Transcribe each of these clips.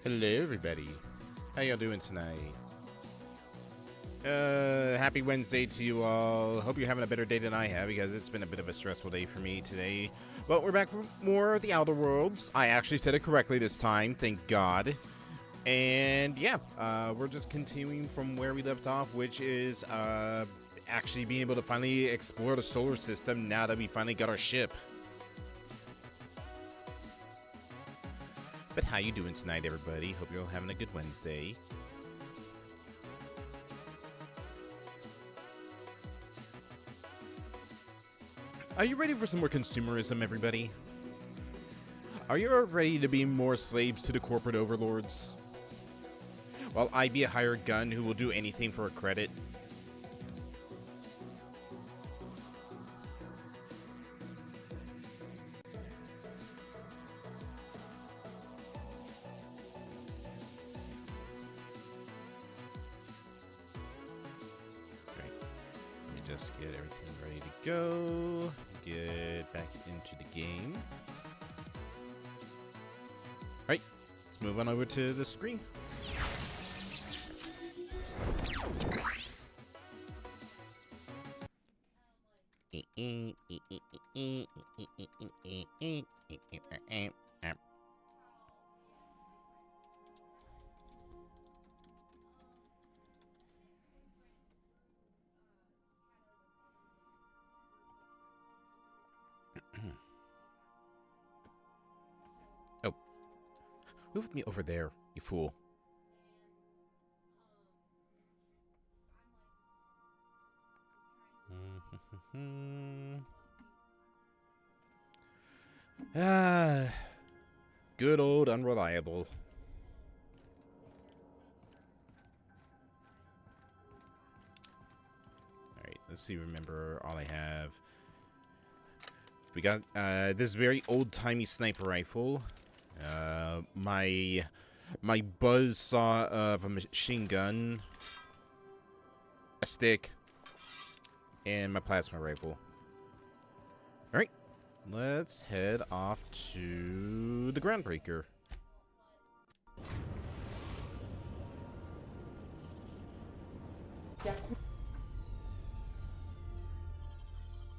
Hello, everybody. How y'all doing tonight? Happy Wednesday to you all. Hope you're having a better day than I have because it's been a bit of a stressful day for me today. But we're back for more of the Outer Worlds. I actually said it correctly this time, thank God. And yeah, we're just continuing from where we left off, which is actually being able to finally explore the solar system now that we finally got our ship. But how you doing tonight, everybody? Hope you're all having a good Wednesday. Are you ready for some more consumerism, everybody? Are you ready to be more slaves to the corporate overlords? While I be a hired gun who will do anything for a credit? Just get everything ready to go. Get back into the game. Alright, let's move on over to the screen. Oh, move me over there, you fool. Good old unreliable. Alright, let's see, remember all I have. We got this very old-timey sniper rifle. My buzz saw of a machine gun, a stick, and my plasma rifle. Alright, let's head off to the Groundbreaker.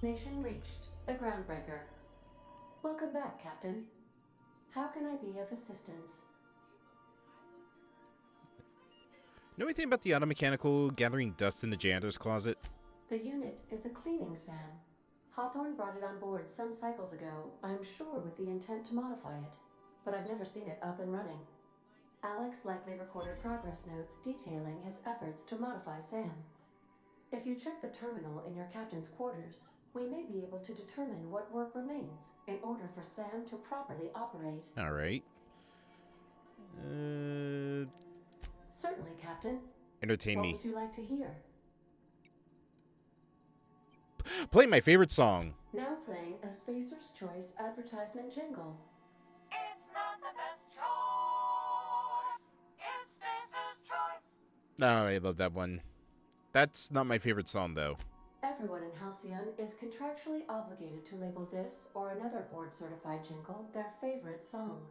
Destination reached. The Groundbreaker. Welcome back, Captain. How can I be of assistance? Know anything about the automechanical gathering dust in the janitor's closet? The unit is a cleaning SAM. Hawthorne brought it on board some cycles ago, I'm sure with the intent to modify it. But I've never seen it up and running. Alex likely recorded progress notes detailing his efforts to modify SAM. If you check the terminal in your captain's quarters, we may be able to determine what work remains in order for SAM to properly operate. Alright. Certainly, Captain. Entertain me. What would you like to hear? Play my favorite song. Now playing a Spacer's Choice advertisement jingle. It's not the best choice. It's Spacer's choice. Oh, I love that one. That's not my favorite song, though. Everyone in Halcyon is contractually obligated to label this or another board-certified jingle their favorite song.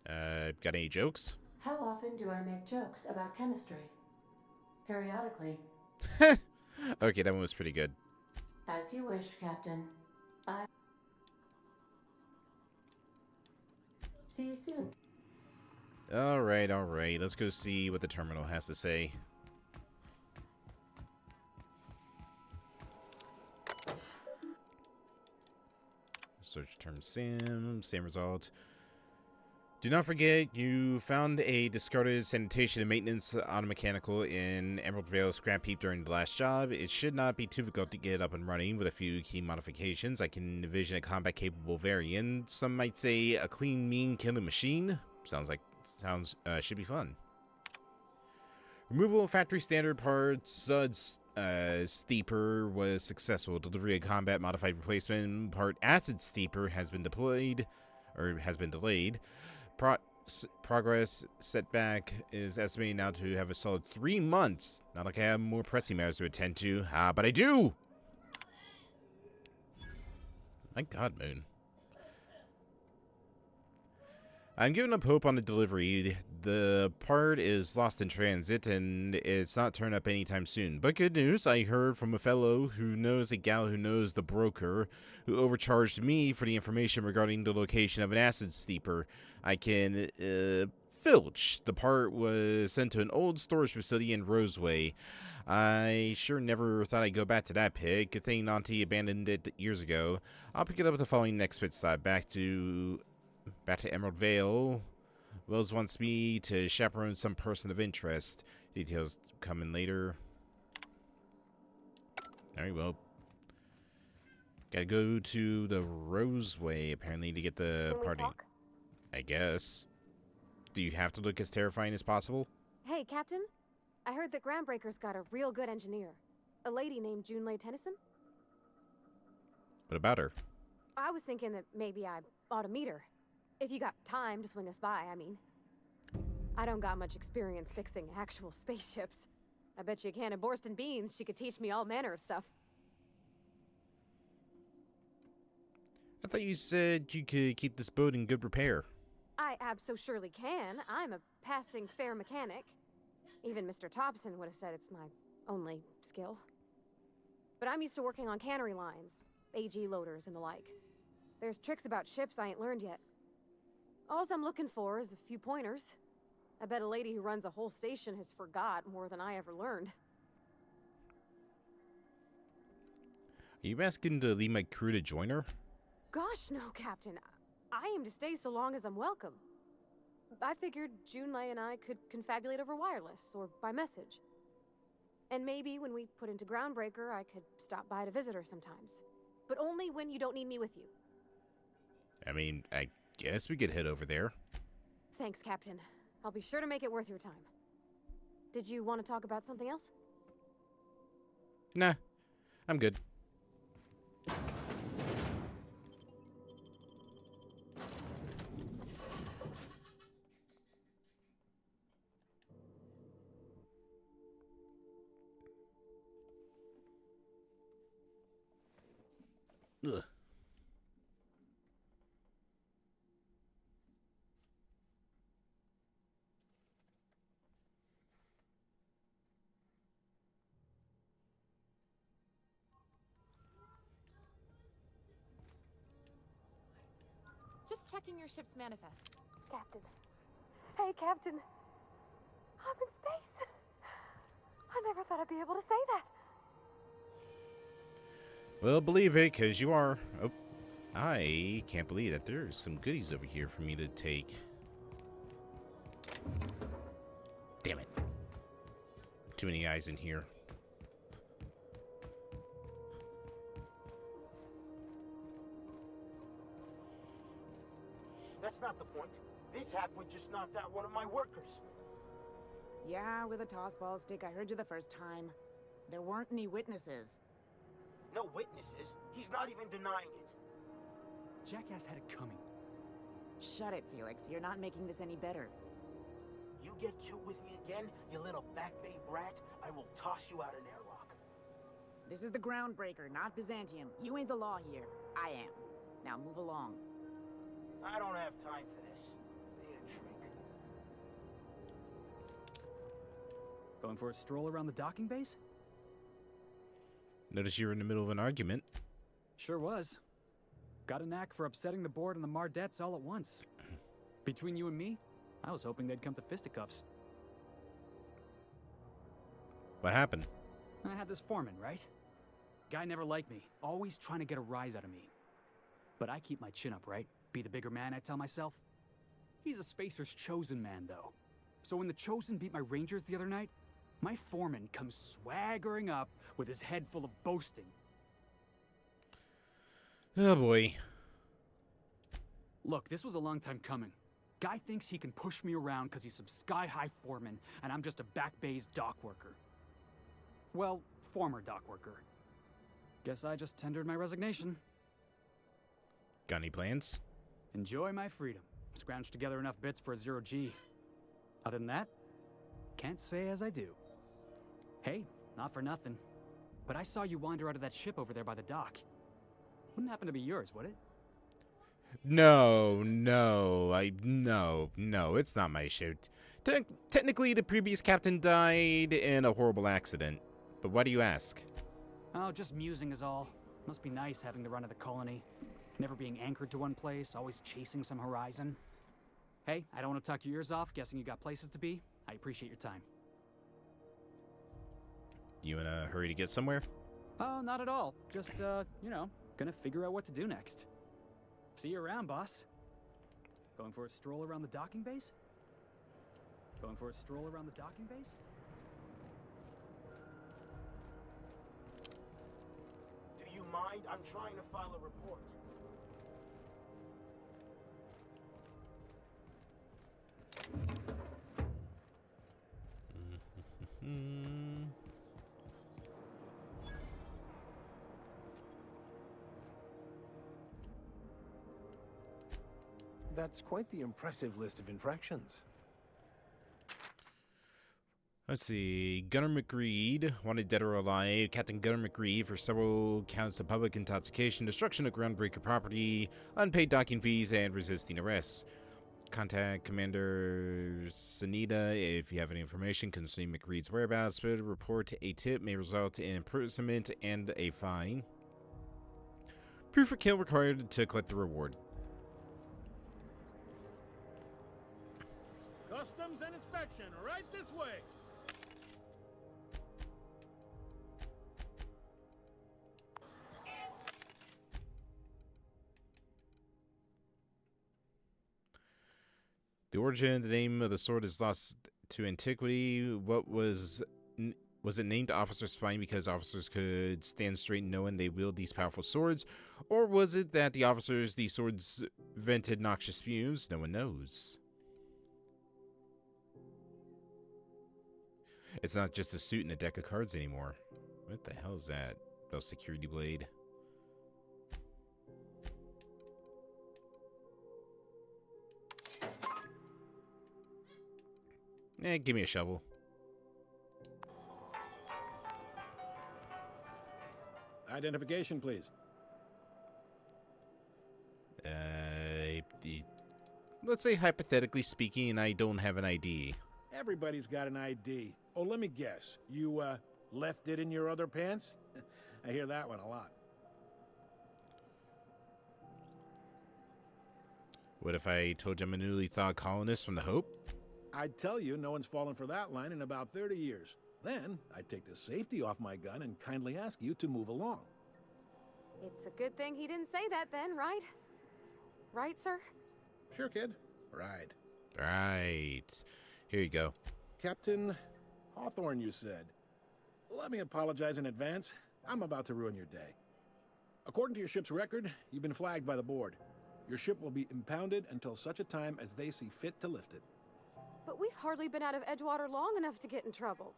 Got any jokes? How often do I make jokes about chemistry? Periodically. Okay, that one was pretty good. As you wish, Captain. See you soon. Alright. Let's go see what the terminal has to say. Search term SAM, same result. Do not forget, you found a discarded sanitation and maintenance automechanical in Emerald Vale scrap heap during the last job. It should not be too difficult to get up and running with a few key modifications. I can envision a combat-capable variant. Some might say a clean, mean killing machine. Should be fun. Removal of factory standard parts. Suds Steeper was successful. Delivery of combat modified replacement part Acid Steeper has been delayed. Progress setback is estimated now to have a solid 3 months. Not like I have more pressing matters to attend to. But I do! My God, Moon. I'm giving up hope on the delivery. The part is lost in transit, and it's not turned up anytime soon. But good news, I heard from a fellow who knows a gal who knows the broker, who overcharged me for the information regarding the location of an acid steeper. I can, filch. The part was sent to an old storage facility in Roseway. I sure never thought I'd go back to that pit. Good thing Nanti abandoned it years ago. I'll pick it up with the following next pit stop. Back to Emerald Vale. Wells wants me to chaperone some person of interest. Details coming later. Alright, well. Gotta go to the Roseway, apparently, to get the party. I guess. Do you have to look as terrifying as possible? Hey, Captain. I heard that Groundbreaker's got a real good engineer. A lady named Junlei Tennyson. What about her? I was thinking that maybe I ought to meet her. If you got time to swing us by, I mean. I don't got much experience fixing actual spaceships. I bet you a can of Borston beans she could teach me all manner of stuff. I thought you said you could keep this boat in good repair. I abso-surely can. I'm a passing fair mechanic. Even Mr. Thompson would have said it's my only skill. But I'm used to working on cannery lines, AG loaders and the like. There's tricks about ships I ain't learned yet. All I'm looking for is a few pointers. I bet a lady who runs a whole station has forgot more than I ever learned. Are you asking to leave my crew to join her? Gosh, no, Captain. I aim to stay so long as I'm welcome. I figured Junlei and I could confabulate over wireless or by message. And maybe when we put into Groundbreaker, I could stop by to visit her sometimes. But only when you don't need me with you. I mean, I guess we could head over there. Thanks, Captain. I'll be sure to make it worth your time. Did you want to talk about something else? Nah, I'm good. Ugh. Just checking your ship's manifest. Captain. Hey, Captain. I'm in space. I never thought I'd be able to say that. Well, believe it, because you are. Oh, I can't believe that there's some goodies over here for me to take. Damn it. Too many eyes in here. That's not the point. This halfwit just knocked out one of my workers. Yeah, with a tossball stick. I heard you the first time. There weren't any witnesses. No witnesses. He's not even denying it. Jackass had it coming. Shut it, Felix. You're not making this any better. You get cute with me again, you little back bay brat, I will toss you out an airlock. This is the Groundbreaker, not Byzantium. You ain't the law here. I am. Now move along. I don't have time for this. Need a drink. Going for a stroll around the docking base? Notice you're in the middle of an argument. Sure was. Got a knack for upsetting the board and the Mardettes all at once. Between you and me, I was hoping they'd come to fisticuffs. What happened? I had this foreman, right? Guy never liked me, always trying to get a rise out of me. But I keep my chin up, right? Be the bigger man, I tell myself. He's a Spacer's chosen man, though. So when the Chosen beat my Rangers the other night, my foreman comes swaggering up with his head full of boasting. Oh boy. Look, this was a long time coming. Guy thinks he can push me around because he's some sky-high foreman, and I'm just a back bay's dock worker. Well, former dock worker. Guess I just tendered my resignation. Got any plans? Enjoy my freedom. Scrounged together enough bits for a 0G. Other than that, can't say as I do. Hey, not for nothing, but I saw you wander out of that ship over there by the dock. Wouldn't happen to be yours, would it? No, it's not my ship. Technically, the previous captain died in a horrible accident. But why do you ask? Oh, just musing is all. Must be nice having the run of the colony. Never being anchored to one place, always chasing some horizon. Hey, I don't want to talk your ears off, guessing you got places to be. I appreciate your time. You in a hurry to get somewhere? Oh, not at all. Just, gonna figure out what to do next. See you around, boss. Going for a stroll around the docking base? Going for a stroll around the docking base? Do you mind? I'm trying to file a report. That's quite the impressive list of infractions. Let's see. Gunner McGreed, wanted dead or alive. Captain Gunner McGreed for several counts of public intoxication, destruction of groundbreaker property, unpaid docking fees, and resisting arrest. Contact Commander Sanita if you have any information concerning McGreed's whereabouts. But a report a tip may result in imprisonment and a fine. Proof of kill required to collect the reward. Customs and inspection, right this way. The origin of the name of the sword is lost to antiquity. What was it named Officer Spine because officers could stand straight knowing they wield these powerful swords? Or was it that these swords vented noxious fumes? No one knows. It's not just a suit and a deck of cards anymore. What the hell is that? Oh, security blade. Give me a shovel. Identification, please. Let's say hypothetically speaking, I don't have an ID. Everybody's got an ID. Oh, let me guess. You, left it in your other pants? I hear that one a lot. What if I told you I'm a newly thawed colonist from the Hope? I'd tell you no one's fallen for that line in about 30 years. Then, I'd take the safety off my gun and kindly ask you to move along. It's a good thing he didn't say that then, right? Right, sir? Sure, kid. Right. Right. Here you go. Captain Hawthorne, you said. Let me apologize in advance. I'm about to ruin your day. According to your ship's record, you've been flagged by the board. Your ship will be impounded until such a time as they see fit to lift it. But we've hardly been out of Edgewater long enough to get in trouble.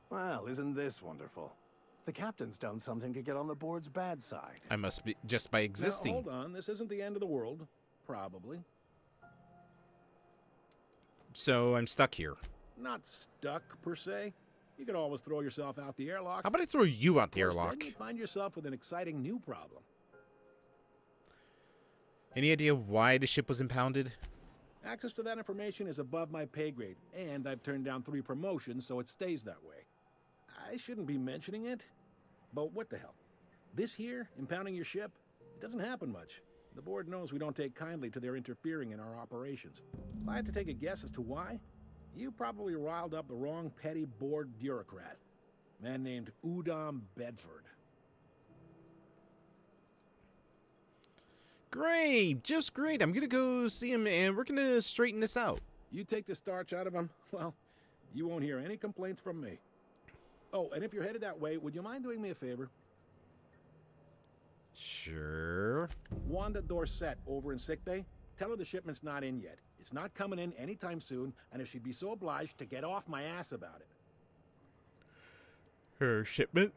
Well, isn't this wonderful? The captain's done something to get on the board's bad side. I must be just by existing. Now, hold on. This isn't the end of the world. Probably. So I'm stuck here. Not stuck, per se. You could always throw yourself out the airlock. How about I throw you out the Of course, airlock? Then you find yourself with an exciting new problem. Any idea why the ship was impounded? Access to that information is above my pay grade, and I've turned down 3 promotions, so it stays that way. I shouldn't be mentioning it, but what the hell? This here, impounding your ship, it doesn't happen much. The board knows we don't take kindly to their interfering in our operations. If I had to take a guess as to why, you probably riled up the wrong petty board bureaucrat. A man named Udom Bedford. Great, just great. I'm gonna go see him and we're gonna straighten this out. You take the starch out of him, well, you won't hear any complaints from me. Oh, and if you're headed that way, would you mind doing me a favor? Sure. Wanda Dorset over in sickbay, tell her the shipment's not in yet. It's not coming in anytime soon, and if she'd be so obliged to get off my ass about it. Her shipment?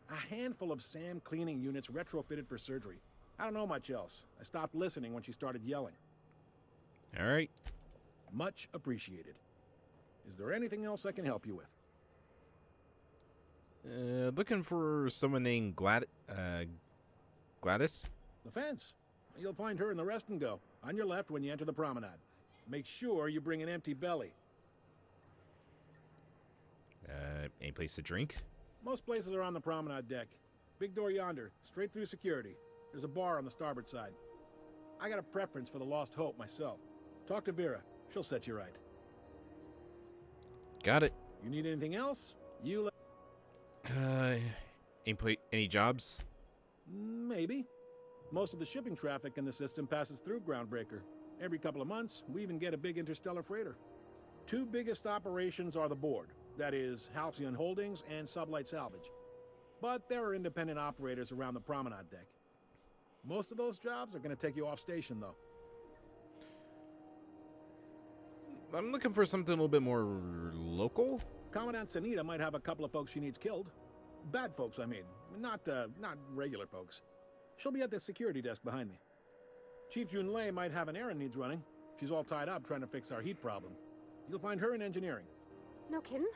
A handful of SAM cleaning units retrofitted for surgery. I don't know much else. I stopped listening when she started yelling. All right. Much appreciated. Is there anything else I can help you with? Looking for someone named Gladys? The fence. You'll find her in the rest and go, on your left when you enter the promenade. Make sure you bring an empty belly. Any place to drink? Most places are on the promenade deck. Big door yonder, straight through security. There's a bar on the starboard side. I got a preference for the Lost Hope myself. Talk to Vera. She'll set you right. Got it. You need anything else? You Any jobs? Maybe. Most of the shipping traffic in the system passes through Groundbreaker. Every couple of months, we even get a big interstellar freighter. Two biggest operations are the board. That is, Halcyon Holdings and Sublight Salvage. But there are independent operators around the promenade deck. Most of those jobs are going to take you off station, though. I'm looking for something a little bit more local. Commandant Sanita might have a couple of folks she needs killed. Bad folks, I mean. Not regular folks. She'll be at the security desk behind me. Chief Junlei might have an errand needs running. She's all tied up trying to fix our heat problem. You'll find her in engineering. No kidding?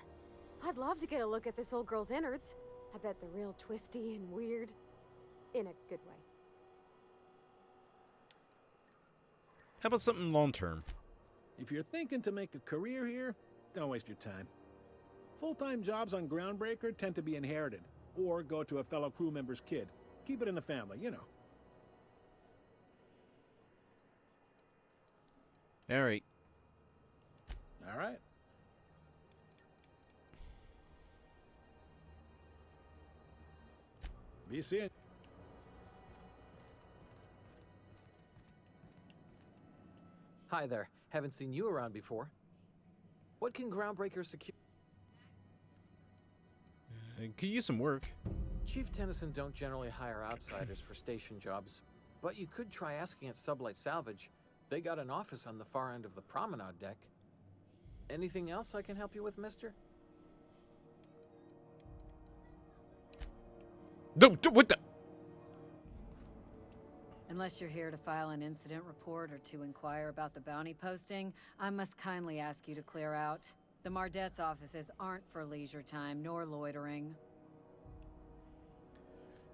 I'd love to get a look at this old girl's innards. I bet they're real twisty and weird. In a good way. How about something long term? If you're thinking to make a career here, don't waste your time. Full-time jobs on Groundbreaker tend to be inherited, or go to a fellow crew member's kid. Keep it in the family, you know. All right. All right. Be seeing. Hi there. Haven't seen you around before. What can Groundbreaker secure? Could use some work. Chief Tennyson don't generally hire outsiders for station jobs, but you could try asking at Sublight Salvage. They got an office on the far end of the promenade deck. Anything else I can help you with, mister? No, what the? Unless you're here to file an incident report or to inquire about the bounty posting, I must kindly ask you to clear out. The Mardet's offices aren't for leisure time nor loitering.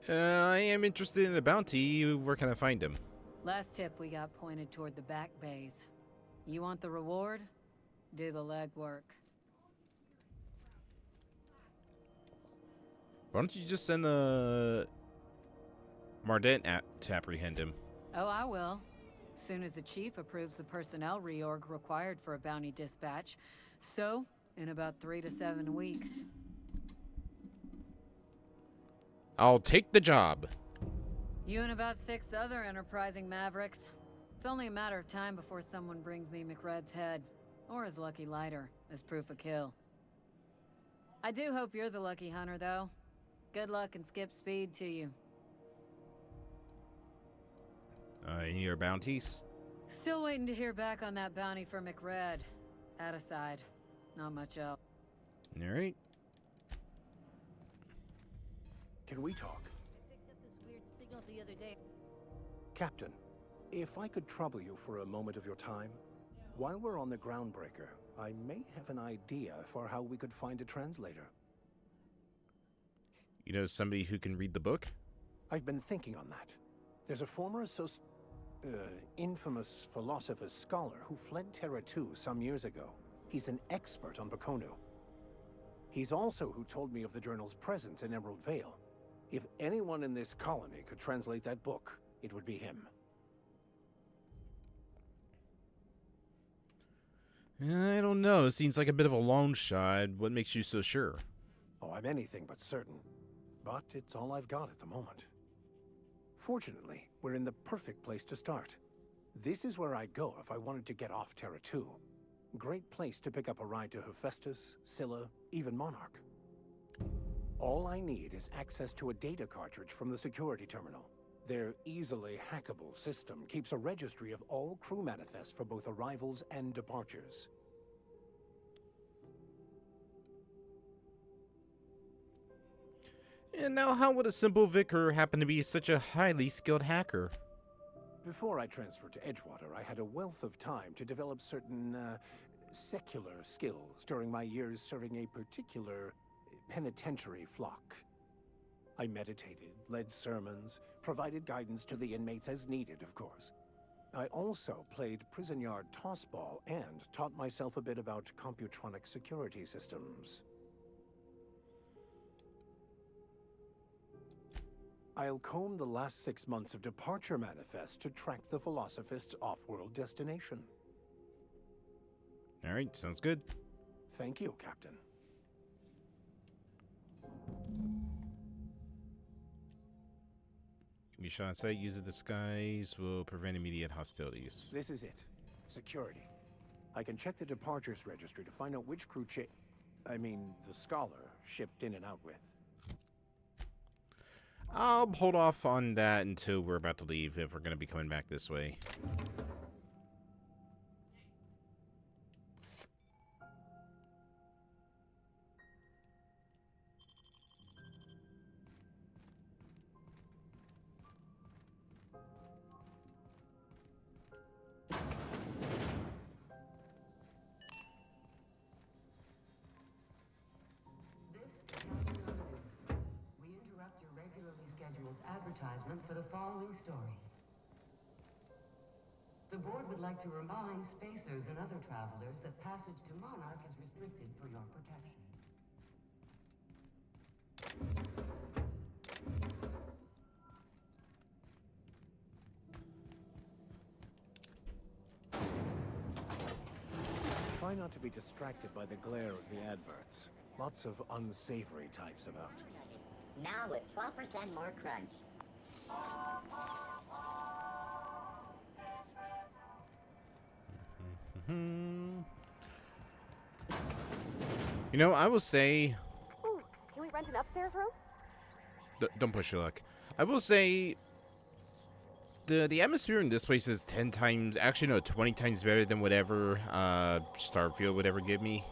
I am interested in a bounty. Where can I find him? Last tip we got pointed toward the back bays. You want the reward? Do the legwork. Why don't you just send the Mardet to apprehend him? Oh, I will. Soon as the chief approves the personnel reorg required for a bounty dispatch. So, in about 3 to 7 weeks. I'll take the job. You and about 6 other enterprising mavericks. It's only a matter of time before someone brings me McRed's head, or his lucky lighter, as proof of kill. I do hope you're the lucky hunter, though. Good luck and skip speed to you. Any other bounties? Still waiting to hear back on that bounty for McRed. That aside, not much else. All right. Can we talk? I picked up this weird signal the other day. Captain, if I could trouble you for a moment of your time, while we're on the Groundbreaker, I may have an idea for how we could find a translator. You know somebody who can read the book? I've been thinking on that. There's a former infamous philosopher scholar who fled Terra 2 some years ago. He's an expert on Bakonu. He's also who told me of the journal's presence in Emerald Vale. If anyone in this colony could translate that book, it would be him. I don't know. It seems like a bit of a long shot. What makes you so sure? Oh, I'm anything but certain. But it's all I've got at the moment. Fortunately, we're in the perfect place to start. This is where I'd go if I wanted to get off Terra 2. Great place to pick up a ride to Hephaestus, Scylla, even Monarch. All I need is access to a data cartridge from the security terminal. Their easily hackable system keeps a registry of all crew manifests for both arrivals and departures. And now how would a simple vicar happen to be such a highly skilled hacker? Before I transferred to Edgewater, I had a wealth of time to develop certain, secular skills during my years serving a particular penitentiary flock. I meditated, led sermons, provided guidance to the inmates as needed, of course. I also played prison yard tossball and taught myself a bit about computronic security systems. I'll comb the last 6 months of departure manifest to track the Philosophist's off-world destination. All right, sounds good. Thank you, Captain. Mishan said, use a disguise will prevent immediate hostilities. This is it. Security. I can check the departures registry to find out which crew the Scholar shipped in and out with. I'll hold off on that until we're about to leave, if we're going to be coming back this way. Advertisement for the following story. The board would like to remind spacers and other travelers that passage to Monarch is restricted for your protection. Try not to be distracted by the glare of the adverts. Lots of unsavory types about. Now with 12% more crunch. You know, I will say... Ooh, can we rent an upstairs room? Don't push your luck. I will say... The atmosphere in this place is 10 times... Actually, no, 20 times better than whatever Starfield would ever give me.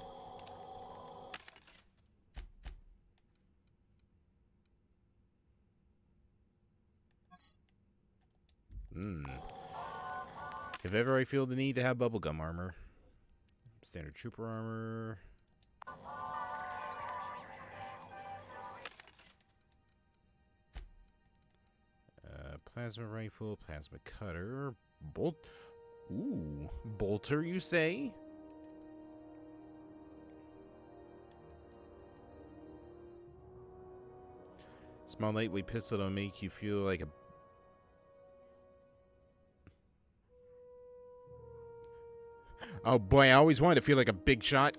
If ever I feel the need to have bubblegum armor. Standard trooper armor. Plasma rifle, plasma cutter, bolter, you say? Small lightweight pistol will make you feel like a... Oh boy, I always wanted to feel like a big shot.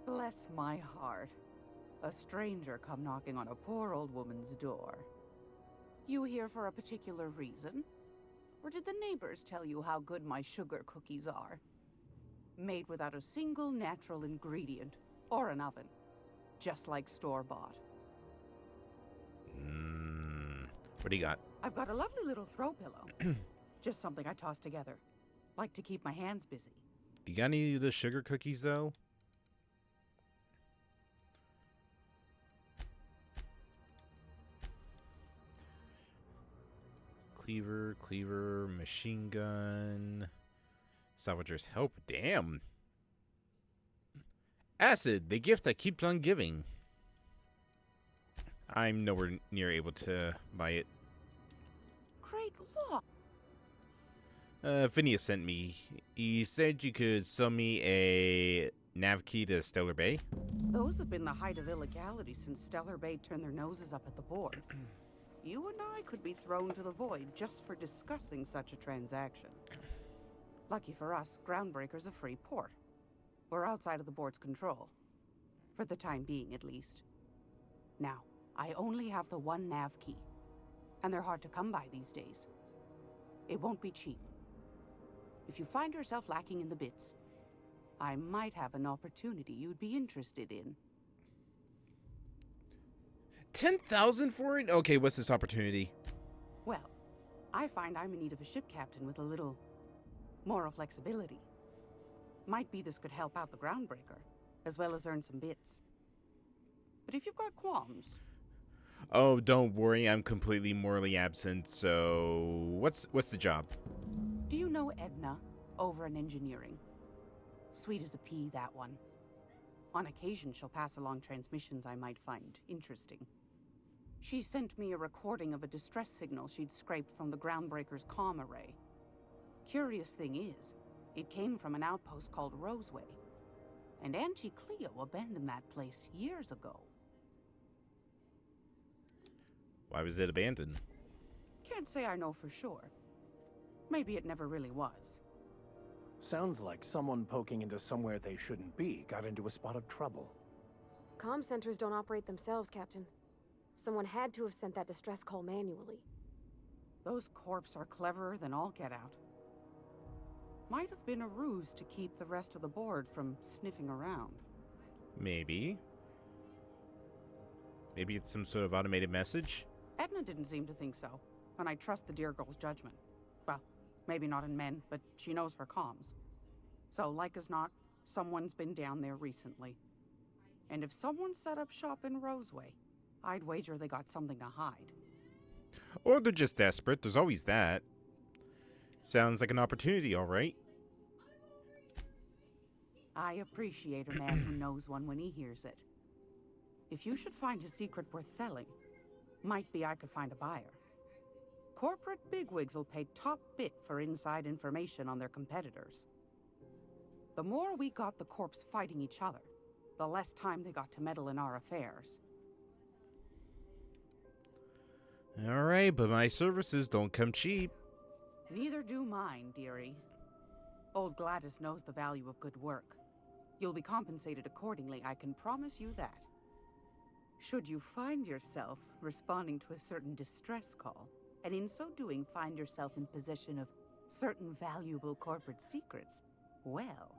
Bless my heart. A stranger come knocking on a poor old woman's door. You here for a particular reason? Or did the neighbors tell you how good my sugar cookies are? Made without a single natural ingredient or an oven. Just like store-bought. What do you got? I've got a lovely little throw pillow. Just something I toss together. Like to keep my hands busy. Do you got any of the sugar cookies, though? Cleaver, machine gun, salvager's help. Damn. Acid, the gift that keeps on giving. I'm nowhere near able to buy it. Great law. Phineas sent me. He said you could sell me a nav key to Stellar Bay. Those have been the height of illegality since Stellar Bay turned their noses up at the board. You and I could be thrown to the void just for discussing such a transaction. Lucky for us, Groundbreaker's a free port. We're outside of the board's control. For the time being, at least. Now, I only have the one nav key. And they're hard to come by these days. It won't be cheap. If you find yourself lacking in the bits, I might have an opportunity you'd be interested in. 10,000 for it? Okay, what's this opportunity? Well, I find I'm in need of a ship captain with a little moral flexibility. Might be this could help out the Groundbreaker, as well as earn some bits. But if you've got qualms... Oh, don't worry, I'm completely morally absent, so... What's the job? Do you know Edna, over in engineering? Sweet as a pea, that one. On occasion, she'll pass along transmissions I might find interesting. She sent me a recording of a distress signal she'd scraped from the Groundbreaker's comm array. Curious thing is, it came from an outpost called Roseway. And Auntie Cleo abandoned that place years ago. Why was it abandoned? Can't say I know for sure. Maybe it never really was. Sounds like someone poking into somewhere they shouldn't be got into a spot of trouble. Comm centers don't operate themselves, Captain. Someone had to have sent that distress call manually. Those corps are cleverer than all get out. Might have been a ruse to keep the rest of the board from sniffing around. Maybe. Maybe it's some sort of automated message? Edna didn't seem to think so, and I trust the dear girl's judgment. Well, maybe not in men, but she knows her comms. So, like as not, someone's been down there recently. And if someone set up shop in Roseway, I'd wager they got something to hide. Or they're just desperate, there's always that. Sounds like an opportunity, alright. I appreciate a man who knows one when he hears it. If you should find a secret worth selling, might be I could find a buyer. Corporate bigwigs will pay top bit for inside information on their competitors. The more we got the corps fighting each other, the less time they got to meddle in our affairs. Alright, but my services don't come cheap. Neither do mine, dearie. Old Gladys knows the value of good work. You'll be compensated accordingly, I can promise you that. Should you find yourself responding to a certain distress call, and in so doing find yourself in possession of certain valuable corporate secrets, well,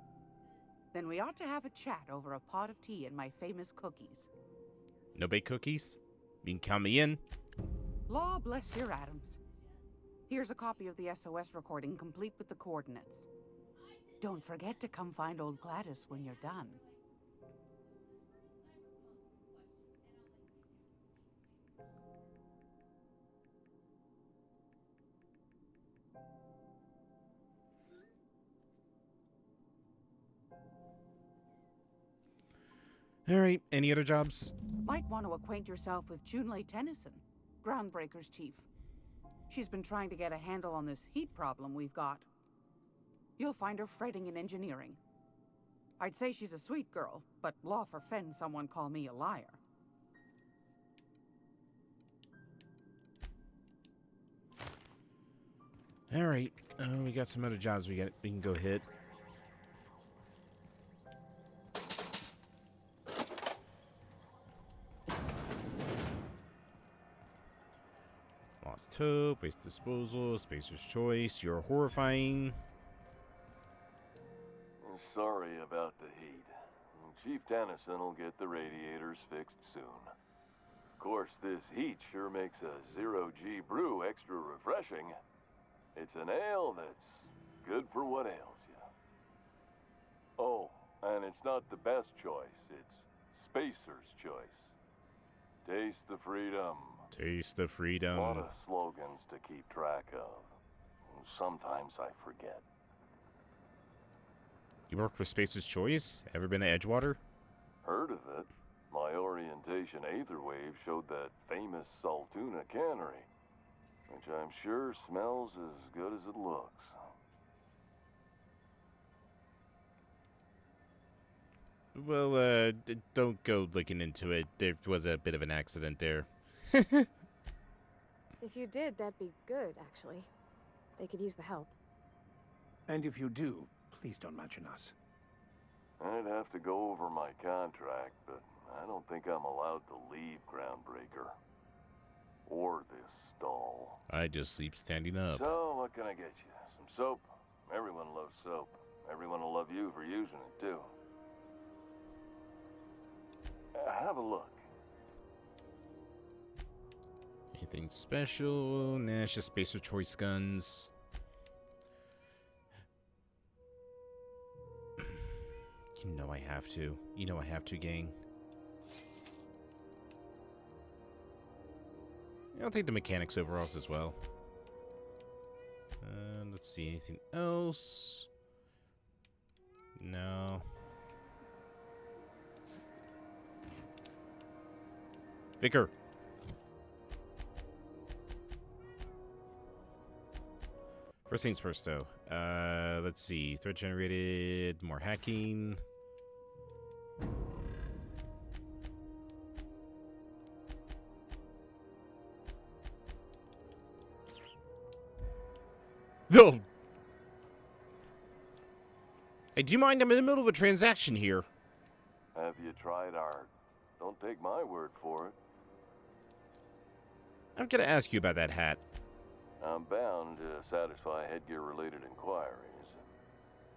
then we ought to have a chat over a pot of tea and my famous cookies. No bake cookies? You can count me in. Law bless your atoms. Here's a copy of the SOS recording complete with the coordinates. Don't forget to come find old Gladys when you're done. Alright, any other jobs? Might want to acquaint yourself with Junlei Tennyson, Groundbreaker's chief. She's been trying to get a handle on this heat problem we've got. You'll find her fretting in engineering. I'd say she's a sweet girl, but law forfend someone call me a liar. Alright, we got some other jobs we can go hit. Lost Hope, Waste Disposal, Spacer's Choice, You're Horrifying. Sorry about the heat. Chief Tennyson will get the radiators fixed soon. Of course, this heat sure makes a zero-G brew extra refreshing. It's an ale that's good for what ails you. Oh, and it's not the best choice. It's Spacer's Choice. Taste the freedom. Taste the freedom. A lot of slogans to keep track of. Sometimes I forget. You work for Spacer's Choice? Ever been to Edgewater? Heard of it. My orientation Aetherwave showed that famous Saltuna cannery, which I'm sure smells as good as it looks. Well, don't go looking into it. There was a bit of an accident there. If you did, that'd be good, actually. They could use the help. And if you do, please don't mention us. I'd have to go over my contract, but I don't think I'm allowed to leave Groundbreaker. Or this stall. I just sleep standing up. So, what can I get you? Some soap? Everyone loves soap. Everyone will love you for using it, too. Have a look. Anything special? Nah, it's just Spacer Choice guns. You know I have to. You know I have to, gang. I'll take the mechanics overalls as well. Let's see, anything else? No. Vicar. First things first, though. Let's see. Threat generated, more hacking. No. Hey, do you mind? I'm in the middle of a transaction here. Have you tried our... Don't take my word for it. I'm gonna ask you about that hat. I'm bound to satisfy headgear-related inquiries.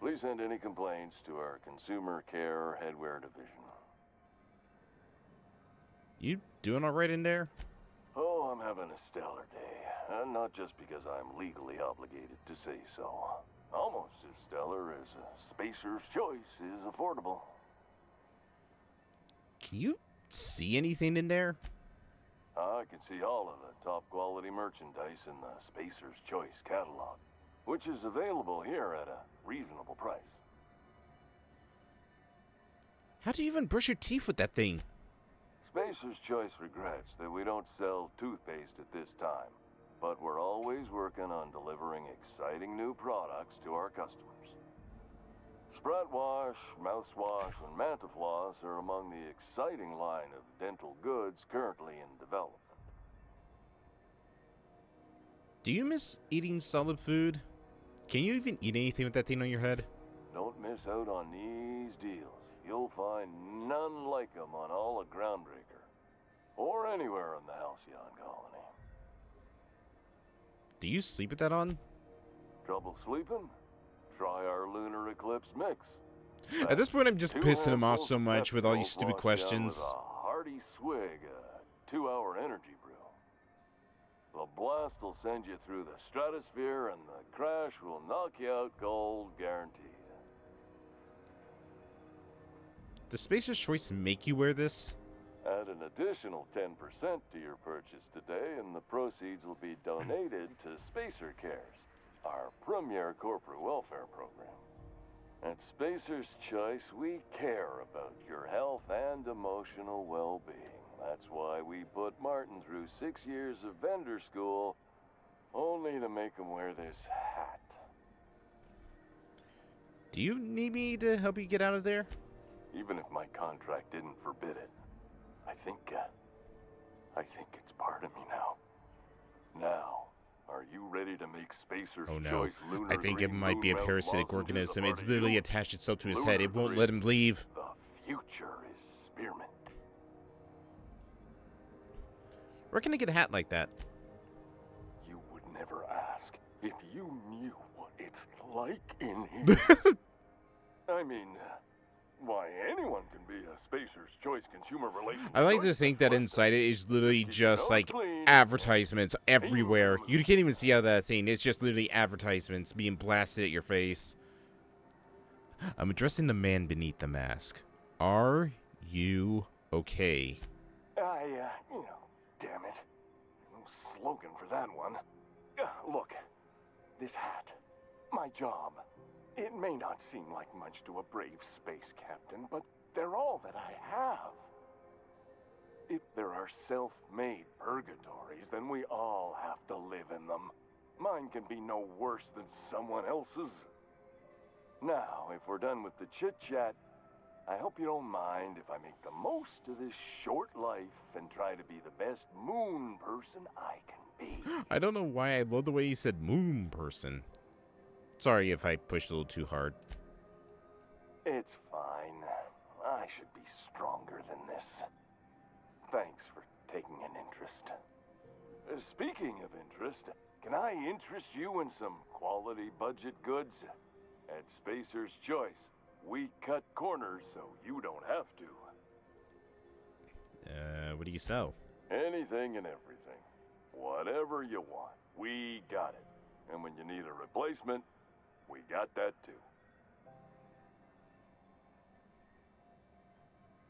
Please send any complaints to our Consumer Care Headwear Division. You doing all right in there? Oh, I'm having a stellar day. And not just because I'm legally obligated to say so. Almost as stellar as Spacer's Choice is affordable. Can you see anything in there? I can see all of the top-quality merchandise in the Spacer's Choice catalog, which is available here at a reasonable price. How do you even brush your teeth with that thing? Spacer's Choice regrets that we don't sell toothpaste at this time, but we're always working on delivering exciting new products to our customers. Sprat Wash, Mouthwash, and Mantafloss are among the exciting line of dental goods currently in development. Do you miss eating solid food? Can you even eat anything with that thing on your head? Don't miss out on these deals. You'll find none like them on all of Groundbreaker, or anywhere in the Halcyon colony. Do you sleep with that on? Trouble sleeping? Try our Lunar Eclipse mix. At this point, I'm just Two pissing him off handfuls so of much with all these Pepsi stupid washed down questions. With a hearty swig, a 2-hour energy brew. The blast will send you through the stratosphere, and the crash will knock you out cold, guaranteed. Does Spacer's Choice make you wear this? Add an additional 10% to your purchase today, and the proceeds will be donated to Spacer Cares, our premier corporate welfare program. At Spacer's Choice, we care about your health and emotional well-being. That's why we put Martin through 6 years of vendor school, only to make him wear this hat. Do you need me to help you get out of there? Even if my contract didn't forbid it, I think it's part of me now. Now, are you ready to make Spacer's Oh no, Choice Lunar I think it Green might be a Moon parasitic Melt lozenges organism. a It's part of literally you? attached itself to his Lunar head. It won't Green. let him leave. The future is spearmint. Where can I get a hat like that? You would never ask if you knew what it's like in here. I mean, why, anyone can be a Spacer's Choice consumer relations. I like to think that inside it is literally just like advertisements everywhere. You can't even see out of that thing. It's just literally advertisements being blasted at your face. I'm addressing the man beneath the mask. Are you okay? Damn it. No slogan for that one. Look, this hat, my job. It may not seem like much to a brave space captain, but they're all that I have. If there are self-made purgatories, then we all have to live in them. Mine can be no worse than someone else's. Now, if we're done with the chit-chat, I hope you don't mind if I make the most of this short life and try to be the best moon person I can be. I don't know why I love the way he said moon person. Sorry if I pushed a little too hard. It's fine. I should be stronger than this. Thanks for taking an interest. Speaking of interest, can I interest you in some quality budget goods? At Spacer's Choice, we cut corners so you don't have to. What do you sell? Anything and everything. Whatever you want, we got it. And when you need a replacement, we got that too.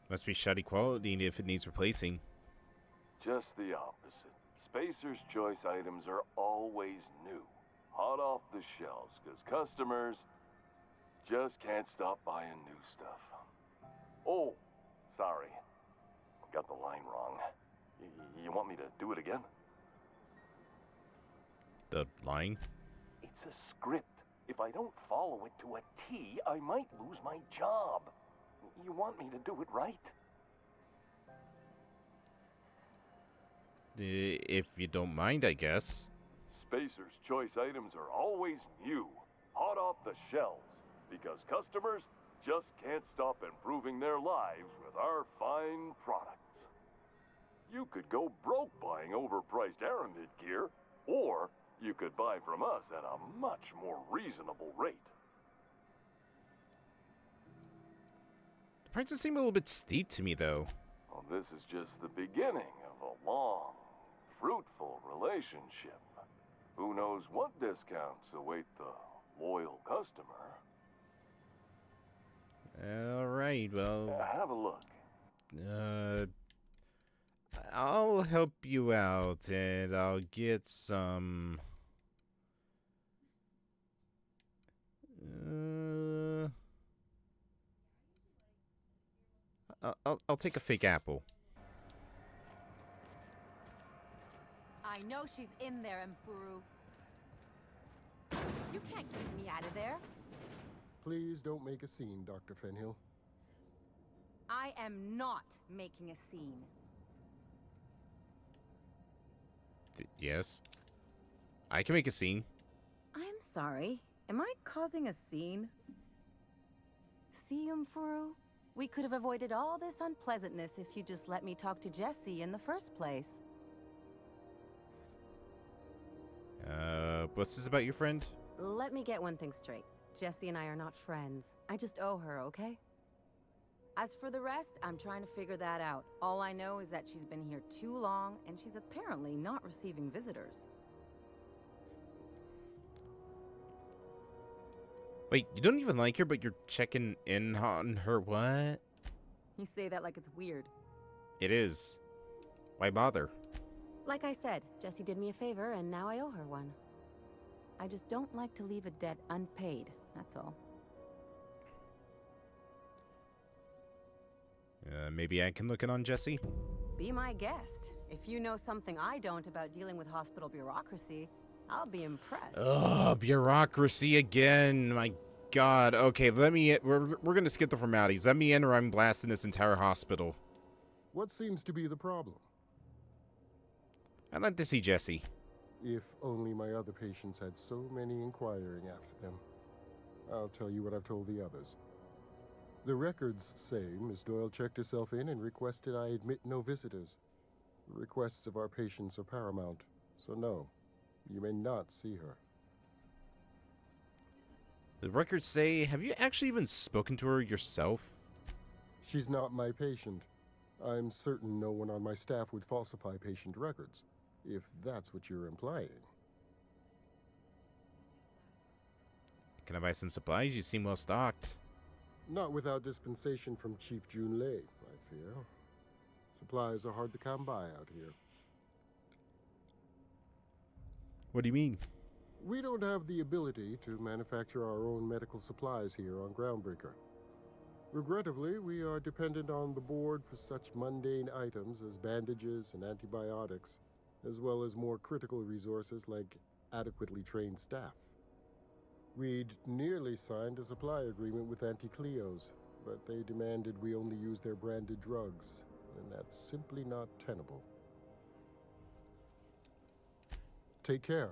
Must be shoddy quality if it needs replacing. Just the opposite. Spacer's Choice items are always new, hot off the shelves, because customers just can't stop buying new stuff. Oh, sorry. Got the line wrong. You want me to do it again? The line? It's a script. If I don't follow it to a T, I might lose my job. You want me to do it right? If you don't mind, I guess. Spacer's Choice items are always new, hot off the shelves, because customers just can't stop improving their lives with our fine products. You could go broke buying overpriced Aramid gear, or you could buy from us at a much more reasonable rate. The prices seem a little bit steep to me, though. Well, this is just the beginning of a long, fruitful relationship. Who knows what discounts await the loyal customer? Alright, well... Have a look. I'll help you out, and I'll get some... I'll take a fake apple. I know she's in there, Mfuru. You can't keep me out of there. Please don't make a scene, Dr. Fenhill. I am not making a scene. Yes. I can make a scene. I'm sorry. Am I causing a scene? See, Mfuru? We could have avoided all this unpleasantness if you just let me talk to Jesse in the first place. What's this about your friend? Let me get one thing straight. Jesse and I are not friends. I just owe her, okay? As for the rest, I'm trying to figure that out. All I know is that she's been here too long, and she's apparently not receiving visitors. Wait, you don't even like her, but you're checking in on her what? You say that like it's weird. It is. Why bother? Like I said, Jesse did me a favor, and now I owe her one. I just don't like to leave a debt unpaid, that's all. Maybe I can look in on Jesse? Be my guest. If you know something I don't about dealing with hospital bureaucracy, I'll be impressed. Ugh, bureaucracy again. My God. Okay, we're gonna skip the formalities. Let me in, or I'm blasting this entire hospital. What seems to be the problem? I'd like to see Jesse. If only my other patients had so many inquiring after them. I'll tell you what I've told the others. The records say Miss Doyle checked herself in and requested I admit no visitors. The requests of our patients are paramount, so no, you may not see her. The records say, have you actually even spoken to her yourself? She's not my patient. I'm certain no one on my staff would falsify patient records, if that's what you're implying. Can I buy some supplies? You seem well stocked. Not without dispensation from Chief Junlei, I fear. Supplies are hard to come by out here. What do you mean? We don't have the ability to manufacture our own medical supplies here on Groundbreaker. Regrettably, we are dependent on the board for such mundane items as bandages and antibiotics, as well as more critical resources like adequately trained staff. We'd nearly signed a supply agreement with Anti-Cleos, but they demanded we only use their branded drugs, and that's simply not tenable. Take care.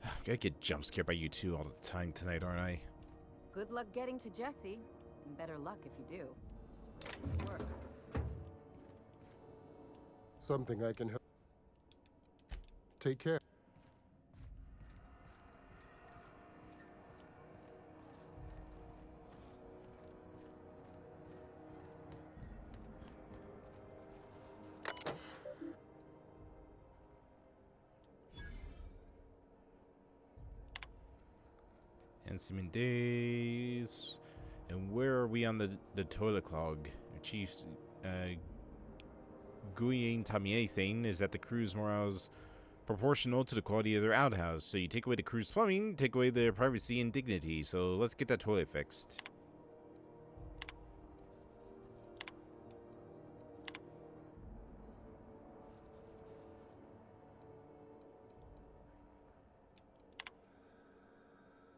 I'm gonna get jump scared by you two all the time tonight, aren't I? Good luck getting to Jesse, and better luck if you do. Work. Something I can help. Take care. And Simon Days. And where are we on the toilet clog? Chief's Guiyang Tamiya thing is that the crew's morale is proportional to the quality of their outhouse. So you take away the crew's plumbing, take away their privacy and dignity. So let's get that toilet fixed.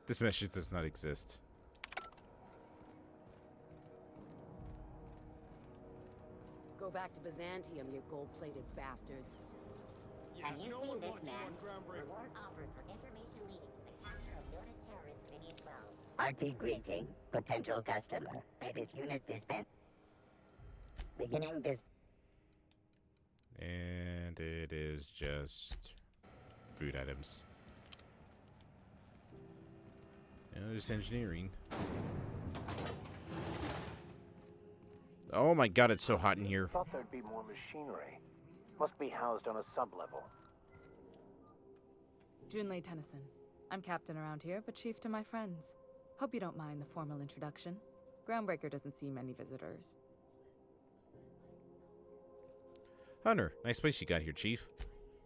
This message does not exist. Go back to Byzantium, you gold-plated bastards. Have you seen this man? Reward offered for information leading to the capture of noted terrorist Phineas Wells. RT greeting. Potential customer. May this unit dispense. Beginning this. And it is just food items. And there's engineering. Oh my god, it's so hot in here. Thought there'd be more machinery. Must be housed on a sub-level. Junlei Tennyson. I'm captain around here, but chief to my friends. Hope you don't mind the formal introduction. Groundbreaker doesn't see many visitors. Hunter, nice place you got here, Chief.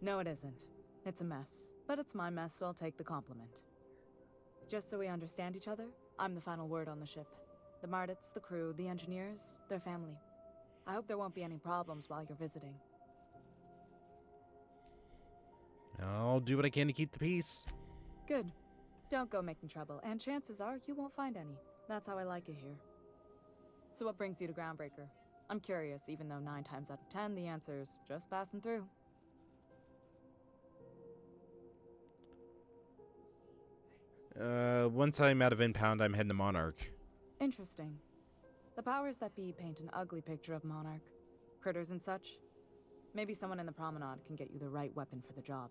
No, it isn't. It's a mess. But it's my mess, so I'll take the compliment. Just so we understand each other, I'm the final word on the ship. The Mardits, the crew, the engineers, their family. I hope there won't be any problems while you're visiting. I'll do what I can to keep the peace. Good. Don't go making trouble, and chances are you won't find any. That's how I like it here. So what brings you to Groundbreaker? I'm curious, even though 9 times out of 10 the answer's just passing through. Once I'm out of Impound, I'm heading to Monarch. Interesting. The powers that be paint an ugly picture of Monarch. Critters and such. Maybe someone in the Promenade can get you the right weapon for the job.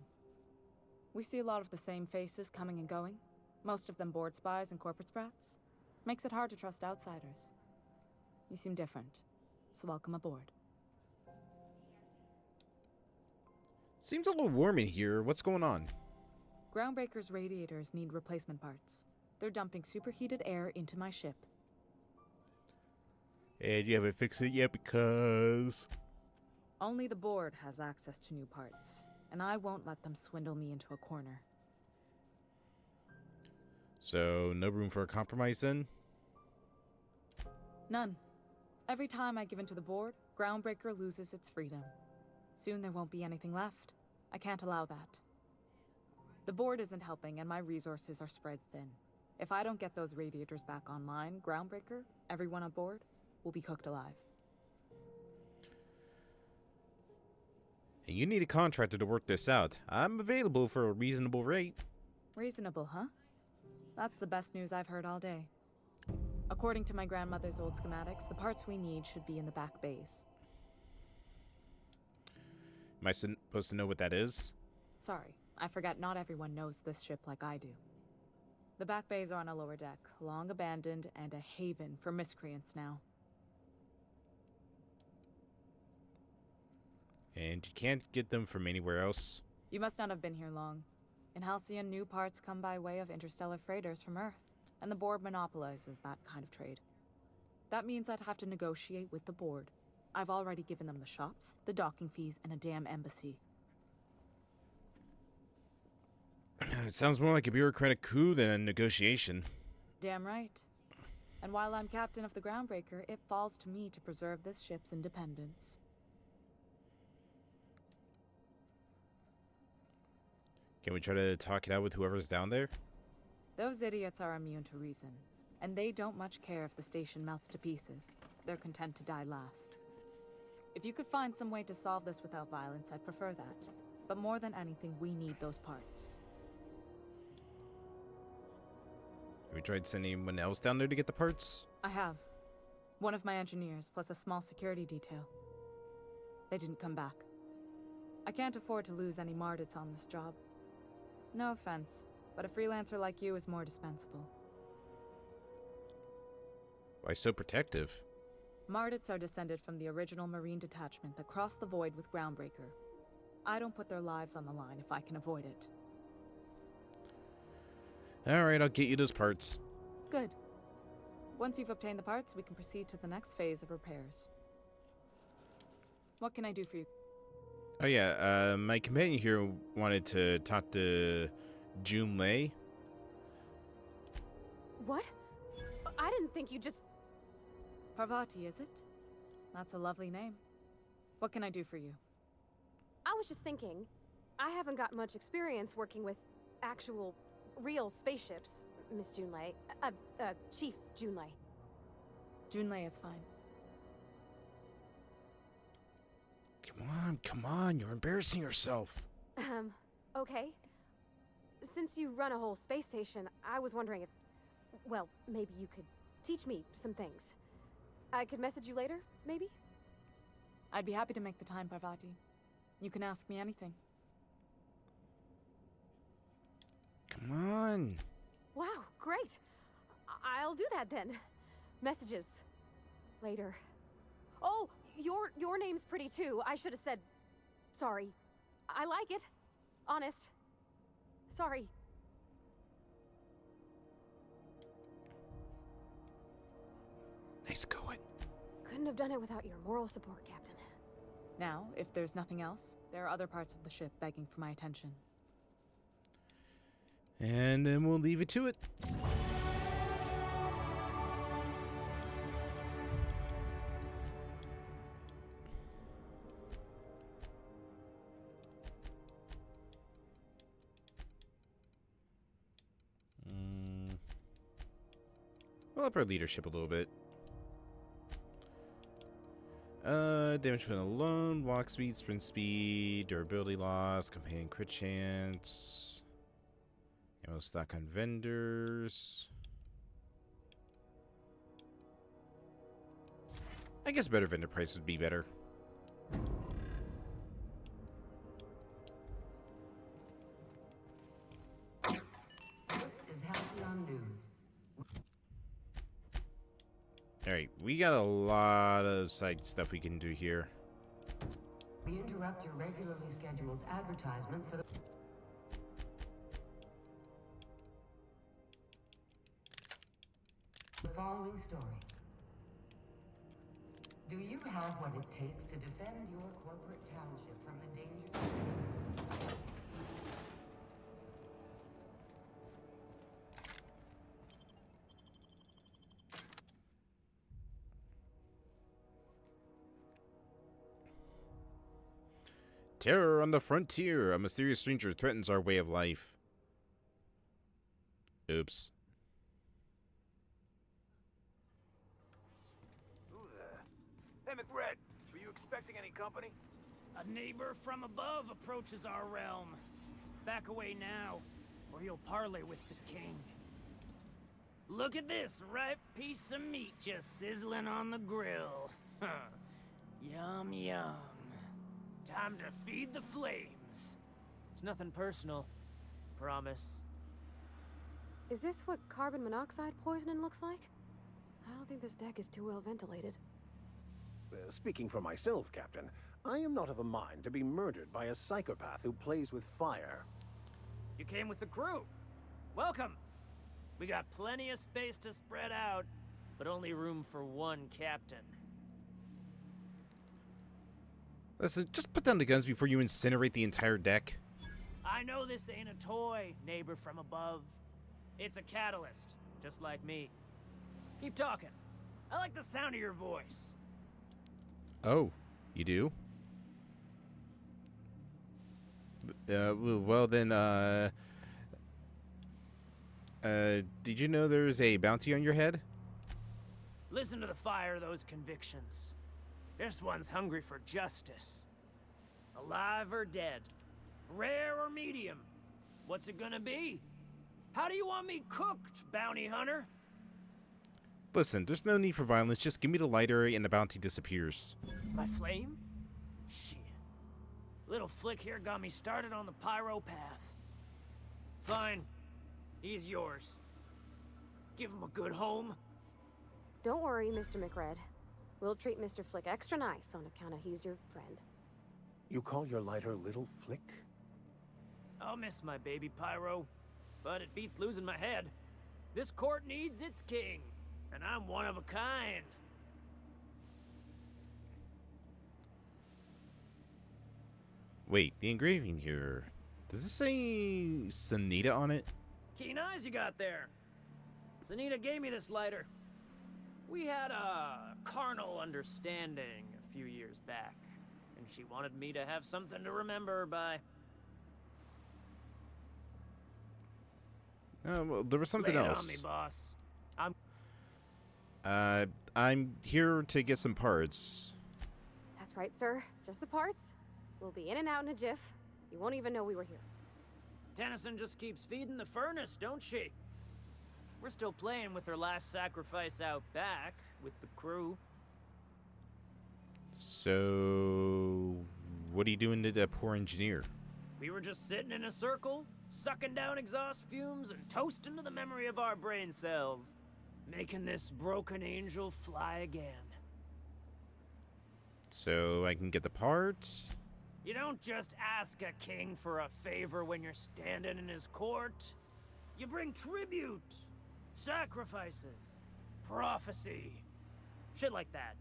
We see a lot of the same faces coming and going. Most of them board spies and corporate sprats. Makes it hard to trust outsiders. You seem different, so welcome aboard. Seems a little warm in here. What's going on? Groundbreaker's radiators need replacement parts. They're dumping superheated air into my ship. And you haven't fixed it yet because... Only the board has access to new parts, and I won't let them swindle me into a corner. So, no room for a compromise then? None. Every time I give in to the board, Groundbreaker loses its freedom. Soon there won't be anything left. I can't allow that. The board isn't helping, and my resources are spread thin. If I don't get those radiators back online, Groundbreaker, everyone on board, will be cooked alive. And you need a contractor to work this out. I'm available for a reasonable rate. Reasonable, huh? That's the best news I've heard all day. According to my grandmother's old schematics, the parts we need should be in the back bays. Am I supposed to know what that is? Sorry, I forgot not everyone knows this ship like I do. The back bays are on a lower deck, long abandoned and a haven for miscreants now. And you can't get them from anywhere else? You must not have been here long. In Halcyon, new parts come by way of interstellar freighters from Earth, and the board monopolizes that kind of trade. That means I'd have to negotiate with the board. I've already given them the shops, the docking fees, and a damn embassy. It sounds more like a bureaucratic coup than a negotiation. Damn right. And while I'm captain of the Groundbreaker, it falls to me to preserve this ship's independence. Can we try to talk it out with whoever's down there? Those idiots are immune to reason, and they don't much care if the station melts to pieces. They're content to die last. If you could find some way to solve this without violence, I'd prefer that. But more than anything, we need those parts. Have we tried sending anyone else down there to get the parts? I have. One of my engineers, plus a small security detail. They didn't come back. I can't afford to lose any Mardits on this job. No offense, but a freelancer like you is more dispensable. Why so protective? Mardits are descended from the original Marine detachment that crossed the void with Groundbreaker. I don't put their lives on the line if I can avoid it. Alright, I'll get you those parts. Good. Once you've obtained the parts, we can proceed to the next phase of repairs. What can I do for you? Oh yeah, my companion here wanted to talk to Junlei. What? I didn't think you just... Parvati, is it? That's a lovely name. What can I do for you? I was just thinking, I haven't got much experience working with actual, real spaceships, Miss Junlei. Chief Junlei. Junlei is fine. Come on, you're embarrassing yourself. Okay. Since you run a whole space station, I was wondering if, well, maybe you could teach me some things. I could message you later, maybe? I'd be happy to make the time, Parvati. You can ask me anything. Come on. Wow, great. I'll do that then. Messages. Later. Oh, your name's pretty too. I should have said sorry. I like it. Honest. Sorry. Nice going. Couldn't have done it without your moral support, Captain. Now, if there's nothing else, there are other parts of the ship begging for my attention. And then we'll leave it to it. We'll up our leadership a little bit. Damage from alone, walk speed, sprint speed, durability loss, companion crit chance, ammo stock on vendors. I guess better vendor price would be better. This is Halcyon News. Alright, we got a lot of side stuff we can do here. We interrupt your regularly scheduled advertisement for the following story. Do you have what it takes to defend your corporate township from the danger? Terror on the frontier. A mysterious stranger threatens our way of life. Oops. Who there? Hey, McRed, were you expecting any company? A neighbor from above approaches our realm. Back away now, or you'll parley with the king. Look at this ripe piece of meat just sizzling on the grill. Yum, yum. Time to feed the flames. It's nothing personal. Promise. Is this what carbon monoxide poisoning looks like? I don't think this deck is too well ventilated. Speaking for myself, Captain, I am not of a mind to be murdered by a psychopath who plays with fire. You came with the crew. Welcome. We got plenty of space to spread out, but only room for one captain. Listen, just put down the guns before you incinerate the entire deck. I know this ain't a toy, neighbor from above. It's a catalyst, just like me. Keep talking. I like the sound of your voice. Oh, you do? Well then, did you know there's a bounty on your head? Listen to the fire of those convictions. This one's hungry for justice. Alive or dead? Rare or medium? What's it gonna be? How do you want me cooked, bounty hunter? Listen, there's no need for violence. Just give me the lighter and the bounty disappears. My flame? Shit. Little flick here got me started on the pyro path. Fine. He's yours. Give him a good home. Don't worry, Mr. McRed. We'll treat Mr. Flick extra nice on account of he's your friend. You call your lighter Little Flick? I'll miss my baby Pyro. but it beats losing my head. This court needs its king, and I'm one of a kind. Wait, the engraving here. Does it say Sunita on it? Keen eyes you got there. Sunita gave me this lighter. We had a carnal understanding a few years back, and she wanted me to have something to remember her by. Well, there was something Lay it else. on me, boss. I'm here to get some parts. That's right, sir. Just the parts. We'll be in and out in a jiff. You won't even know we were here. Tennyson just keeps feeding the furnace, don't she? We're still playing with her last sacrifice out back with the crew. So, what are you doing to that poor engineer? We were just sitting in a circle, sucking down exhaust fumes and toasting to the memory of our brain cells, making this broken angel fly again. So I can get the parts? You don't just ask a king for a favor when you're standing in his court. You bring tribute, sacrifices, prophecy, shit like that.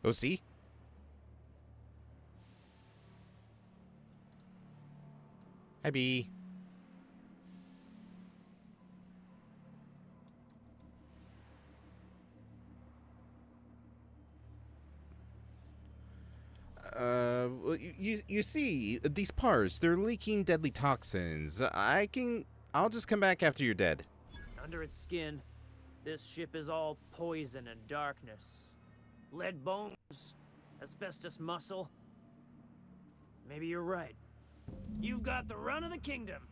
Oh, see? Hi, B. Well, you see, these parts, they're leaking deadly toxins. I'll just come back after you're dead. Under its skin, this ship is all poison and darkness. Lead bones, asbestos muscle. Maybe you're right. You've got the run of the kingdom.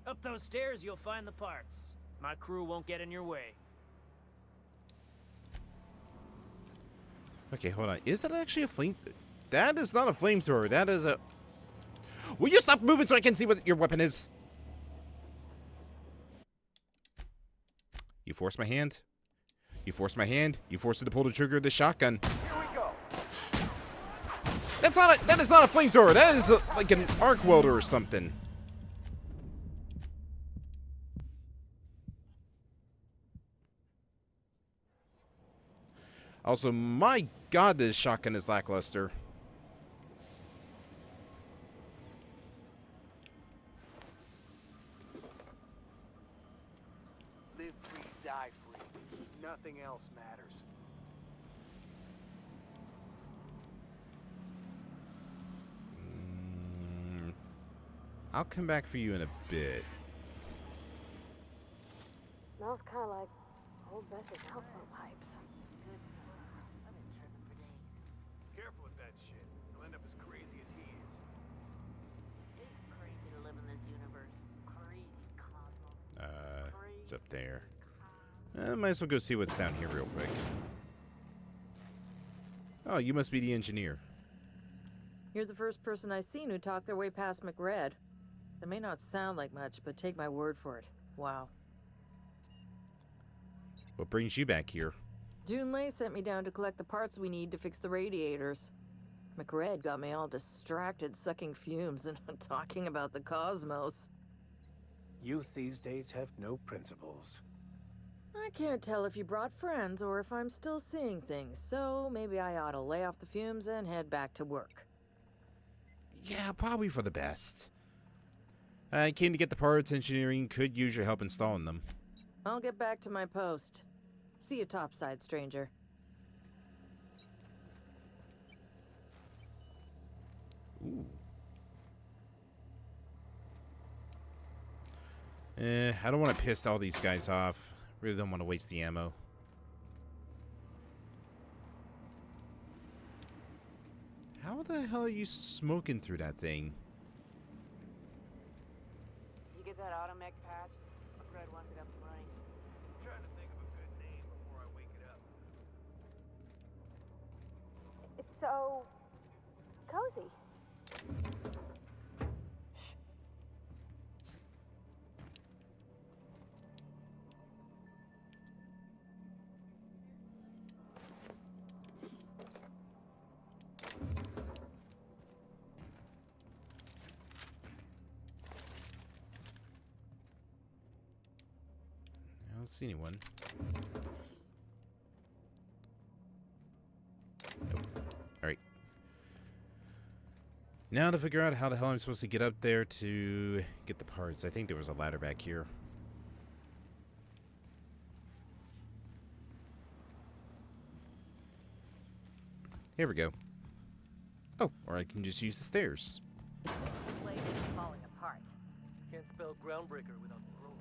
Up those stairs, you'll find the parts. My crew won't get in your way. Okay, hold on. Is that actually a flame? That is not a flamethrower. That is a... Will you stop moving so I can see what your weapon is? You forced my hand. You forced my hand. You forced it to pull the trigger of the shotgun. Here we go. That is not a flamethrower. That is like an arc welder or something. Also, my God, this shotgun is lackluster. Live free, die free. Nothing else matters. I'll come back for you in a bit. Smells kind of like old Bess's outflow pipes. Careful with that shit. You'll end up as crazy as he is. It's crazy to live in this universe. Crazy cosmos. It's up there. Might as well go see what's down here real quick. Oh, you must be the engineer. You're the first person I've seen who talked their way past McRed. It may not sound like much, but take my word for it. Wow. What brings you back here? Junlei sent me down to collect the parts we need to fix the radiators. McRed got me all distracted sucking fumes and talking about the cosmos. Youth these days have no principles. I can't tell if you brought friends or if I'm still seeing things, so maybe I ought to lay off the fumes and head back to work. Yeah, probably for the best. I came to get the parts. Engineering could use your help installing them. I'll get back to my post. See you topside, stranger. Ooh. I don't want to piss all these guys off. Really don't want to waste the ammo. How the hell are you smoking through that thing? You get that automech patch? Fred wants it up and running. I'm trying to think of a good name before I wake it up. It's so cozy. I don't see anyone. Nope. Alright. Now to figure out how the hell I'm supposed to get up there to get the parts. I think there was a ladder back here. Here we go. Oh, or I can just use the stairs. The plane is falling apart. Can't spell groundbreaker without broken.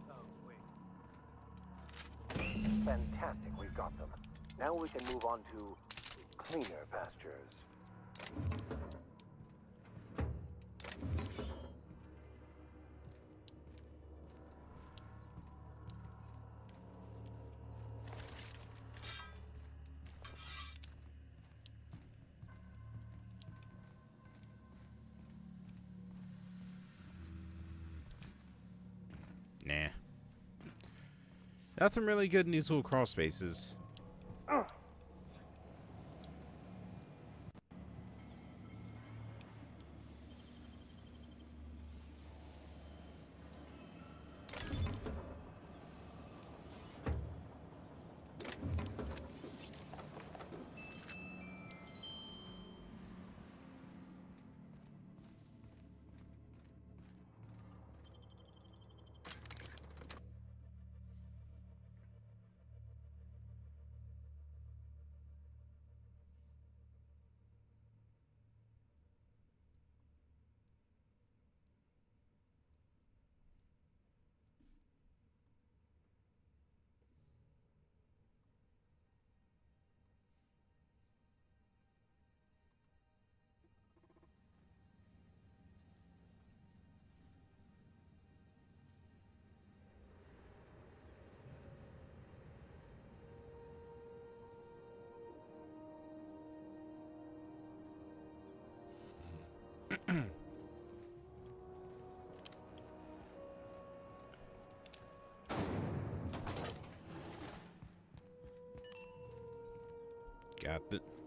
Oh, wait. Fantastic, we've got them. Now we can move on to cleaner pastures. Nah. Nothing really good in these little crawl spaces.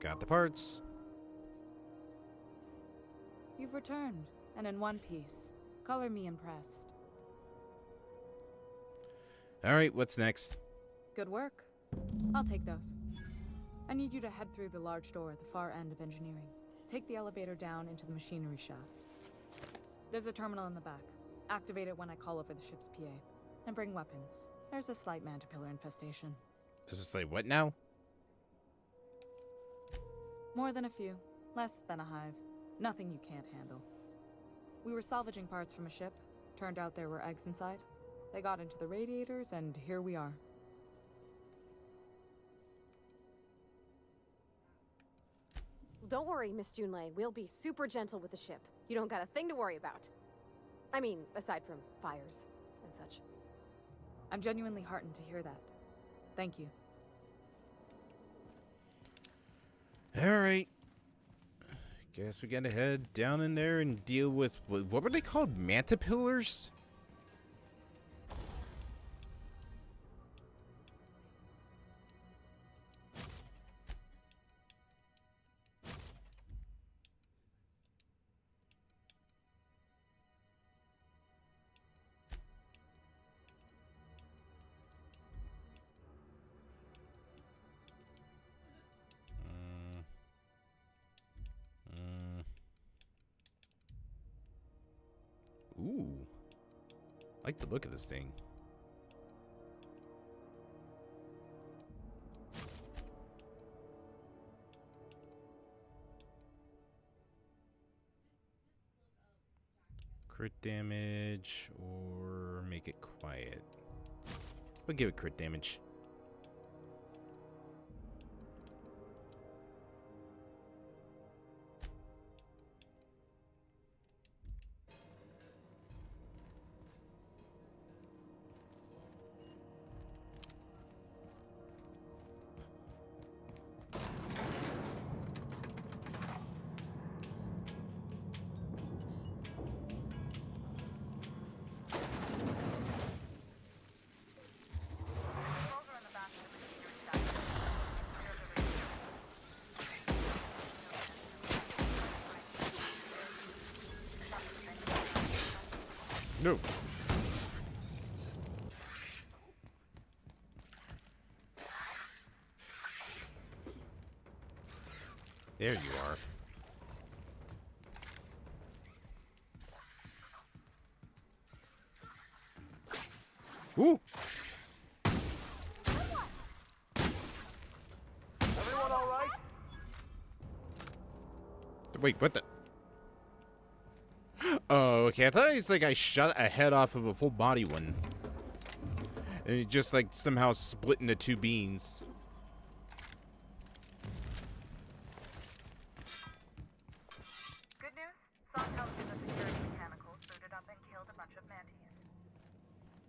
Got the parts. You've returned, and in one piece. Color me impressed. Alright, what's next? Good work. I'll take those. I need you to head through the large door at the far end of engineering. Take the elevator down into the machinery shaft. There's a terminal in the back. Activate it when I call over the ship's PA. And bring weapons. There's a slight mantipillar infestation. Does it say what now? More than a few. Less than a hive. Nothing you can't handle. We were salvaging parts from a ship. Turned out there were eggs inside. They got into the radiators, and here we are. Don't worry, Miss Junlei. We'll be super gentle with the ship. You don't got a thing to worry about. I mean, aside from fires and such. I'm genuinely heartened to hear that. Thank you. Alright. Guess we gotta head down in there and deal with, what were they called? Mantipillars? Ooh. I like the look of this thing. Crit damage or make it quiet. We'll give it crit damage. No. There you are. Ooh! Everyone all right? Wait, what the? Oh, okay. I thought it's like I shot a head off of a full body one. And it just like somehow split into two beans. Good news. Some help in the security mechanicals booted up and killed a bunch of Mantians.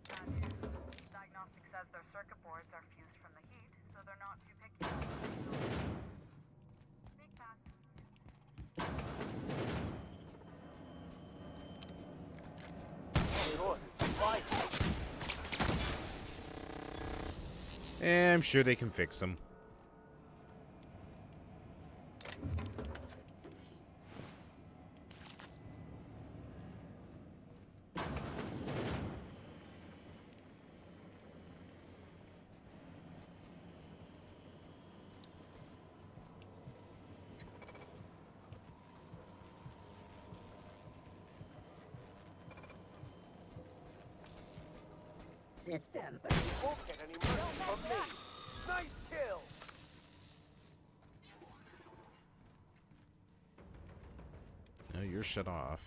Bad news. Diagnostic says their circuit boards are fused from the heat, so they're not too picky. Sneak past. I'm sure they can fix them. System. You won't get any money from me. Nice kill. No, you're shut off.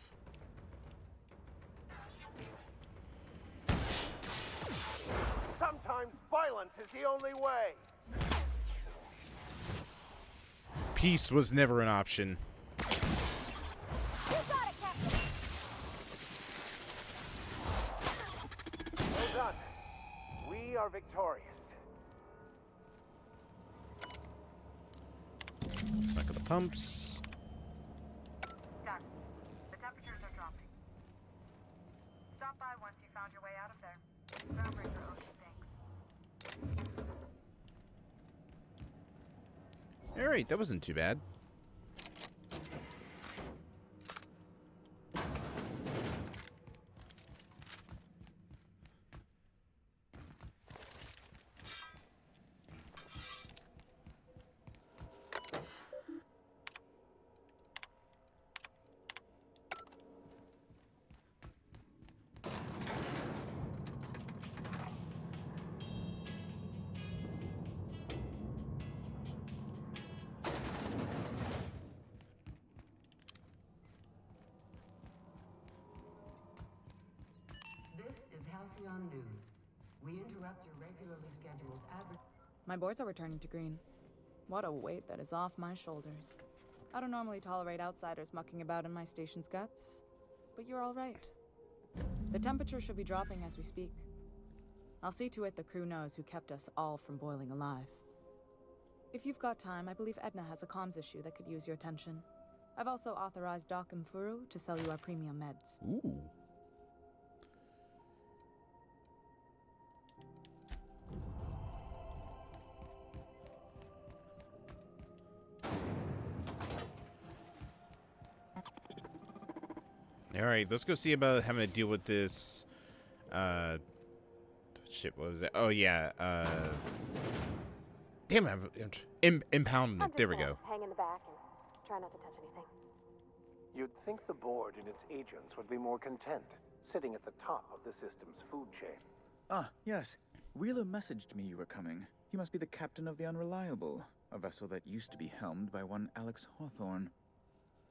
Sometimes violence is the only way. Peace was never an option. Well done. We are victorious. Suck of the pumps. Done. The temperatures are dropping. Stop by once you found your way out of there. Groundbreaker ocean thanks. Alright, that wasn't too bad. This is Halcyon News. We interrupt your regularly scheduled My boards are returning to green. What a weight that is off my shoulders. I don't normally tolerate outsiders mucking about in my station's guts, but you're all right. The temperature should be dropping as we speak. I'll see to it the crew knows who kept us all from boiling alive. If you've got time, I believe Edna has a comms issue that could use your attention. I've also authorized Doc and Furu to sell you our premium meds. Ooh. Alright, let's go see about having to deal with this, shit, what was that? Oh, yeah, damn it, impoundment, there we go. Hang in the back and try not to touch anything. You'd think the board and its agents would be more content, sitting at the top of the system's food chain. Ah, yes. Wheeler messaged me you were coming. He must be the captain of the Unreliable, a vessel that used to be helmed by one Alex Hawthorne.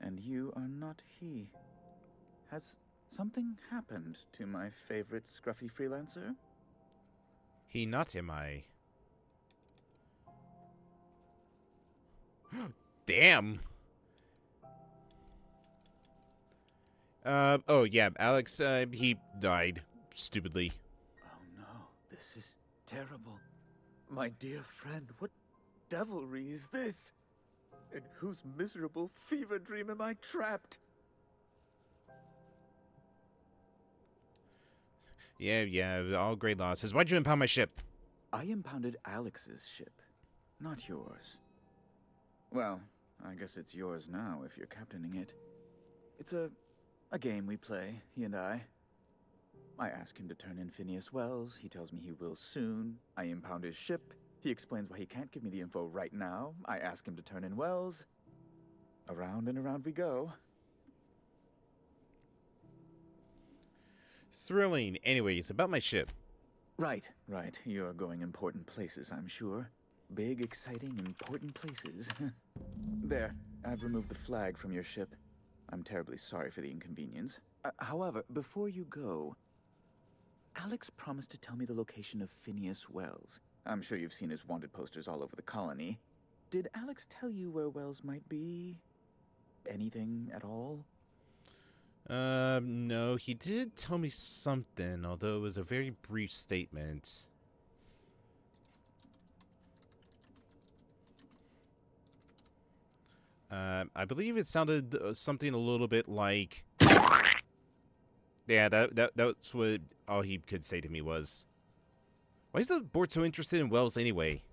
And you are not he. Has something happened to my favorite scruffy freelancer? He not am I. Damn. Oh yeah, Alex, he died stupidly. Oh no, this is terrible. My dear friend, what devilry is this? In whose miserable fever dream am I trapped? Yeah, all great losses. Why'd you impound my ship? I impounded Alex's ship, not yours. Well, I guess it's yours now if you're captaining it. It's a game we play, he and I. I ask him to turn in Phineas Wells. He tells me he will soon. I impound his ship. He explains why he can't give me the info right now. I ask him to turn in Wells. Around and around we go. Thrilling. Anyways, about my ship. Right. You're going important places, I'm sure. Big, exciting, important places. There, I've removed the flag from your ship. I'm terribly sorry for the inconvenience. However, before you go, Alex promised to tell me the location of Phineas Wells. I'm sure you've seen his wanted posters all over the colony. Did Alex tell you where Wells might be? Anything at all? No, he did tell me something, although it was a very brief statement. I believe it sounded something a little bit like... Yeah, that's what all he could say to me was. Why is the board so interested in Wells anyway?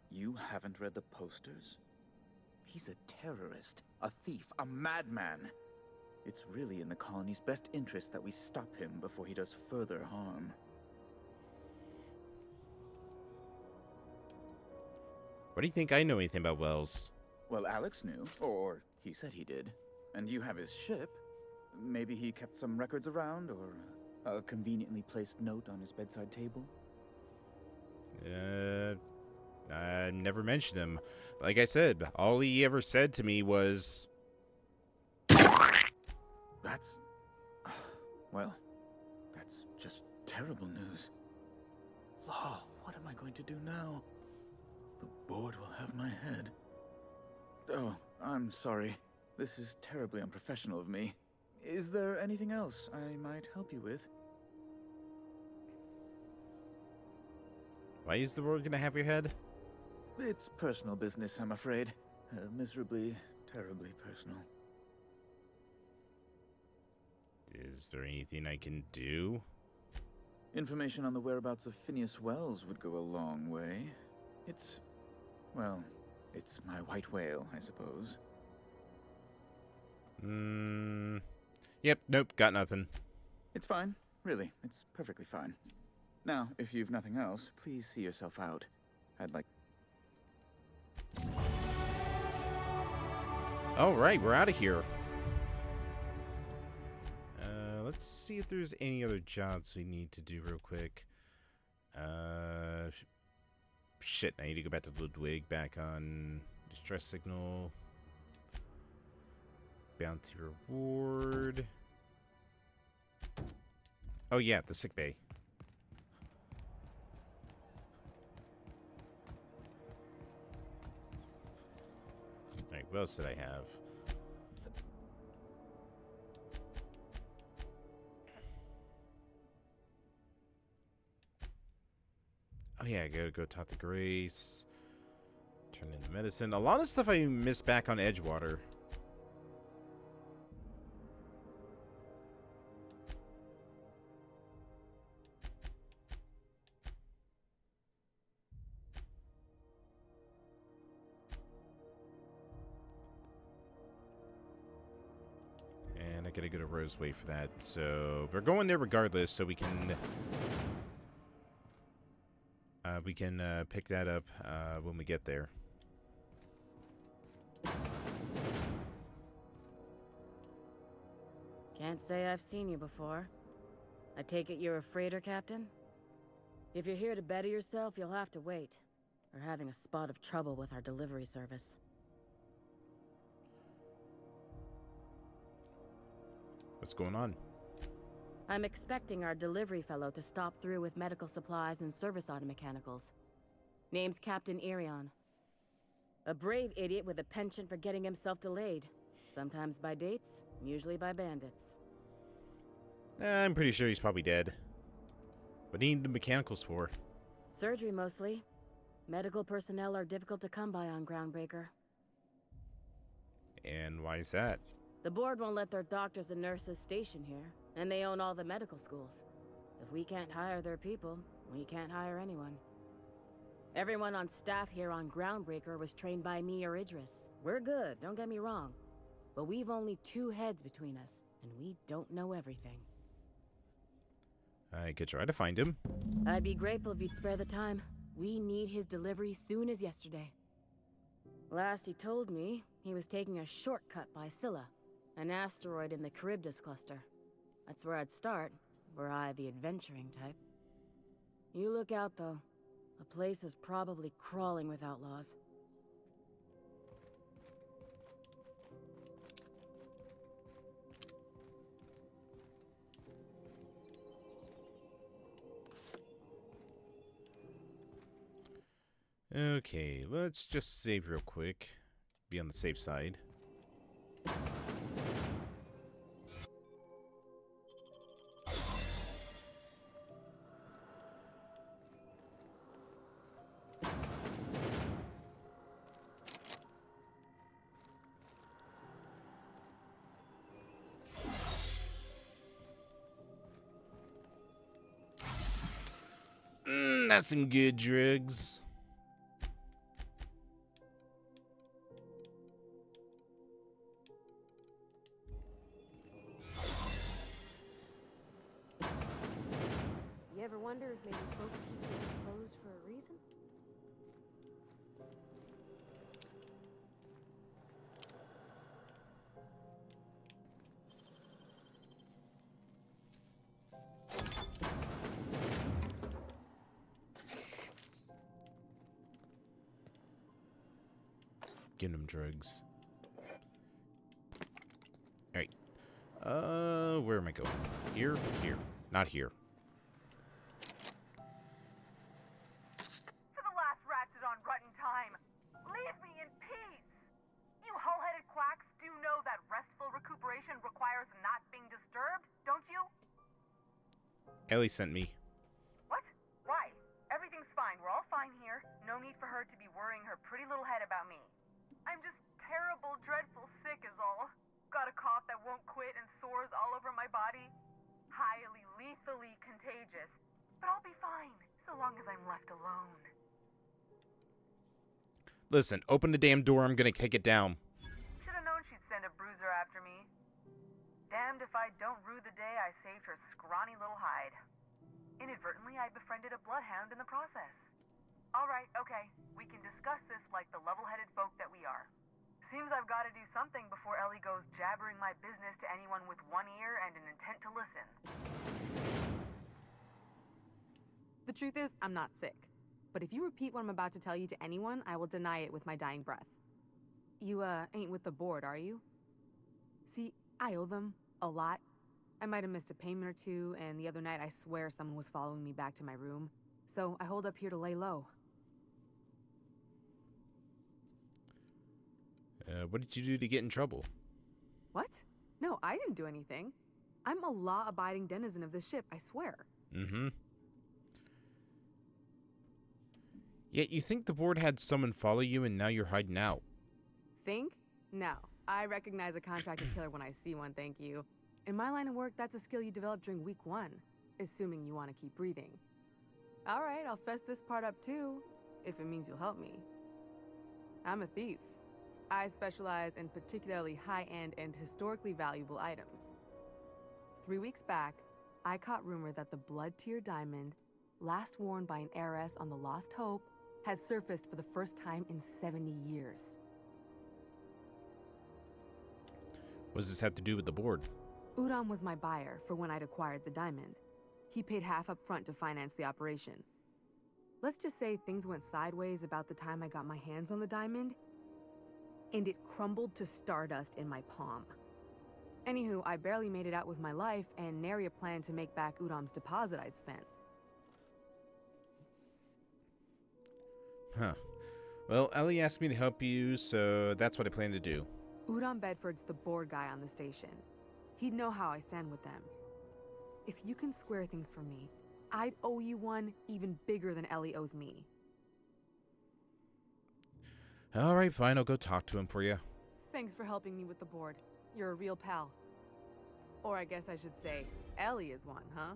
You haven't read the posters? He's a terrorist, a thief, a madman. It's really in the colony's best interest that we stop him before he does further harm. Why do you think I know anything about Wells? Well, Alex knew, or he said he did. And you have his ship. Maybe he kept some records around, or a conveniently placed note on his bedside table? I never mentioned him. Like I said, all he ever said to me was... That's... Well, that's just terrible news. Law, what am I going to do now? The board will have my head. Oh, I'm sorry. This is terribly unprofessional of me. Is there anything else I might help you with? Why is the board gonna have your head? It's personal business, I'm afraid. Miserably, terribly personal. Is there anything I can do? Information on the whereabouts of Phineas Wells would go a long way. It's... well, it's my white whale, I suppose. Yep, nope, got nothing. It's fine. Really, it's perfectly fine. Now, if you've nothing else, please see yourself out. I'd like... Alright, we're out of here. Let's see if there's any other jobs we need to do real quick. Shit, I need to go back to Ludwig, back on distress signal. Bounty reward. Oh yeah, the sick bay. Alright, what else did I have? Oh yeah, I gotta go talk to Grace. Turn in the medicine. A lot of stuff I missed back on Edgewater. And I gotta go to Roseway for that. So we're going there regardless, so we can pick that up when we get there. Can't say I've seen you before. I take it you're a freighter captain? If you're here to better yourself, you'll have to wait. We're having a spot of trouble with our delivery service. What's going on? I'm expecting our delivery fellow to stop through with medical supplies and service automechanicals. Name's Captain Irion. A brave idiot with a penchant for getting himself delayed. Sometimes by dates, usually by bandits. I'm pretty sure he's probably dead. What do you need the mechanicals for? Surgery, mostly. Medical personnel are difficult to come by on Groundbreaker. And why is that? The board won't let their doctors and nurses station here, and they own all the medical schools. If we can't hire their people, we can't hire anyone. Everyone on staff here on Groundbreaker was trained by me or Idris. We're good, don't get me wrong. But we've only 2 heads between us, and we don't know everything. I could try to find him. I'd be grateful if you'd spare the time. We need his delivery soon as yesterday. Last he told me, he was taking a shortcut by Scylla, an asteroid in the Charybdis cluster. That's where I'd start, were I the adventuring type. You look out, though. The place is probably crawling with outlaws. Okay, let's just save real quick. Be on the safe side. That's some good drugs. You ever wonder if maybe folks keep things closed for a reason? Give him drugs. Alright. Where am I going? Here? Here. Not here. For the last ratchet on Rutton time, leave me in peace! You hull-headed quacks do know that restful recuperation requires not being disturbed, don't you? Ellie sent me. What? Why? Everything's fine. We're all fine here. No need for her to be worrying her pretty little head about me. I'm just terrible, dreadful sick is all. Got a cough that won't quit and sores all over my body. Highly, lethally contagious. But I'll be fine, so long as I'm left alone. Listen, open the damn door. I'm gonna take it down. Should've known she'd send a bruiser after me. Damned if I don't rue the day I saved her scrawny little hide. Inadvertently, I befriended a bloodhound in the process. Alright, okay. We can discuss this like the level-headed folk that we are. Seems I've got to do something before Ellie goes jabbering my business to anyone with one ear and an intent to listen. The truth is, I'm not sick. But if you repeat what I'm about to tell you to anyone, I will deny it with my dying breath. You, ain't with the board, are you? See, I owe them a lot. I might have missed a payment or two, and the other night I swear someone was following me back to my room. So I hold up here to lay low. What did you do to get in trouble? What? No, I didn't do anything. I'm a law-abiding denizen of this ship, I swear. Mm-hmm. Yet you think the board had someone follow you and now you're hiding out. Think? No. I recognize a contracted killer when I see one, thank you. In my line of work, that's a skill you develop during week 1, assuming you want to keep breathing. Alright, I'll fess this part up too, if it means you'll help me. I'm a thief. I specialize in particularly high-end and historically valuable items. 3 weeks back, I caught rumor that the Blood-Tier diamond, last worn by an heiress on the Lost Hope, had surfaced for the first time in 70 years. What does this have to do with the board? Udam was my buyer for when I'd acquired the diamond. He paid half up front to finance the operation. Let's just say things went sideways about the time I got my hands on the diamond, and it crumbled to stardust in my palm. Anywho, I barely made it out with my life, and nary a plan to make back Udam's deposit I'd spent. Huh. Well, Ellie asked me to help you, so that's what I plan to do. Udam Bedford's the board guy on the station. He'd know how I stand with them. If you can square things for me, I'd owe you one even bigger than Ellie owes me. Alright, fine, I'll go talk to him for you. Thanks for helping me with the board. You're a real pal. Or I guess I should say, Ellie is one, huh?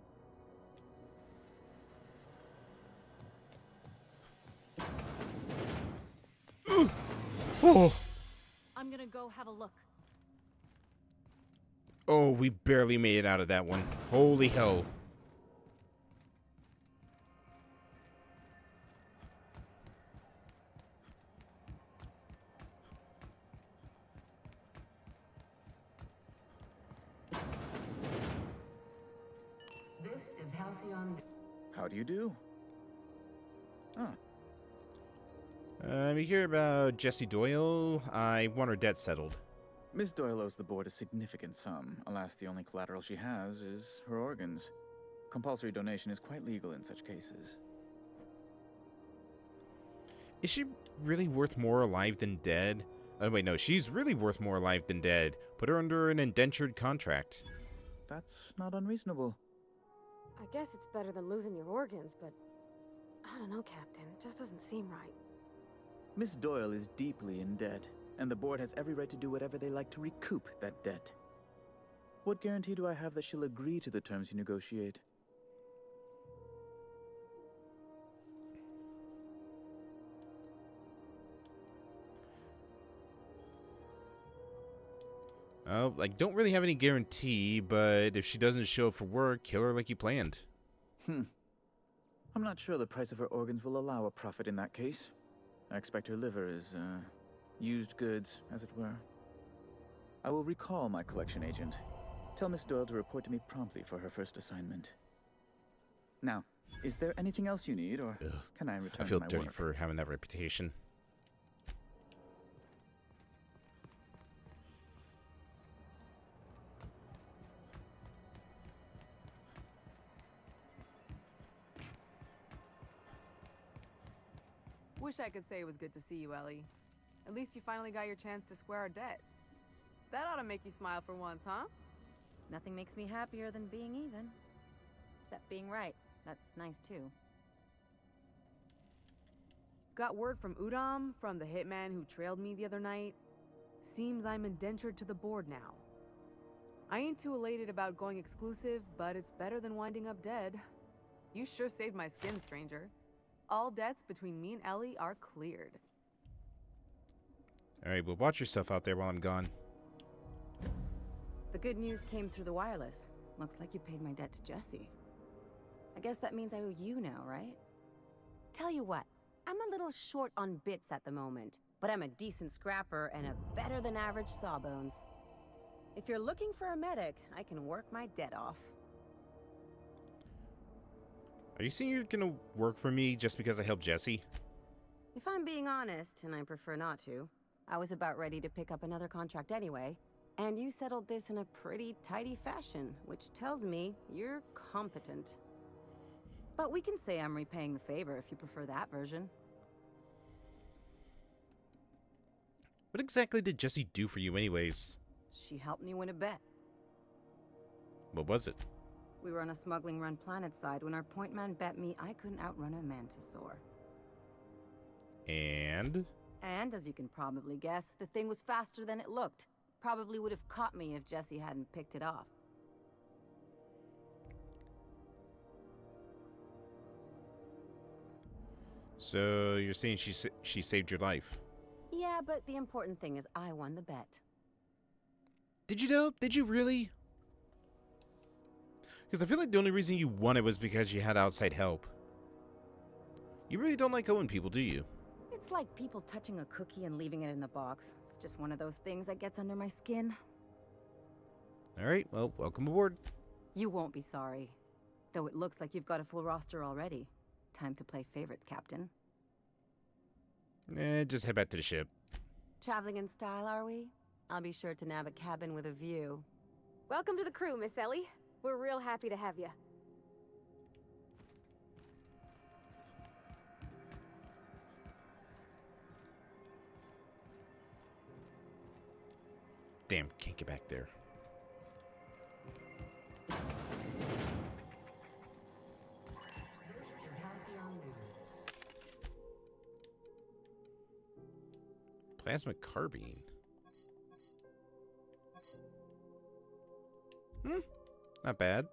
Oh. I'm gonna go have a look. Oh, we barely made it out of that one. Holy hell. Halcyon. How do you do? Ah, We hear about Jessie Doyle. I want her debt settled. Miss Doyle owes the board a significant sum. Alas, the only collateral she has is her organs. Compulsory donation is quite legal in such cases. Is she really worth more alive than dead? Oh, wait, no. She's really worth more alive than dead. Put her under an indentured contract. That's not unreasonable. I guess it's better than losing your organs, but I don't know, Captain. It just doesn't seem right. Miss Doyle is deeply in debt, and the board has every right to do whatever they like to recoup that debt. What guarantee do I have that she'll agree to the terms you negotiate? Oh, I don't really have any guarantee, but if she doesn't show up for work, kill her like you planned. I'm not sure the price of her organs will allow a profit in that case. I expect her liver is, used goods, as it were. I will recall my collection agent. Tell Miss Doyle to report to me promptly for her first assignment. Now, is there anything else you need, or can I return I feel to my dirty work? for having that reputation. Wish I could say it was good to see you, Ellie. At least you finally got your chance to square our debt. That ought to make you smile for once, huh? Nothing makes me happier than being even. Except being right. That's nice too. Got word from Udom, from the hitman who trailed me the other night. Seems I'm indentured to the board now. I ain't too elated about going exclusive, but it's better than winding up dead. You sure saved my skin, stranger. All debts between me and Ellie are cleared. Alright, well, watch yourself out there while I'm gone. The good news came through the wireless. Looks like you paid my debt to Jessie. I guess that means I owe you now, right? Tell you what, I'm a little short on bits at the moment, but I'm a decent scrapper and a better than average sawbones. If you're looking for a medic, I can work my debt off. Are you saying you're gonna work for me just because I helped Jessie? If I'm being honest, and I prefer not to, I was about ready to pick up another contract anyway, and you settled this in a pretty tidy fashion, which tells me you're competent. But we can say I'm repaying the favor if you prefer that version. What exactly did Jessie do for you anyways? She helped me win a bet. What was it? We were on a smuggling run planetside when our point man bet me I couldn't outrun a mantisaur. And? And, as you can probably guess, the thing was faster than it looked. Probably would have caught me if Jessie hadn't picked it off. So you're saying she saved your life? Yeah, but the important thing is I won the bet. Did you know? Did you really? Because I feel like the only reason you won it was because you had outside help. You really don't like owing people, do you? It's like people touching a cookie and leaving it in the box. It's just one of those things that gets under my skin. Alright, well, welcome aboard. You won't be sorry. Though it looks like you've got a full roster already. Time to play favorites, Captain. Just head back to the ship. Traveling in style, are we? I'll be sure to nab a cabin with a view. Welcome to the crew, Miss Ellie. We're real happy to have you. Damn, can't get back there. Plasma carbine. Not bad.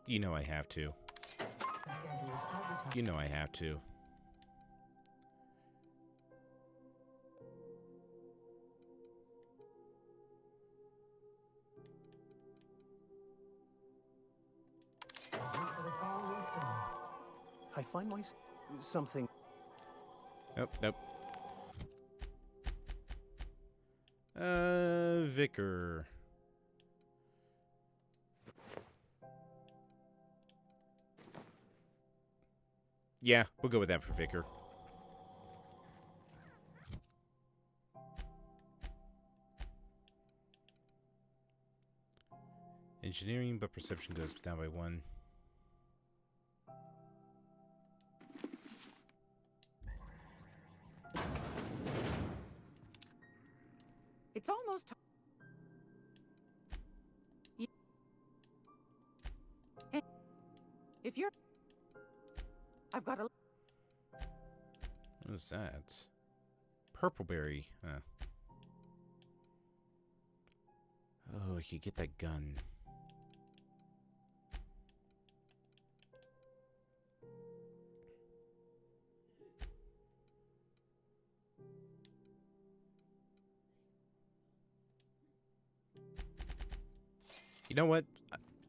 You know I have to. You know I have to. I find my something. Nope, nope. Vicar. Yeah, we'll go with that for Vicar. Engineering, but perception goes down by 1. It's almost if you're I've got a What is that? Purpleberry. Huh. Oh, I could get that gun. You know what?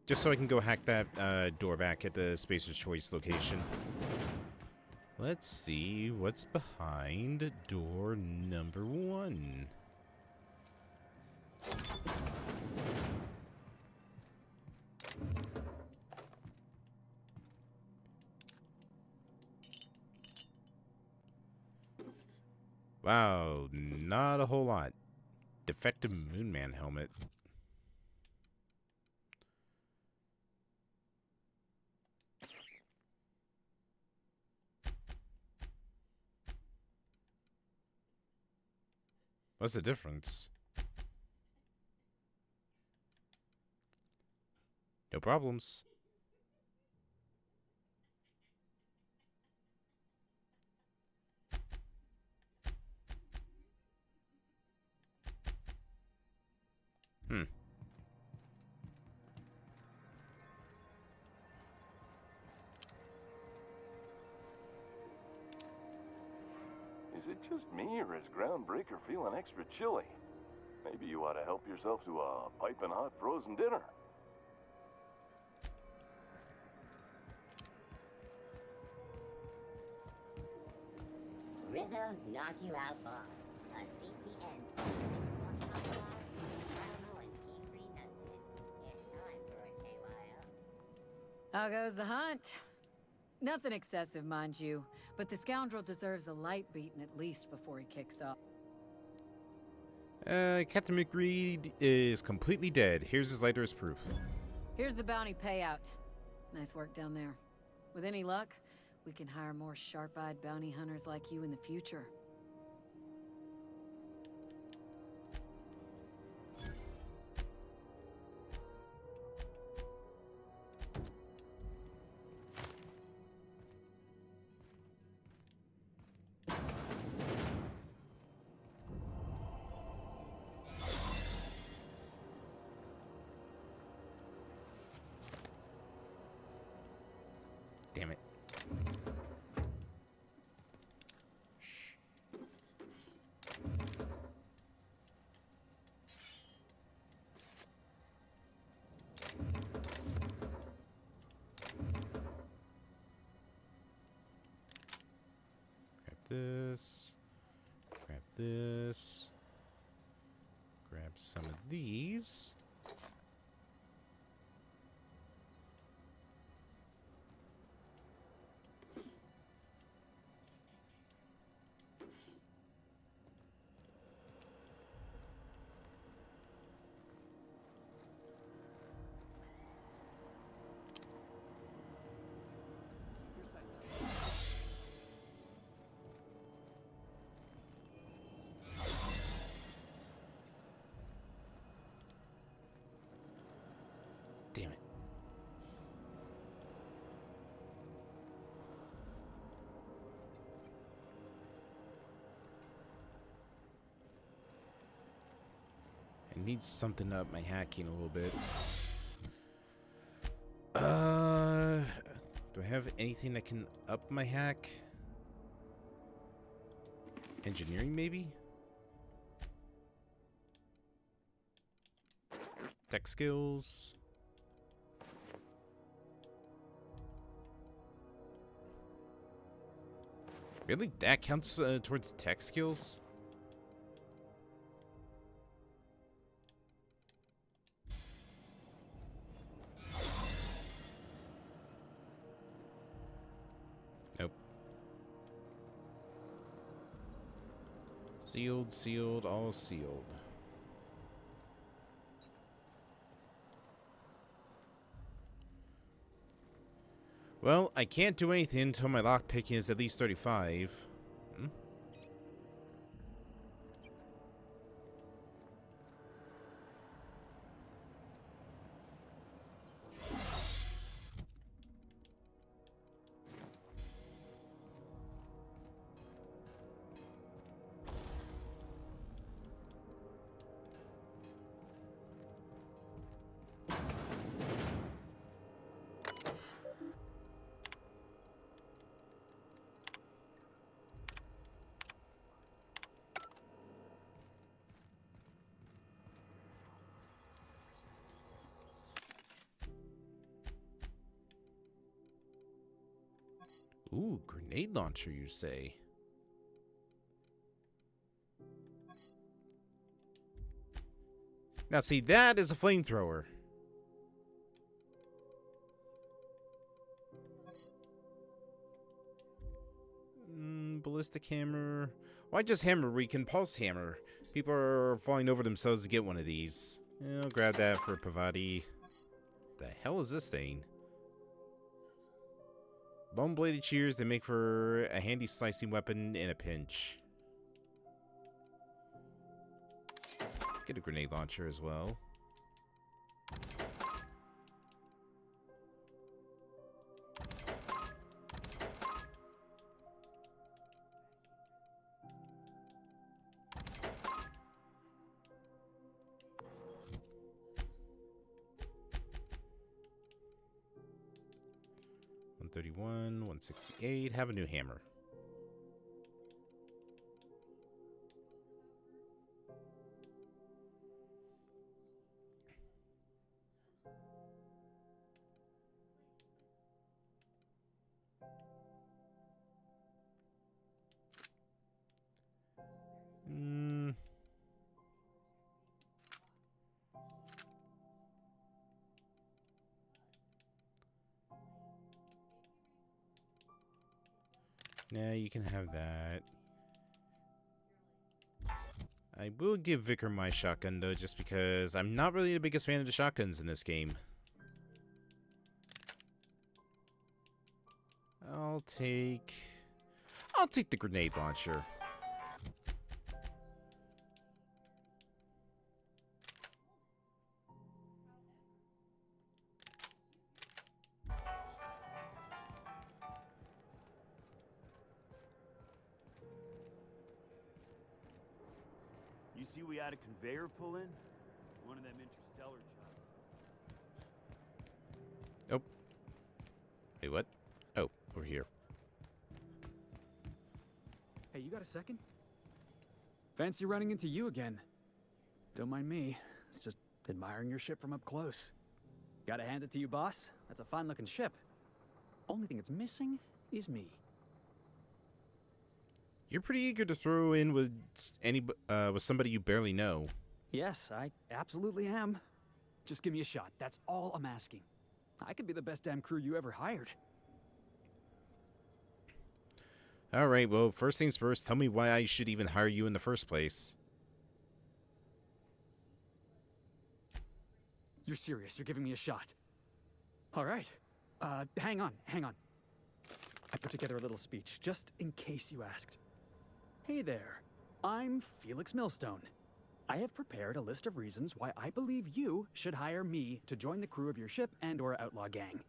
Just so I can go hack that door back at the Spacer's Choice location. Let's see what's behind door number 1. Wow, not a whole lot. Defective Moonman helmet. What's the difference? No problems. Hmm. Is it just me, or is Groundbreaker feeling extra chilly? Maybe you ought to help yourself to a piping hot frozen dinner. Rizzo's Knock You Out Bar. A CCN 615 bar. Bravo and T3 nuts in it. It's time for a KYO. How goes the hunt? Nothing excessive, mind you, but the scoundrel deserves a light beating at least before he kicks off. Captain McReed is completely dead. Here's his lighter as proof. Here's the bounty payout. Nice work down there. With any luck, we can hire more sharp-eyed bounty hunters like you in the future. Damn it. Grab this. Grab this. Grab some of these. Damn it. I need something up my hacking a little bit. Do I have anything that can up my hack? Engineering, maybe? Tech skills? Really? That counts towards tech skills? Nope. Sealed, sealed, all sealed. Well, I can't do anything until my lockpicking is at least 35. Hmm? Ooh, grenade launcher, you say? Now, see, that is a flamethrower. Ballistic hammer. Why just hammer? We can pulse hammer. People are falling over themselves to get one of these. Yeah, I'll grab that for Pavati. The hell is this thing? Bone-bladed shears that make for a handy slicing weapon in a pinch. Get a grenade launcher as well. $131, 168. Have a new hammer. Yeah, you can have that. I will give Vicar my shotgun, though, just because I'm not really the biggest fan of the shotguns in this game. I'll take the grenade launcher. You see we had a conveyor pull in? One of them interstellar jobs. Oh. Wait, what? Oh, over here. Hey, you got a second? Fancy running into you again. Don't mind me. It's just admiring your ship from up close. Gotta hand it to you, boss. That's a fine-looking ship. Only thing it's missing is me. You're pretty eager to throw in with somebody you barely know. Yes, I absolutely am. Just give me a shot. That's all I'm asking. I could be the best damn crew you ever hired. Alright, well, first things first, tell me why I should even hire you in the first place. You're serious, you're giving me a shot. Alright. Hang on. I put together a little speech, just in case you asked. Hey there, I'm Felix Millstone. I have prepared a list of reasons why I believe you should hire me to join the crew of your ship and/or outlaw gang.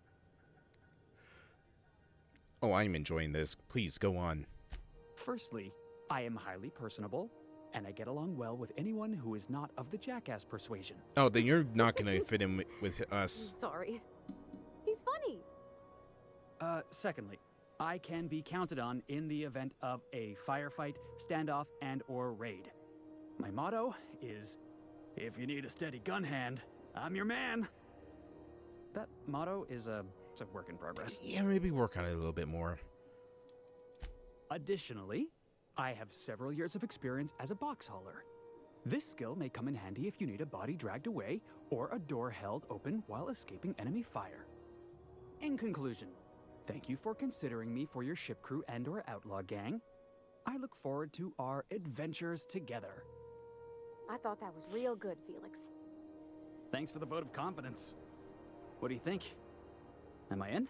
Oh, I'm enjoying this. Please, go on. Firstly, I am highly personable, and I get along well with anyone who is not of the jackass persuasion. Oh, then you're not gonna fit in with us. Sorry. He's funny. Secondly, I can be counted on in the event of a firefight, standoff, and/or raid. My motto is, if you need a steady gun hand, I'm your man. That motto is it's a work in progress. Yeah, maybe work on it a little bit more. Additionally, I have several years of experience as a box hauler. This skill may come in handy if you need a body dragged away or a door held open while escaping enemy fire. In conclusion, thank you for considering me for your ship crew and/or outlaw gang. I look forward to our adventures together. I thought that was real good, Felix. Thanks for the vote of confidence. What do you think? Am I in?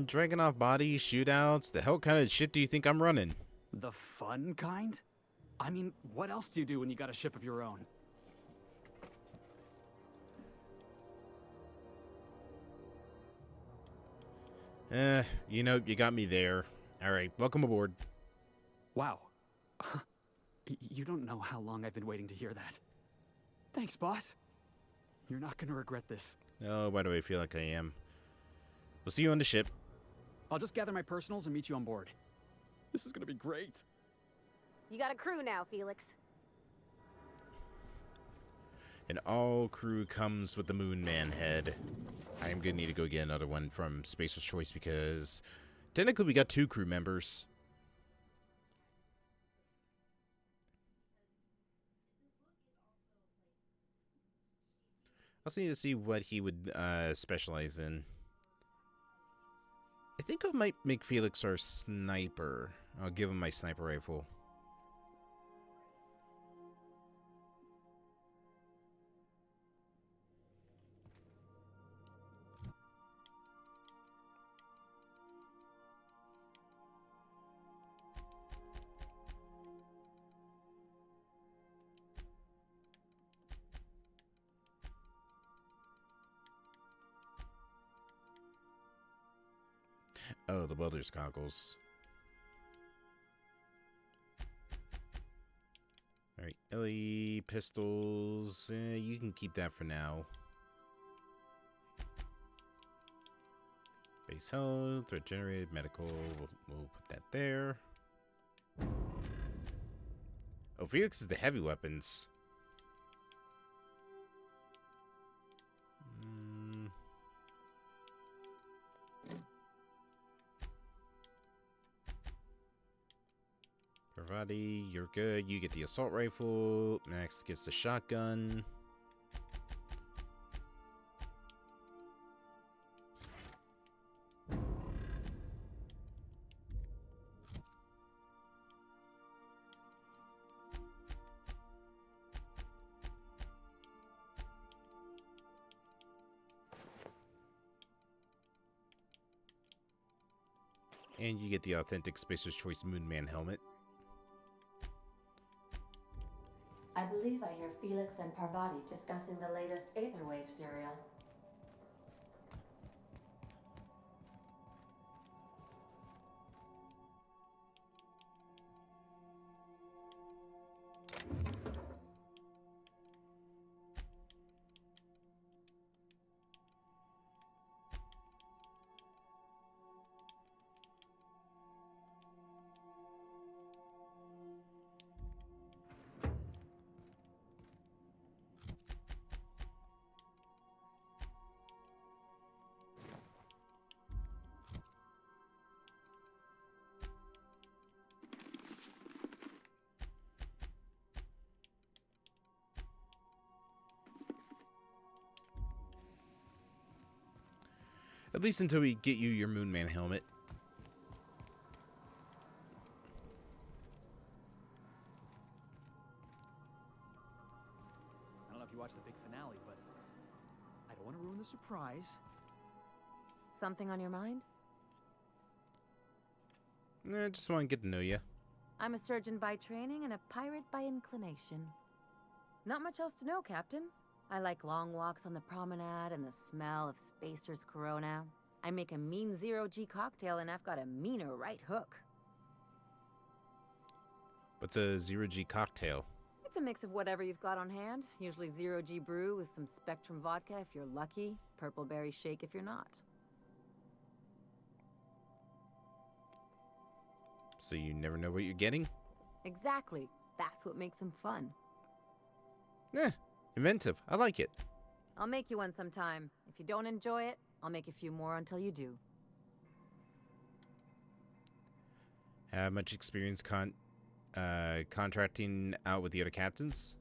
Dragging off bodies, shootouts. The hell kind of shit do you think I'm running? The fun kind? I mean, what else do you do when you got a ship of your own? You know, you got me there. Alright, welcome aboard. Wow. You don't know how long I've been waiting to hear that. Thanks, boss. You're not gonna regret this. Oh, why do I feel like I am? We'll see you on the ship. I'll just gather my personals and meet you on board. This is gonna be great. You got a crew now, Felix. And all crew comes with the Moon Man head. I am gonna need to go get another one from Spacer's Choice because technically we got 2 crew members. I also need to see what he would specialize in. I think I might make Felix our sniper. I'll give him my sniper rifle. Oh, the welder's goggles. Alright, LE pistols. You can keep that for now. Base health, threat generated, medical. We'll put that there. Oh, Felix is the heavy weapons. Parvati, you're good. You get the assault rifle. Max gets the shotgun. And you get the authentic Spacer's Choice Moon Man helmet. I believe I hear Felix and Parvati discussing the latest Aetherwave serial. At least until we get you your Moon Man helmet. I don't know if you watched the big finale, but I don't want to ruin the surprise. Something on your mind? I just want to get to know you. I'm a surgeon by training and a pirate by inclination. Not much else to know, Captain. I like long walks on the promenade and the smell of Spacer's Corona. I make a mean zero-G cocktail and I've got a meaner right hook. What's a zero-G cocktail? It's a mix of whatever you've got on hand. Usually zero-G brew with some Spectrum vodka if you're lucky, purple berry shake if you're not. So you never know what you're getting? Exactly. That's what makes them fun. Inventive. I like it. I'll make you one sometime. If you don't enjoy it, I'll make a few more until you do. Have much experience contracting out with the other captains?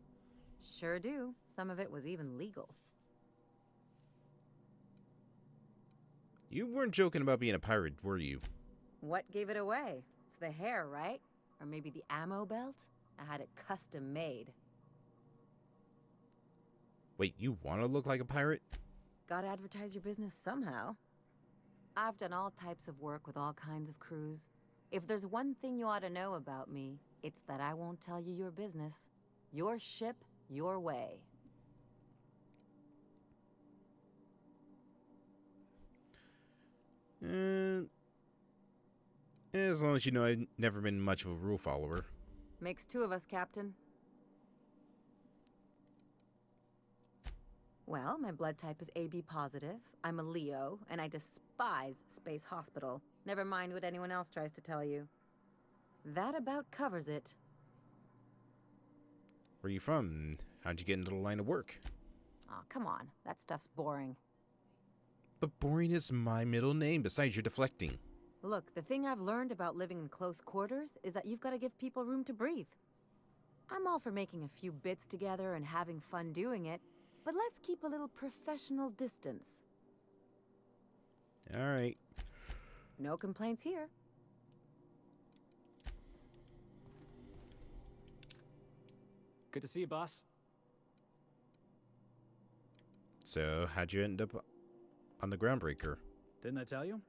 Sure do. Some of it was even legal. You weren't joking about being a pirate, were you? What gave it away? It's the hair, right? Or maybe the ammo belt? I had it custom made. Wait, you want to look like a pirate? Gotta advertise your business somehow. I've done all types of work with all kinds of crews. If there's one thing you ought to know about me, it's that I won't tell you your business. Your ship, your way. As long as you know I've never been much of a rule follower. Makes two of us, Captain. Well, my blood type is AB positive. I'm a Leo, and I despise Space Hospital. Never mind what anyone else tries to tell you. That about covers it. Where are you from? How'd you get into the line of work? Aw, come on. That stuff's boring. But boring is my middle name, besides you're deflecting. Look, the thing I've learned about living in close quarters is that you've got to give people room to breathe. I'm all for making a few bits together and having fun doing it, but let's keep a little professional distance. All right. No complaints here. Good to see you, boss. So, how'd you end up on the Groundbreaker? Didn't I tell you?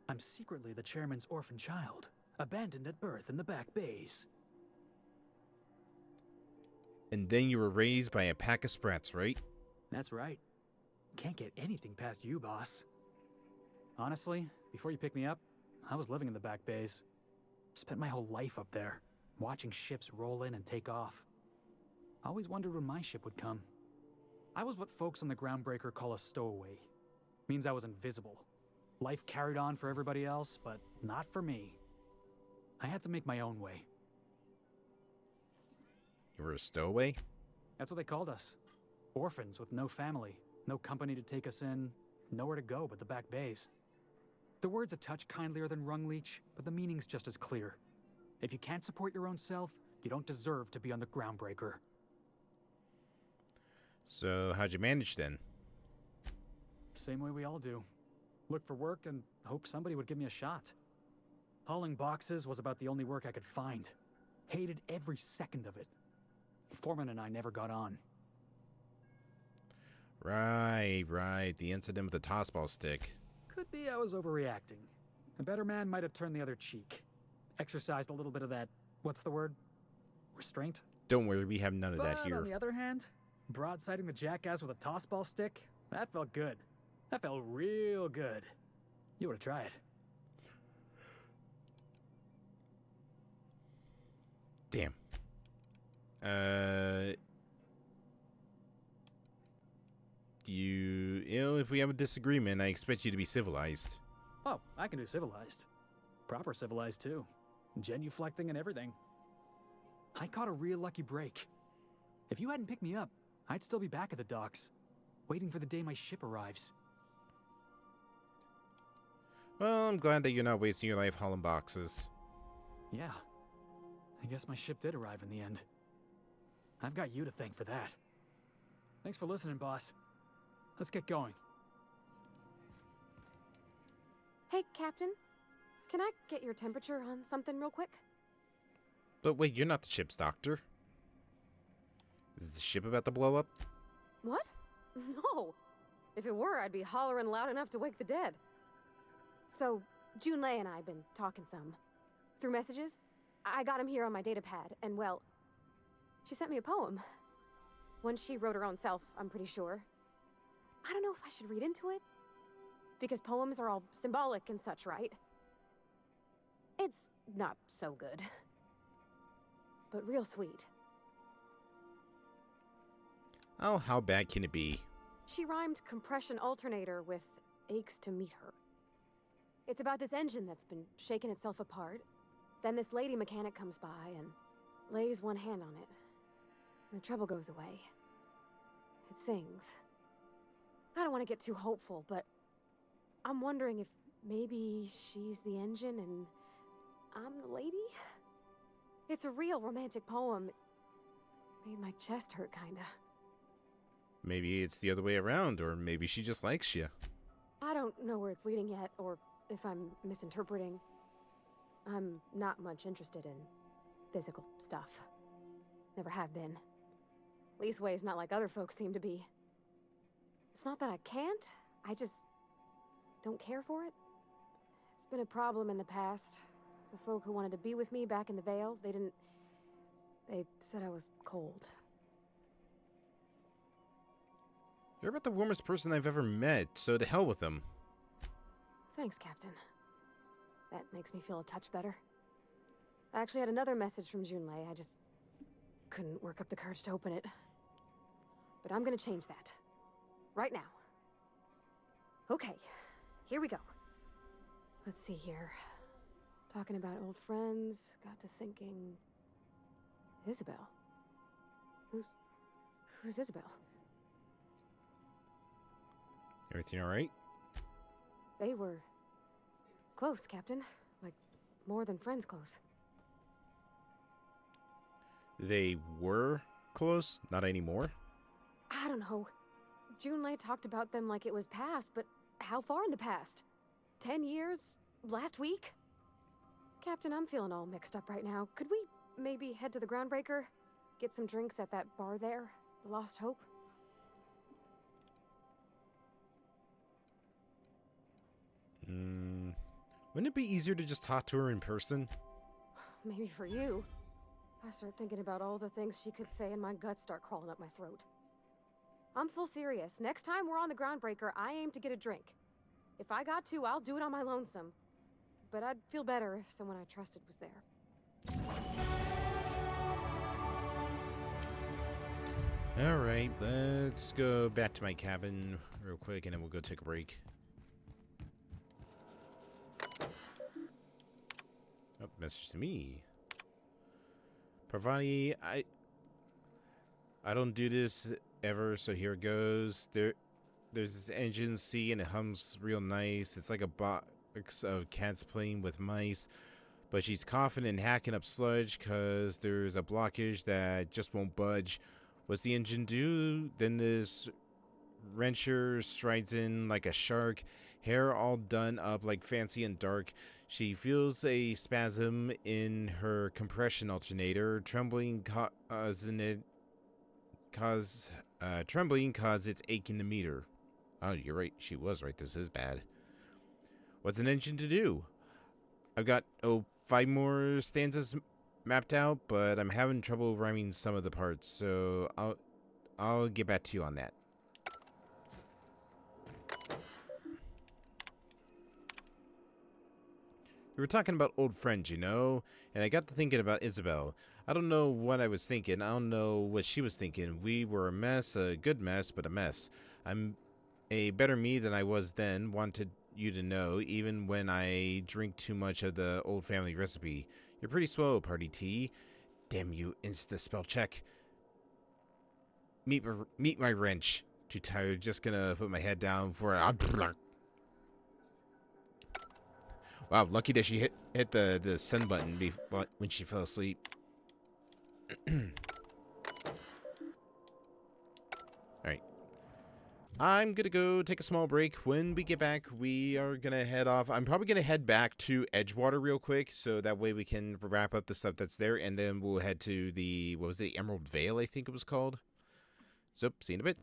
I'm secretly the chairman's orphan child, abandoned at birth in the back bays. And then you were raised by a pack of sprats, right? That's right. Can't get anything past you, boss. Honestly, before you picked me up, I was living in the back bays. Spent my whole life up there, watching ships roll in and take off. Always wondered when my ship would come. I was what folks on the Groundbreaker call a stowaway. Means I was invisible. Life carried on for everybody else, but not for me. I had to make my own way. You were a stowaway? That's what they called us. Orphans with no family, no company to take us in, nowhere to go but the back bays. The word's a touch kindlier than rung leech, but the meaning's just as clear. If you can't support your own self, you don't deserve to be on the Groundbreaker. So, how'd you manage then? Same way we all do. Look for work and hope somebody would give me a shot. Hauling boxes was about the only work I could find. Hated every second of it. Foreman and I never got on. Right. The incident with the tossball stick. Could be I was overreacting. A better man might have turned the other cheek. Exercised a little bit of that, what's the word? Restraint? Don't worry, we have none of that But here. on the other hand, broadsiding the jackass with a tossball stick, that felt good. That felt real good. You ought to try it. Damn. You know, if we have a disagreement, I expect you to be civilized. Oh, I can do civilized. Proper civilized, too. Genuflecting and everything. I caught a real lucky break. If you hadn't picked me up, I'd still be back at the docks, waiting for the day my ship arrives. Well, I'm glad that you're not wasting your life hauling boxes. Yeah. I guess my ship did arrive in the end. I've got you to thank for that. Thanks for listening, boss. Let's get going. Hey, Captain. Can I get your temperature on something real quick? But wait, you're not the ship's doctor. Is the ship about to blow up? What? No. If it were, I'd be hollering loud enough to wake the dead. So, Junlei and I have been talking some. Through messages, I got him here on my datapad, and well, she sent me a poem. One she wrote her own self, I'm pretty sure. I don't know if I should read into it. Because poems are all symbolic and such, right? It's not so good. But real sweet. Oh, how bad can it be? She rhymed compression alternator with aches to meet her. It's about this engine that's been shaking itself apart. Then this lady mechanic comes by and lays one hand on it. And the trouble goes away. It sings. I don't want to get too hopeful, but I'm wondering if maybe she's the engine and I'm the lady? It's a real romantic poem. Made my chest hurt, kinda. Maybe it's the other way around, or maybe she just likes you. I don't know where it's leading yet, or if I'm misinterpreting. I'm not much interested in physical stuff. Never have been. Leastways, not like other folks seem to be. It's not that I can't, I just don't care for it. It's been a problem in the past. The folk who wanted to be with me back in the Vale, they said I was cold. You're about the warmest person I've ever met, so to hell with them. Thanks, Captain. That makes me feel a touch better. I actually had another message from Junlei. I just couldn't work up the courage to open it. But I'm gonna change that. Right now. Okay, here we go. Let's see here. Talking about old friends, got to thinking... Isabel? Who's Isabel? Everything alright? They were... close, Captain. Like, more than friends close. They were close? Not anymore? I don't know. Junlei talked about them like it was past, but how far in the past? 10 years? Last week? Captain, I'm feeling all mixed up right now. Could we maybe head to the Groundbreaker? Get some drinks at that bar there? The Lost Hope? Wouldn't it be easier to just talk to her in person? Maybe for you. I start thinking about all the things she could say and my guts start crawling up my throat. I'm full serious. Next time we're on the Groundbreaker, I aim to get a drink. If I got to, I'll do it on my lonesome. But I'd feel better if someone I trusted was there. Alright, let's go back to my cabin real quick and then we'll go take a break. Oh, message to me. Parvati, I don't do this ever, so here it goes. There's this engine C and it hums real nice. It's like a box of cats playing with mice. But she's coughing and hacking up sludge because there's a blockage that just won't budge. What's the engine do? Then this wrencher strides in like a shark, hair all done up like fancy and dark. She feels a spasm in her compression alternator, trembling cause it's aching the meter. Oh, you're right. She was right. This is bad. What's an engine to do? I've got 5 more stanzas mapped out, but I'm having trouble rhyming some of the parts, so I'll get back to you on that. We were talking about old friends, you know, and I got to thinking about Isabel. I don't know what I was thinking. I don't know what she was thinking. We were a mess, a good mess, but a mess. I'm a better me than I was then, wanted you to know, even when I drink too much of the old family recipe. You're pretty slow, Party T. Damn you, insta spell check. Meet my wrench. Too tired, just gonna put my head down for a... Wow, lucky that she hit the send button when she fell asleep. Alright. I'm gonna go take a small break. When we get back, we are gonna head off. I'm probably gonna head back to Edgewater real quick, so that way we can wrap up the stuff that's there, and then we'll head to the, what was it, Emerald Vale, I think it was called. So, see you in a bit.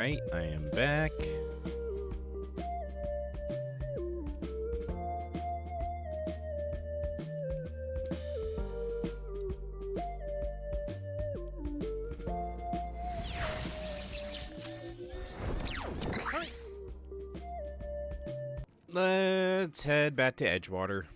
Alright, I am back. Let's head back to Edgewater.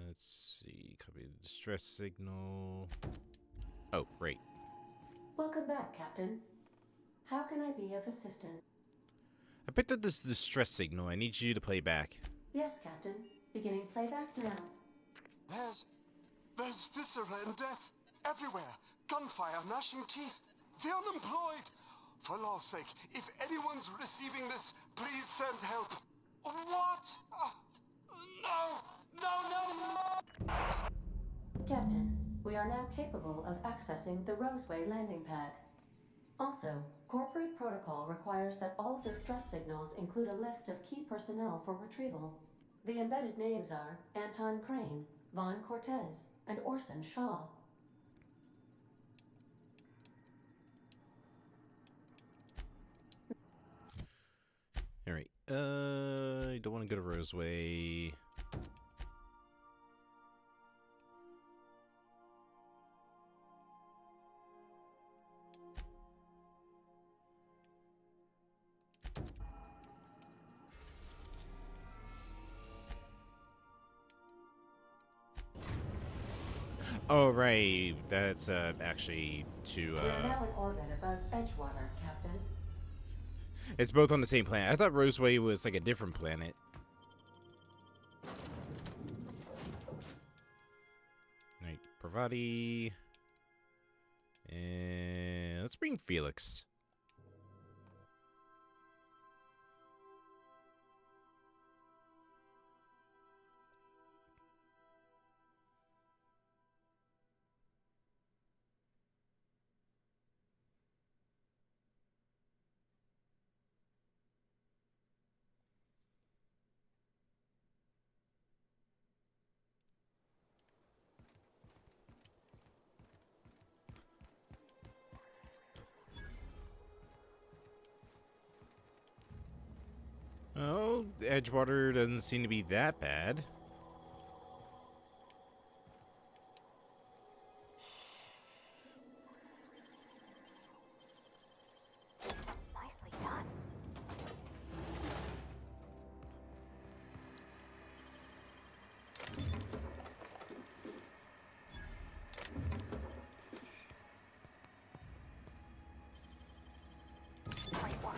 Let's see. Copy the distress signal. Oh, great. Welcome back, Captain. How can I be of assistance? I picked up this distress signal. I need you to play back. Yes, Captain. Beginning playback now. There's viscera and death everywhere. Gunfire, gnashing teeth. The unemployed. For law's sake, if anyone's receiving this, please send help. What? No! Captain, we are now capable of accessing the Roseway landing pad. Also, corporate protocol requires that all distress signals include a list of key personnel for retrieval. The embedded names are Anton Crane, Vaughn Cortez, and Orson Shaw. Alright, I don't want to go to Roseway. Oh, right. That's actually to. We are now in orbit above Edgewater, Captain. It's both on the same planet. I thought Roseway was like a different planet. Right, Parvati. And let's bring Felix. Oh, Edgewater doesn't seem to be that bad. Nicely done. Great work.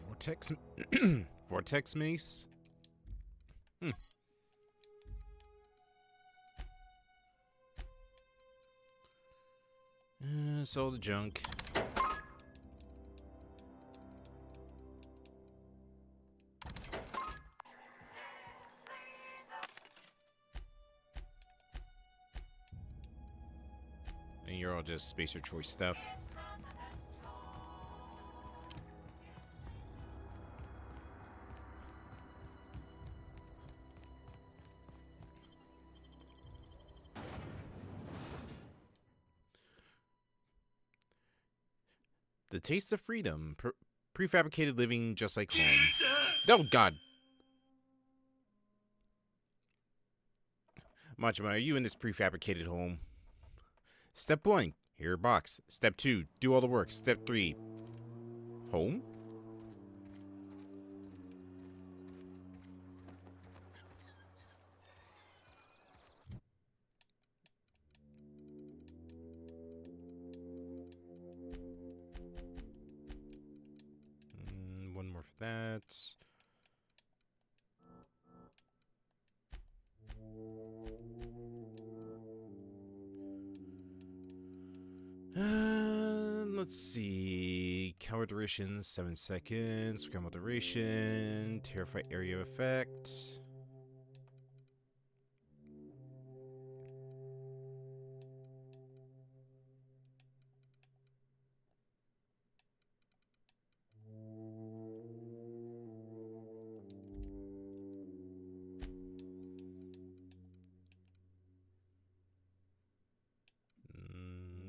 Vortex, Vortex Mace. Sold the junk. And you're all just Spacer Choice stuff. The taste of freedom. Prefabricated living just like home. Oh, God. Majima, are you in this prefabricated home? Step 1, hear your box. Step 2, do all the work. Step 3, home? that. Let's see. Cower duration 7 seconds. Scramble duration. Terrify area effect.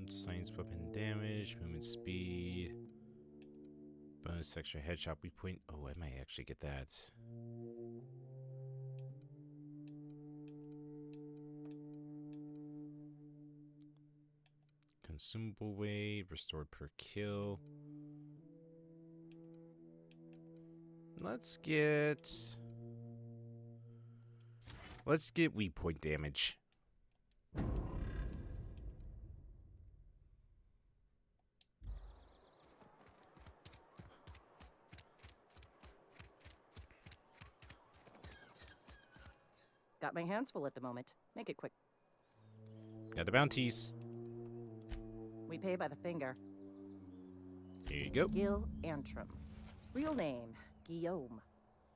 Science weapon damage, movement speed, bonus extra headshot weak point. Oh, I might actually get that. Consumable weight, restored per kill. Let's get weak point damage. Got my hands full at the moment. Make it quick. Got the bounties. We pay by the finger. Here you go. Gil Antrim. Real name, Guillaume.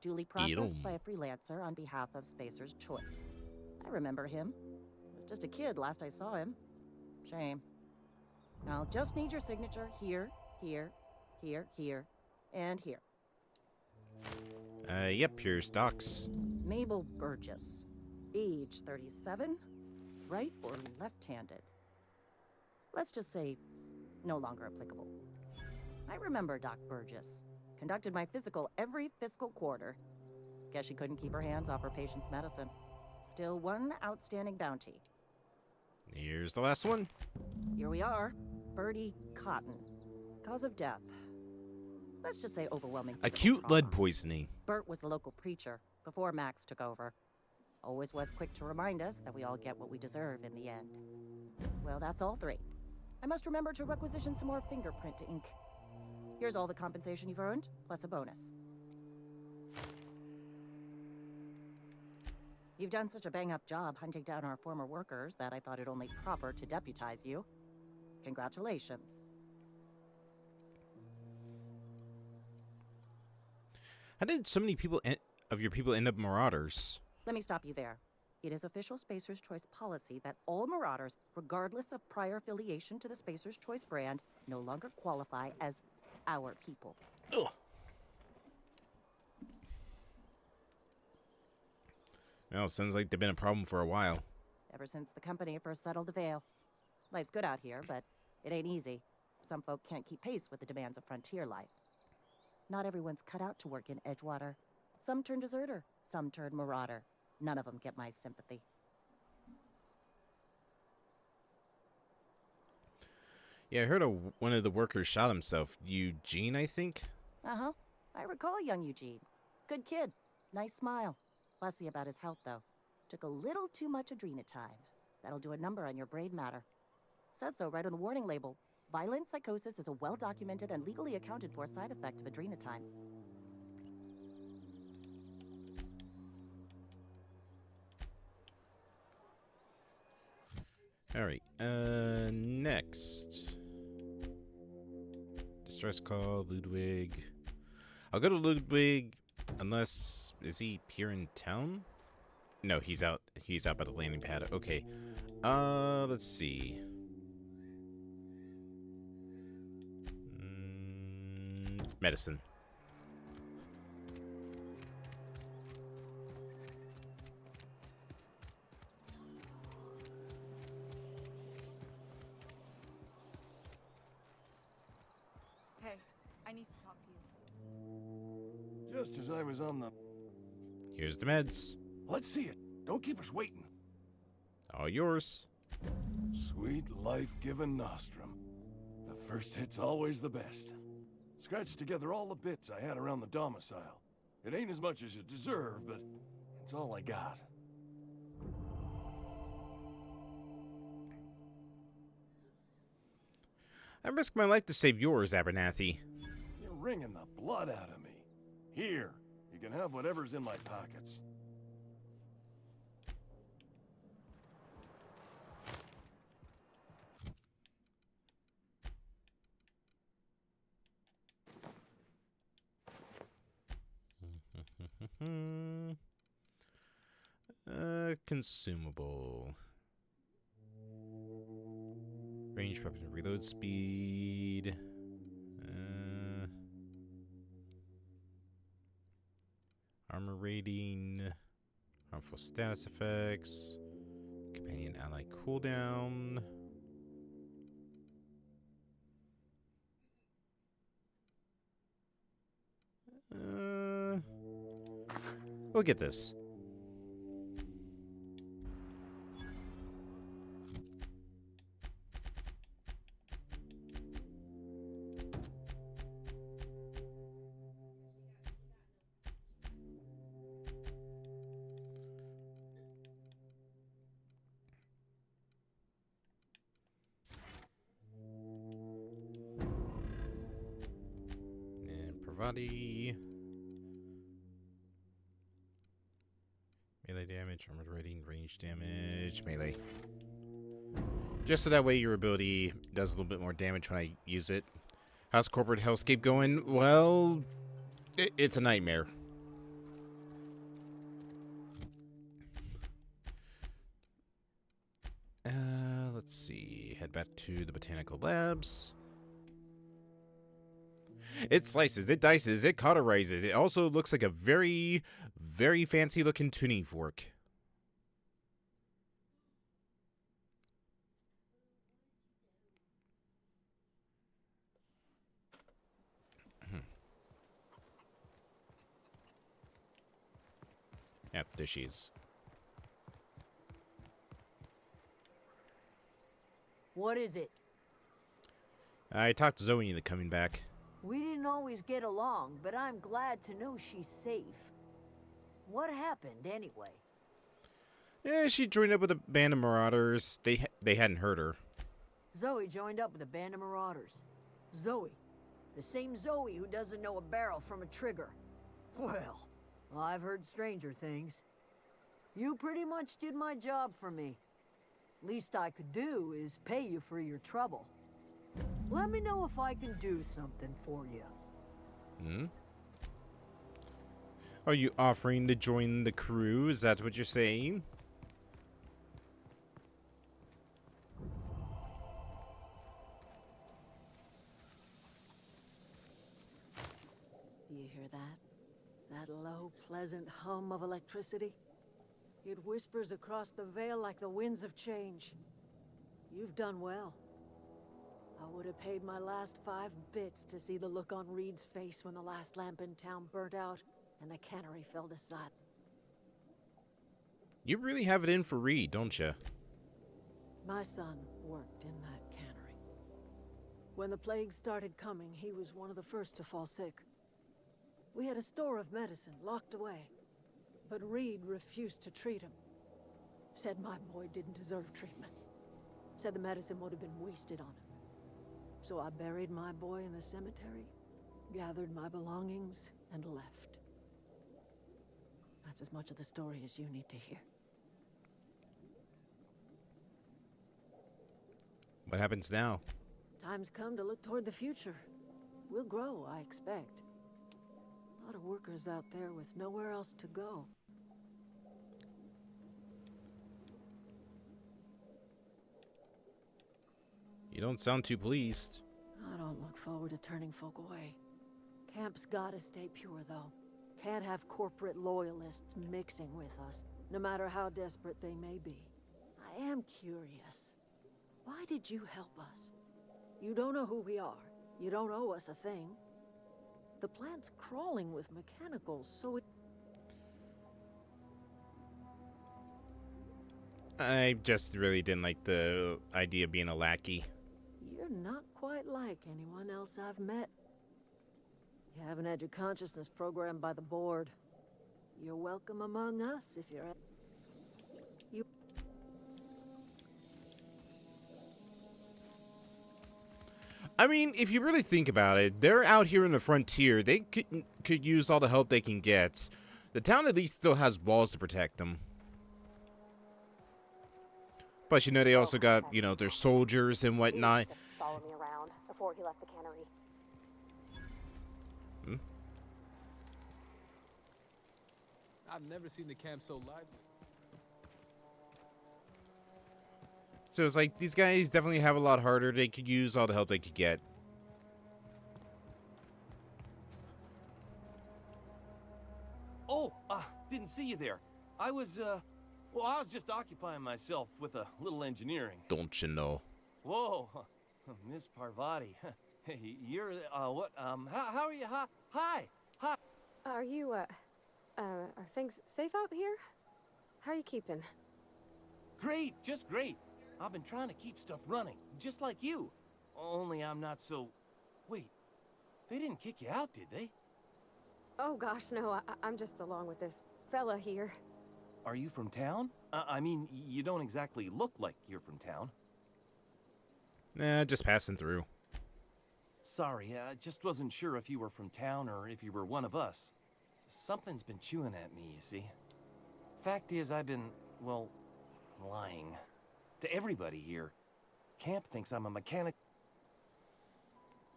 Duly processed Guillaume. by a freelancer on behalf of Spacer's Choice. I remember him. Was just a kid last I saw him. Shame. I'll just need your signature here, here, here, here, and here. Yep, here's Docs. Mabel Burgess. Age 37. Right or left-handed? Let's just say no longer applicable. I remember Doc Burgess. Conducted my physical every fiscal quarter. Guess she couldn't keep her hands off her patient's medicine. Still one outstanding bounty. Here's the last one. Here we are. Bertie Cotton. Cause of death. Let's just say overwhelming physical Acute trauma. lead poisoning. Bert was the local preacher before Max took over. Always was quick to remind us that we all get what we deserve in the end. Well, that's all three. I must remember to requisition some more fingerprint ink. Here's all the compensation you've earned, plus a bonus. You've done such a bang-up job hunting down our former workers that I thought it only proper to deputize you. Congratulations. How did so many people of your people end up marauders? Let me stop you there. It is official Spacer's Choice policy that all Marauders, regardless of prior affiliation to the Spacer's Choice brand, no longer qualify as our people. Ugh. Well, it sounds like they've been a problem for a while. Ever since the company first settled the Vale. Life's good out here, but it ain't easy. Some folk can't keep pace with the demands of frontier life. Not everyone's cut out to work in Edgewater. Some turn deserter, some turn marauder. None of them get my sympathy. Yeah, I heard one of the workers shot himself. Eugene, I think? Uh-huh. I recall young Eugene. Good kid. Nice smile. Fussy about his health, though. Took a little too much adrenatime. That'll do a number on your brain matter. Says so right on the warning label. Violent psychosis is a well-documented and legally accounted for side effect of adrenatime. Alright, next. Distress call, Ludwig. I'll go to Ludwig unless... Is he here in town? No, he's out by the landing pad. Okay. Let's see. Medicine. Hey, I need to talk to you. Just as I was on the... Here's the meds. Let's see it. Don't keep us waiting. All yours. Sweet life-giving Nostrum. The first hit's always the best. Scratched together all the bits I had around the domicile. It ain't as much as you deserve, but it's all I got. I risk my life to save yours, Abernathy. You're wringing the blood out of me. Here, you can have whatever's in my pockets. Consumable. Range weapon reload speed. Armor rating. Harmful status effects. Companion ally cooldown. We'll get this. Body. Melee damage, armor rating, range damage, melee. Just so that way your ability does a little bit more damage when I use it. How's corporate hellscape going? Well, it's a nightmare. Let's see. Head back to the botanical labs. It slices, it dices, it cauterizes. It also looks like a very, very fancy looking tuning fork. Yeah, there she is. What is it? I talked to Zoe into coming back. We didn't always get along, but I'm glad to know she's safe. What happened, anyway? Yeah, she joined up with a band of marauders. They hadn't heard her. Zoe joined up with a band of marauders. Zoe. The same Zoe who doesn't know a barrel from a trigger. Well, I've heard stranger things. You pretty much did my job for me. Least I could do is pay you for your trouble. Let me know if I can do something for you. Hmm? Are you offering to join the crew? Is that what you're saying? You hear that? That low, pleasant hum of electricity? It whispers across the veil like the winds of change. You've done well. I would have paid my last 5 bits to see the look on Reed's face when the last lamp in town burnt out and the cannery fell to sod. You really have it in for Reed, don't you? My son worked in that cannery. When the plague started coming, he was one of the first to fall sick. We had a store of medicine locked away, but Reed refused to treat him. Said my boy didn't deserve treatment. Said the medicine would have been wasted on him. So I buried my boy in the cemetery, gathered my belongings, and left. That's as much of the story as you need to hear. What happens now? Time's come to look toward the future. We'll grow, I expect. A lot of workers out there with nowhere else to go. You don't sound too pleased. I don't look forward to turning folk away. Camp's gotta stay pure, though. Can't have corporate loyalists mixing with us, no matter how desperate they may be. I am curious. Why did you help us? You don't know who we are. You don't owe us a thing. The plant's crawling with mechanicals, so it... I just really didn't like the idea of being a lackey. You're not quite like anyone else I've met. You haven't had your consciousness programmed by the board. You're welcome among us if you're... You... I mean, if you really think about it, they're out here in the frontier. They could use all the help they can get. The town at least still has walls to protect them. Plus, you know, they also got, you know, their soldiers and whatnot. Follow me around before he left the cannery. Hmm? I've never seen the camp so lively. So it's like, these guys definitely have a lot harder. They could use all the help they could get. Oh, didn't see you there. I was just occupying myself with a little engineering. Don't you know? Whoa, Miss Parvati. Hey, you're, what, how are you? Hi. Are you, are things safe out here? How are you keeping? Great, just great. I've been trying to keep stuff running, just like you. Only I'm not so... Wait, they didn't kick you out, did they? Oh gosh, no, I'm just along with this fella here. Are you from town? I mean, you don't exactly look like you're from town. Nah, just passing through. Sorry, I just wasn't sure if you were from town or if you were one of us. Something's been chewing at me, you see. Fact is, I've been, well, lying. To everybody here. Camp thinks I'm a mechanic.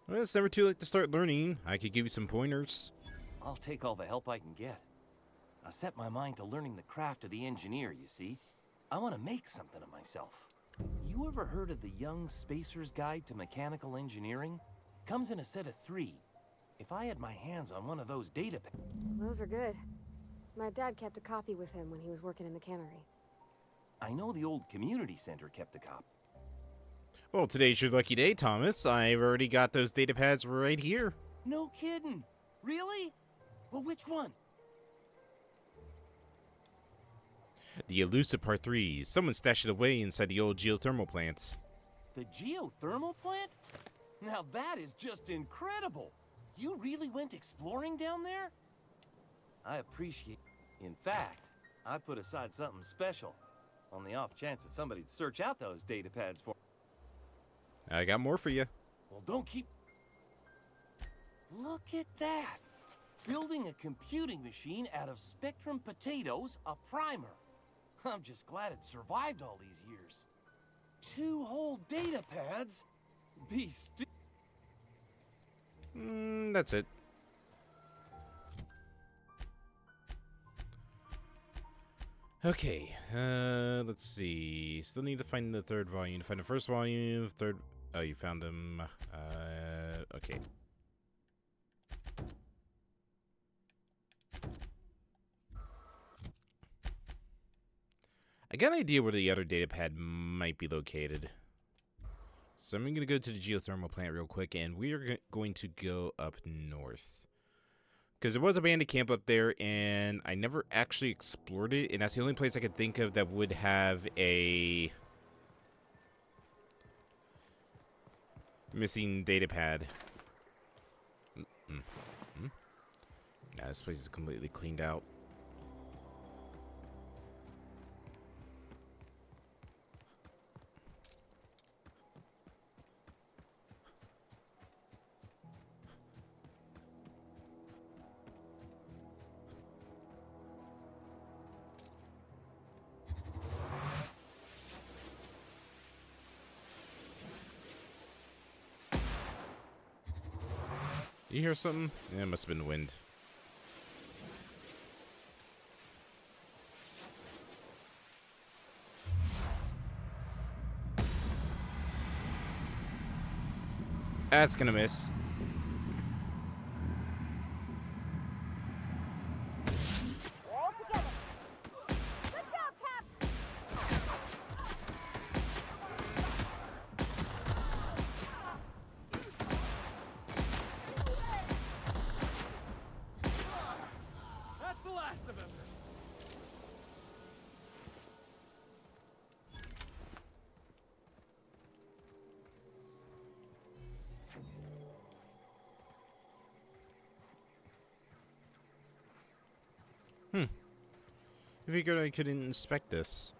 Well, it's never too late to start learning. I could give you some pointers. I'll take all the help I can get. I set my mind to learning the craft of the engineer, you see. I want to make something of myself. You ever heard of the Young Spacer's Guide to Mechanical Engineering? Comes in a set of 3. If I had my hands on one of those data... Those are good. My dad kept a copy with him when he was working in the cannery. I know the old community center kept a copy. Well, today's your lucky day, Thomas. I've already got those data pads right here. No kidding. Really? Well, which one? The elusive Part 3. Someone stashed it away inside the old geothermal plant. The geothermal plant? Now that is just incredible. You really went exploring down there? I appreciate it. In fact, I put aside something special. On the off chance that somebody'd search out those data pads for... I got more for you. Well, don't keep... Look at that! Building a computing machine out of Spectrum potatoes, a primer. I'm just glad it survived all these years. 2 whole data pads? Be still. That's it. Okay, let's see. Still need to find the 3rd volume. Find the 1st volume, 3rd... Oh, you found them. Okay. I got an idea where the other data pad might be located. So I'm going to go to the geothermal plant real quick, and we are going to go up north. Because there was a bandit camp up there, and I never actually explored it, and that's the only place I could think of that would have a missing data pad. Nah, this place is completely cleaned out. You hear something? Yeah, it must have been the wind. That's gonna miss. I figured I could inspect this.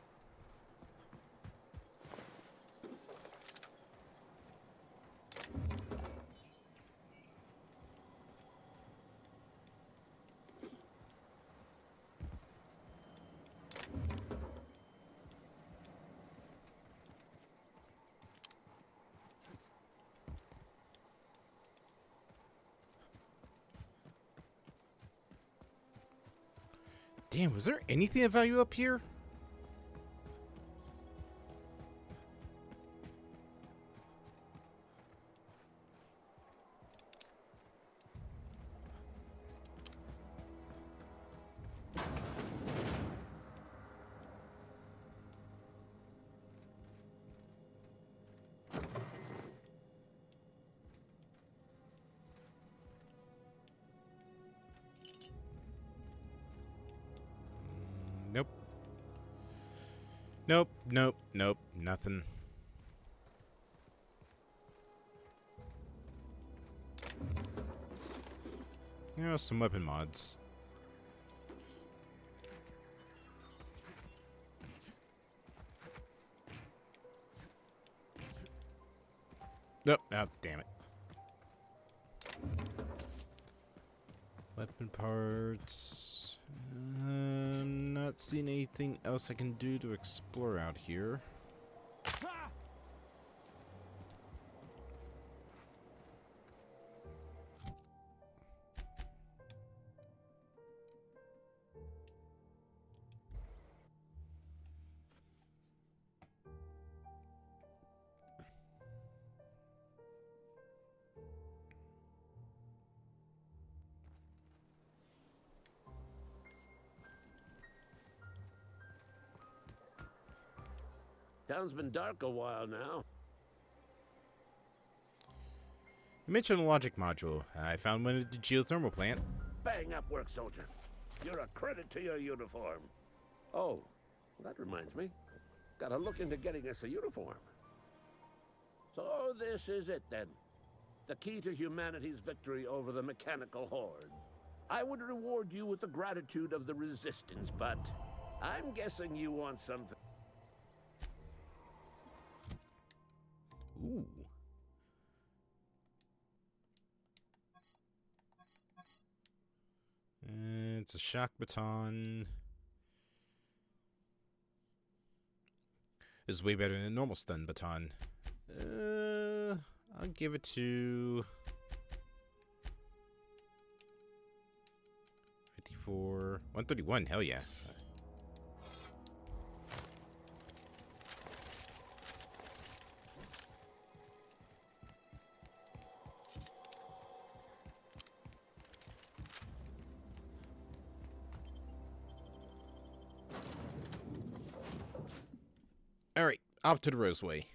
Damn, was there anything of value up here? Nope. Nope, nope, nope, nothing. You know, some weapon mods. Nope, oh, damn it. Weapon parts. Not seeing anything else I can do to explore out here. Town's been dark a while now. You mentioned the logic module. I found one at the geothermal plant. Bang up work, soldier. You're a credit to your uniform. Oh, that reminds me. Gotta look into getting us a uniform. So this is it then. The key to humanity's victory over the mechanical horde. I would reward you with the gratitude of the resistance, but I'm guessing you want something. Ooh. It's a shock baton. This is way better than a normal stun baton. I'll give it to 54, 131. Hell yeah. All right, off to the Roseway.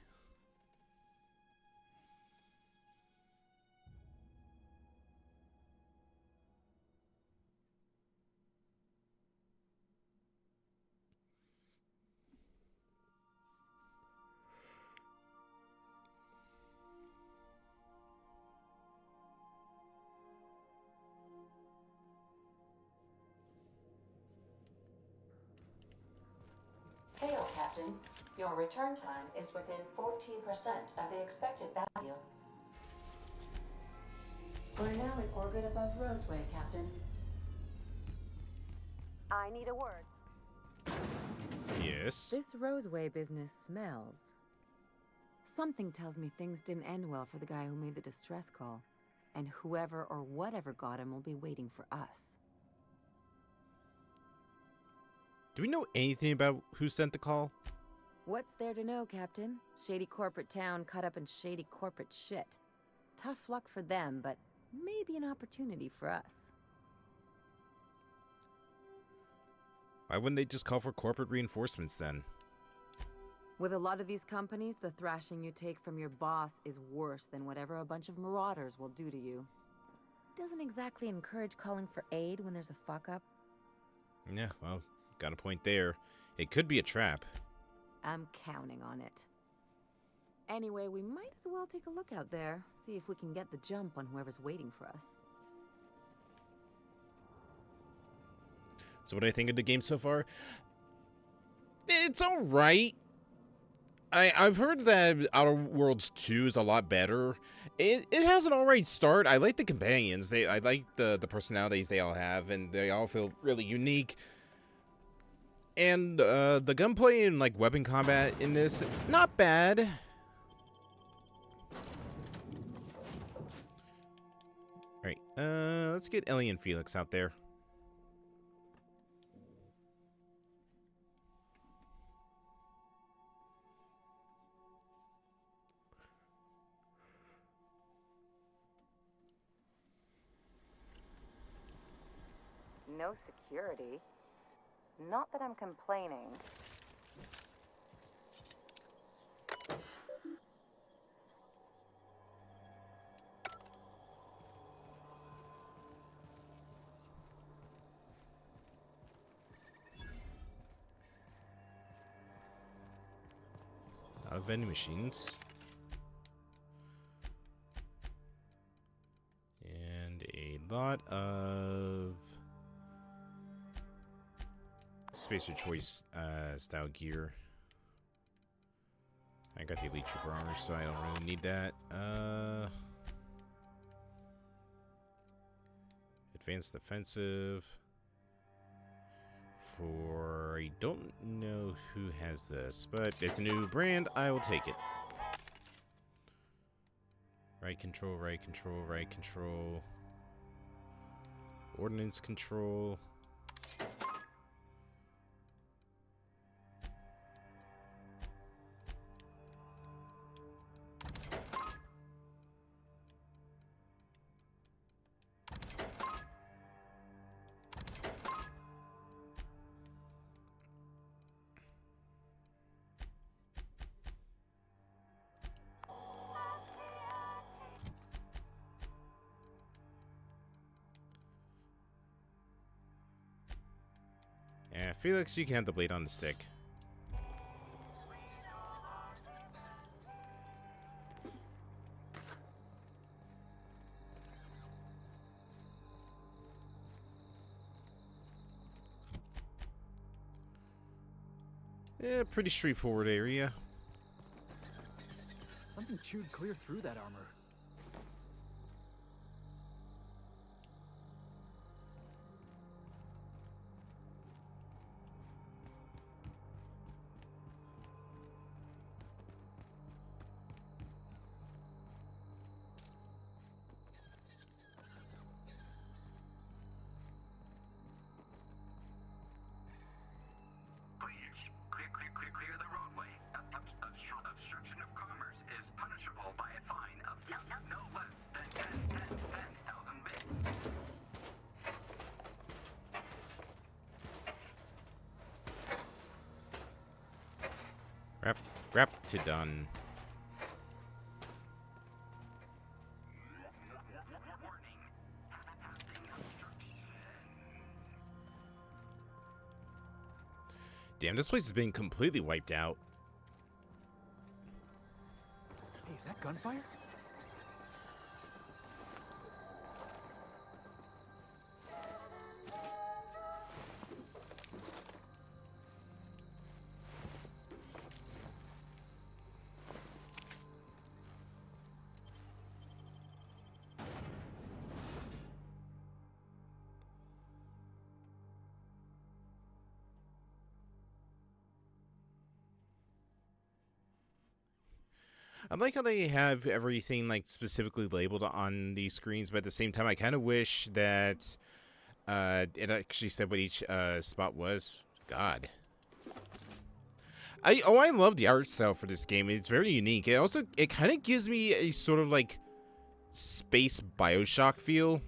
Hail, Captain. Your return time is within 14% of the expected value. We're now in orbit above Roseway, Captain. I need a word. Yes. This Roseway business smells. Something tells me things didn't end well for the guy who made the distress call. And whoever or whatever got him will be waiting for us. Do we know anything about who sent the call? What's there to know, Captain? Shady corporate town caught up in shady corporate shit. Tough luck for them, but maybe an opportunity for us. Why wouldn't they just call for corporate reinforcements then? With a lot of these companies, the thrashing you take from your boss is worse than whatever a bunch of marauders will do to you. Doesn't exactly encourage calling for aid when there's a fuck-up. Yeah, well, got a point there. It could be a trap. I'm counting on it. Anyway, we might as well take a look out there, see if we can get the jump on whoever's waiting for us. So what do I think of the game so far? It's alright. I've heard that Outer Worlds 2 is a lot better. It has an alright start. I like the companions. I like the personalities they all have, and they all feel really unique. And the gunplay and like weapon combat in this, not bad. Alright, let's get Ellie and Felix out there. no security. Not that I'm complaining. Vending machines. And a lot of Spacer Choice style gear. I got the Elite Trooper armor, so I don't really need that. Advanced Defensive. For I don't know who has this, but it's a new brand. I will take it. Right control, right control, right control. Ordnance control. Yeah, Felix, you can have the blade on the stick. Yeah, pretty straightforward area. Something chewed clear through that armor. Clear the roadway. Obstruction of commerce is punishable by a fine of no less than 10,000 bits. Raptidon. Damn, this place has been completely wiped out. Hey, is that gunfire? I like how they have everything like specifically labeled on these screens, but at the same time, I kind of wish that it actually said what each spot was. God, I love the art style for this game. It's very unique. It kind of gives me a sort of like space BioShock feel.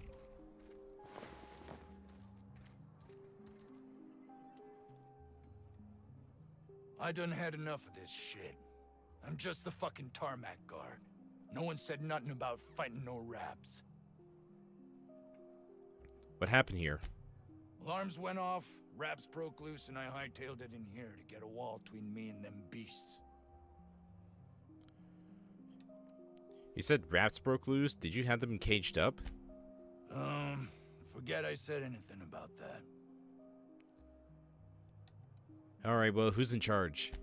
I done had enough of this shit. I'm just the fucking tarmac guard. No one said nothing about fighting no Raps. What happened here? Alarms went off, Raps broke loose, and I hightailed it in here to get a wall between me and them beasts. You said Raps broke loose? Did you have them caged up? Forget I said anything about that. Alright, well, who's in charge?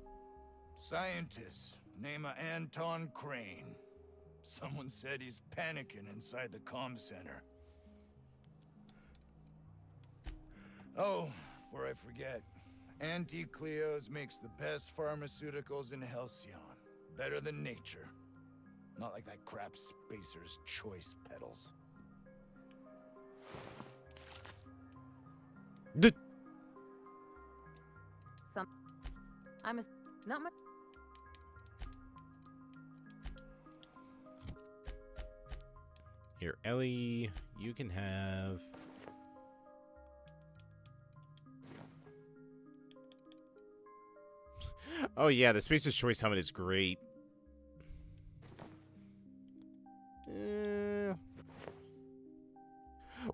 Scientist, name of Anton Crane. Someone said he's panicking inside the comm center. Oh, before I forget, Anti-Cleos makes the best pharmaceuticals in Halcyon. Better than nature. Not like that crap Spacer's Choice pedals. Not much. Here, Ellie, you can have Oh yeah, the Spacer's Choice helmet is great.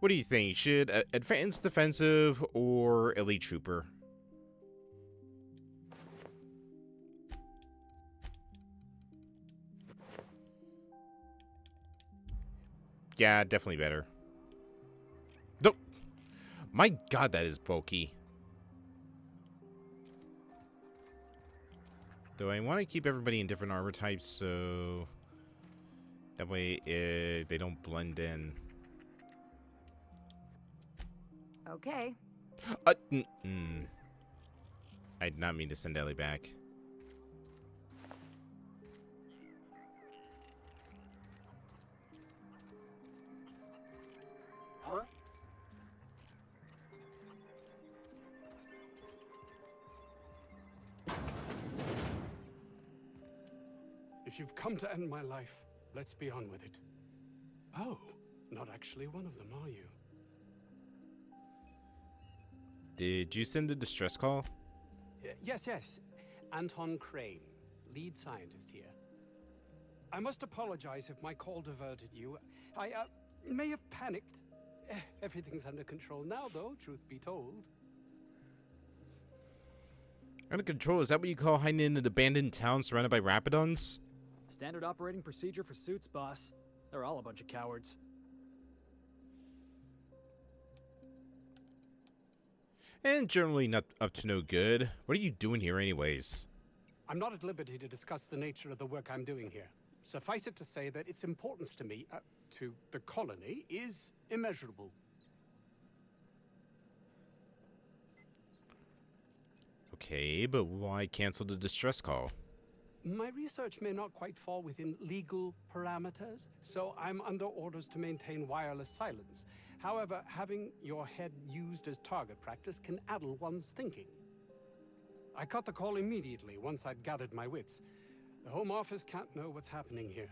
What do you think? Should Advanced Defensive or Elite Trooper? Yeah, definitely better. Nope. My god, that is bulky. Though I want to keep everybody in different armor types, so that way they don't blend in. Okay. I did not mean to send Ellie back. If you've come to end my life, let's be on with it. Oh, not actually one of them, are you? Did you send a distress call? Yes. Anton Crane, lead scientist here. I must apologize if my call diverted you. I may have panicked. Everything's under control now, though, truth be told. Under control? Is that what you call hiding in an abandoned town surrounded by Rapidons? Standard operating procedure for suits, boss. They're all a bunch of cowards. And generally not up to no good. What are you doing here anyways? I'm not at liberty to discuss the nature of the work I'm doing here. Suffice it to say that its importance to me, to the colony, is immeasurable. Okay, but why cancel the distress call? My research may not quite fall within legal parameters, so I'm under orders to maintain wireless silence. However, having your head used as target practice can addle one's thinking. I cut the call immediately once I'd gathered my wits. The Home Office can't know what's happening here.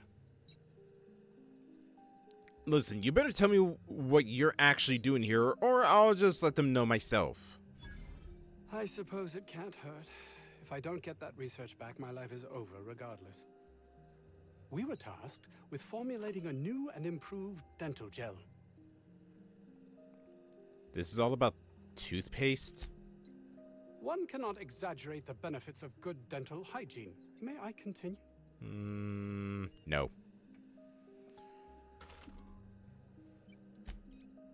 Listen, you better tell me what you're actually doing here, or I'll just let them know myself. I suppose it can't hurt. If I don't get that research back, my life is over regardless. We were tasked with formulating a new and improved dental gel. This is all about toothpaste? One cannot exaggerate the benefits of good dental hygiene. May I continue? No.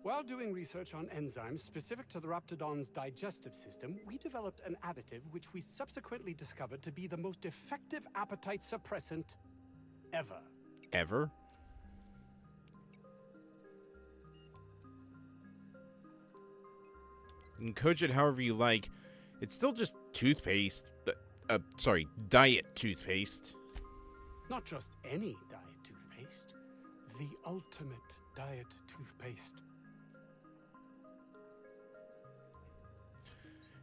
While doing research on enzymes specific to the Raptidon's digestive system, we developed an additive which we subsequently discovered to be the most effective appetite suppressant ever. Ever? You can coach it however you like. It's still just toothpaste. Sorry, diet toothpaste. Not just any diet toothpaste. The ultimate diet toothpaste.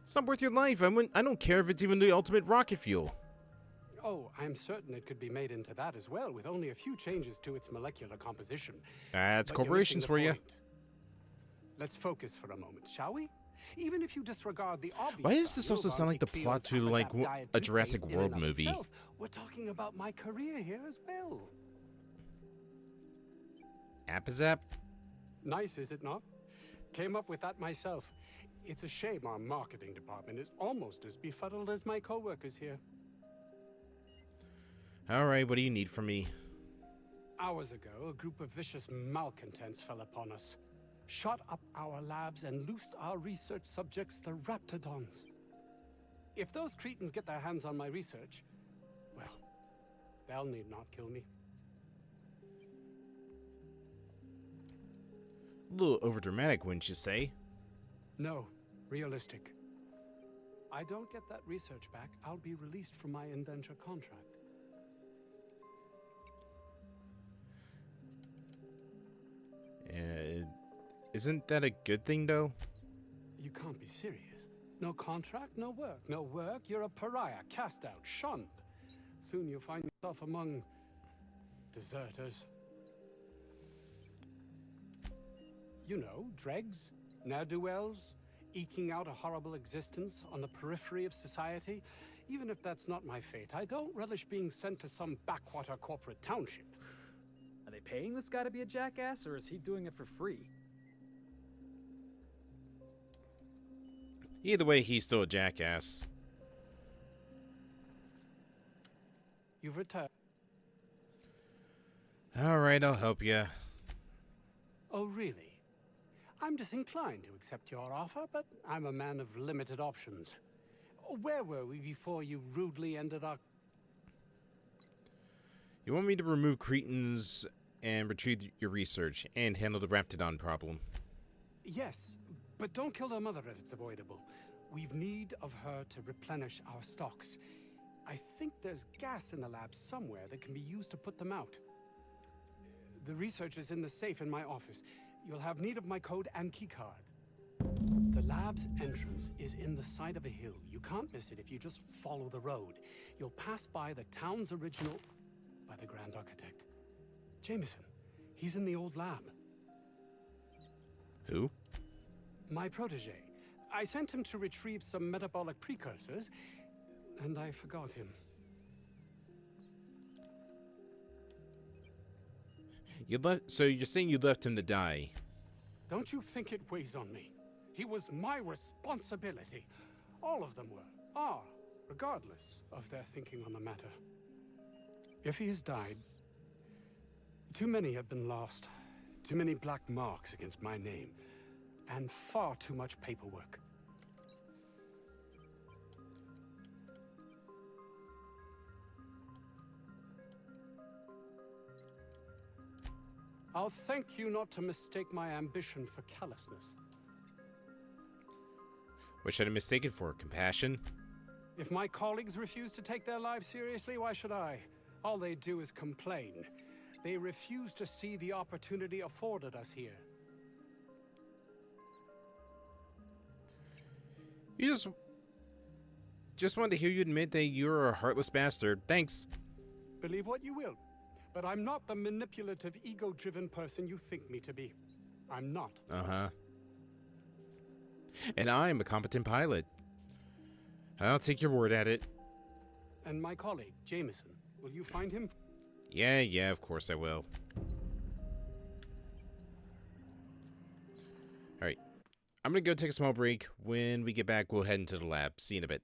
It's not worth your life. I don't care if it's even the ultimate rocket fuel. Oh, I'm certain it could be made into that as well, with only a few changes to its molecular composition. That's But you're corporations missing for the you. point. Let's focus for a moment, shall we? Even if you disregard the obvious. Why does this also sound like the Novartis plot to Cleo's like Amazap diet a Jurassic toothpaste in World and of movie? itself, we're talking about my career here as well. Apizap? Nice, is it not? Came up with that myself. It's a shame our marketing department is almost as befuddled as my co-workers here. Alright, what do you need from me? Hours ago, a group of vicious malcontents fell upon us, shot up our labs and loosed our research subjects, the Raptidons. If those cretins get their hands on my research, well, they'll need not kill me. A little overdramatic, wouldn't you say? No, realistic. I don't get that research back, I'll be released from my indenture contract. Isn't that a good thing, though? You can't be serious. No contract, no work. No work, you're a pariah, cast out, shunned. Soon you'll find yourself among deserters. You know, dregs, ne'er-do-wells, eking out a horrible existence on the periphery of society. Even if that's not my fate, I don't relish being sent to some backwater corporate township. Are they paying this guy to be a jackass, or is he doing it for free? Either way, he's still a jackass. You've returned. All right, I'll help you. Oh, really? I'm disinclined to accept your offer, but I'm a man of limited options. Where were we before you rudely ended our... You want me to remove Cretans and retrieve your research and handle the Raptidon problem? Yes, but don't kill their mother if it's avoidable. We've need of her to replenish our stocks. I think there's gas in the lab somewhere that can be used to put them out. The research is in the safe in my office. You'll have need of my code and keycard. The lab's entrance is in the side of a hill. You can't miss it if you just follow the road. You'll pass by the town's original... by the Grand Architect. Jameson. He's in the old lab. Who? My protege. I sent him to retrieve some metabolic precursors, and I forgot him. So you're saying you left him to die? Don't you think it weighs on me? He was my responsibility. All of them are, regardless of their thinking on the matter. If he has died, too many have been lost. Too many black marks against my name. And far too much paperwork. I'll thank you not to mistake my ambition for callousness. What should I mistake it for? Compassion? If my colleagues refuse to take their lives seriously, why should I? All they do is complain. They refuse to see the opportunity afforded us here. You just wanted to hear you admit that you're a heartless bastard. Thanks. Believe what you will, but I'm not the manipulative, ego-driven person you think me to be. I'm not. Uh-huh. And I'm a competent pilot. I'll take your word at it. And my colleague, Jameson, will you find him? Yeah, of course I will. Alright. I'm gonna go take a small break. When we get back, we'll head into the lab. See you in a bit.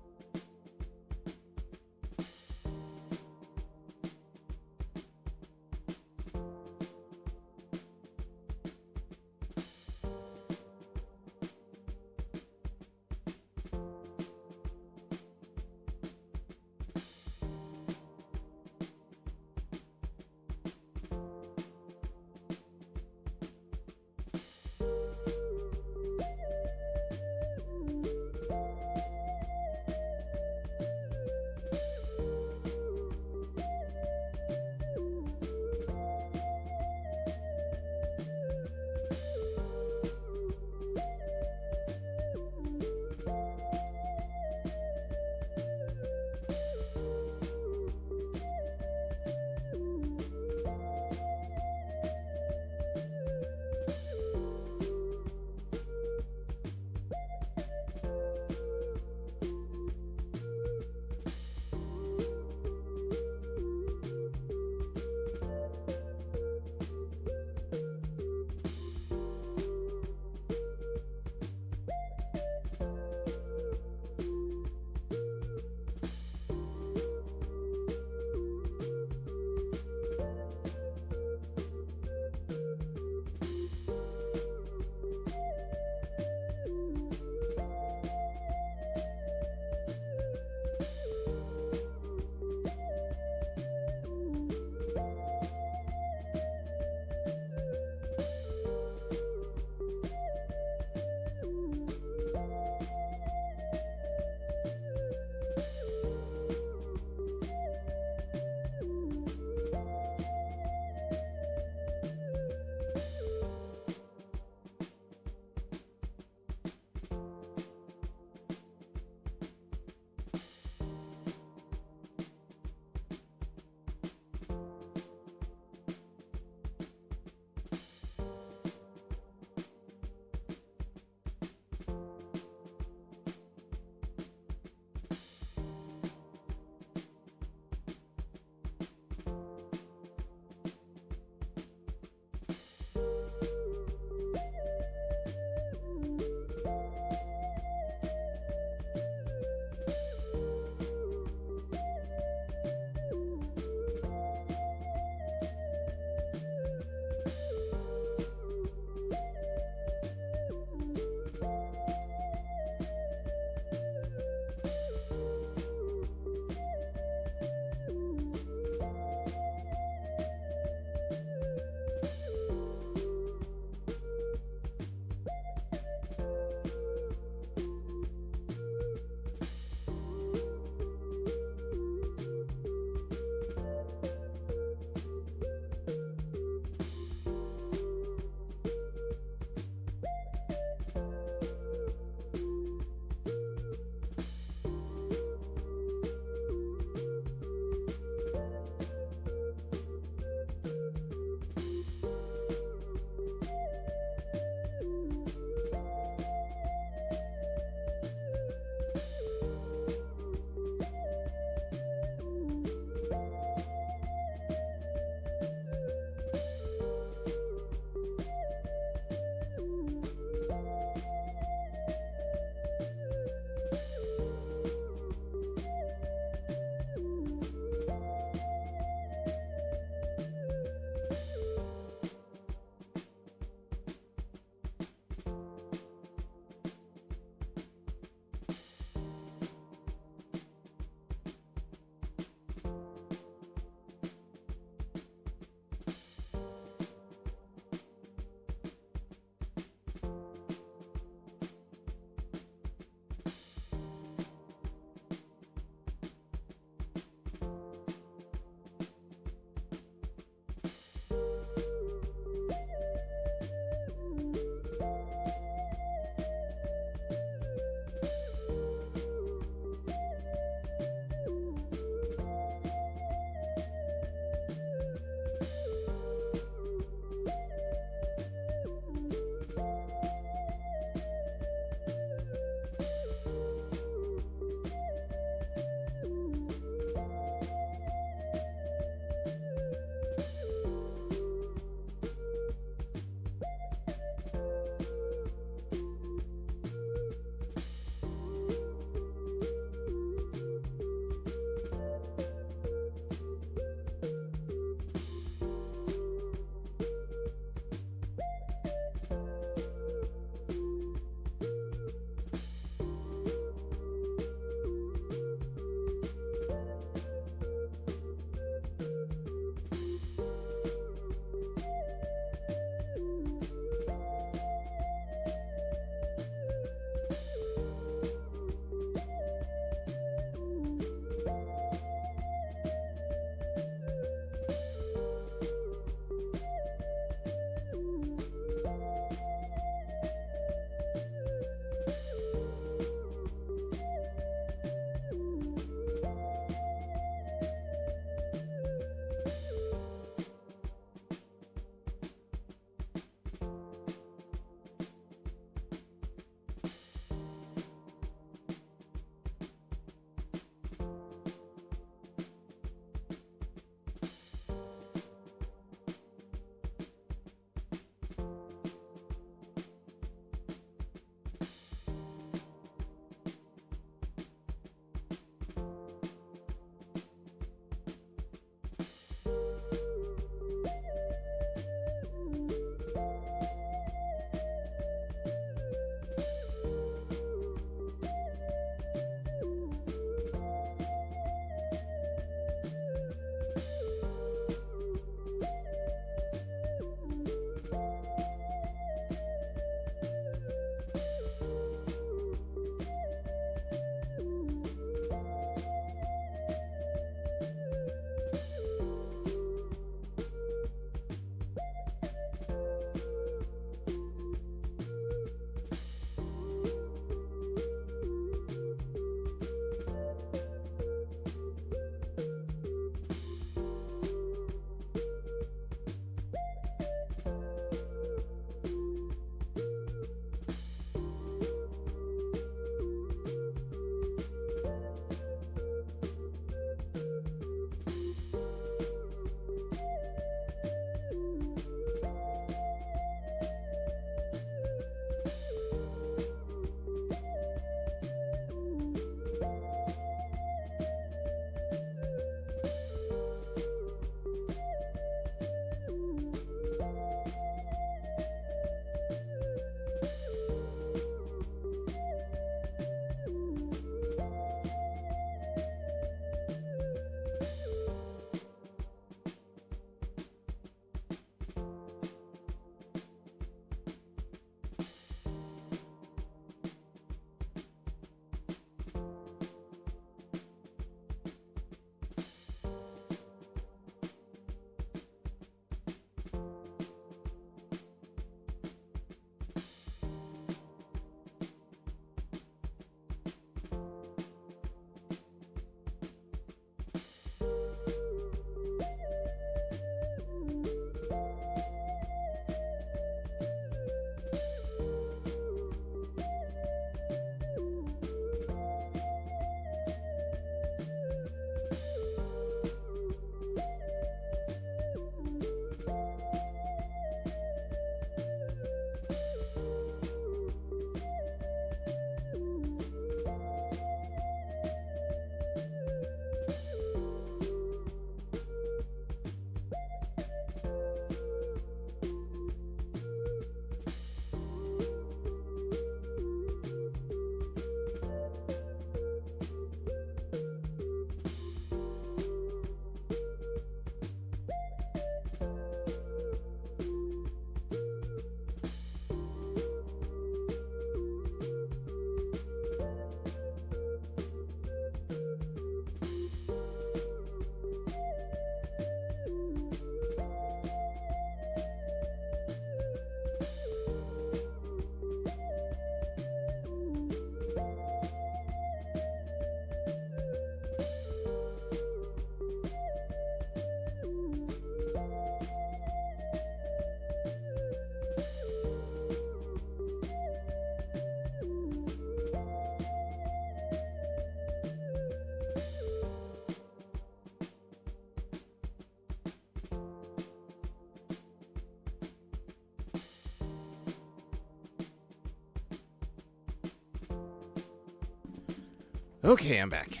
Okay, I'm back.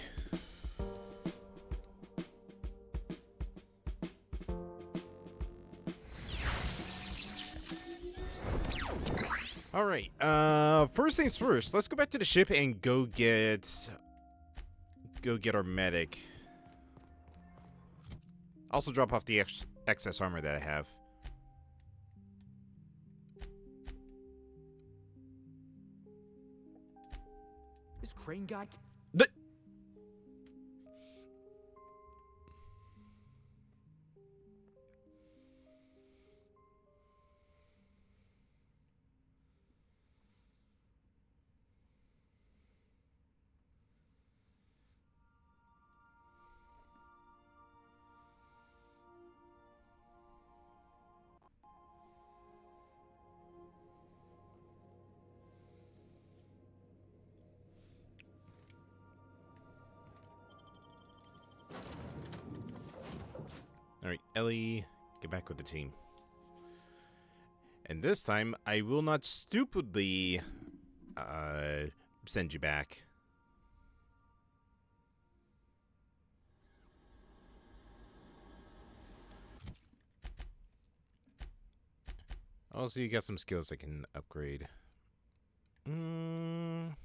All right. First things first. Let's go back to the ship and go get our medic. Also, drop off the excess armor that I have. This Crane guy. Alright, Ellie, get back with the team. And this time, I will not stupidly send you back. Also, you got some skills I can upgrade. We'll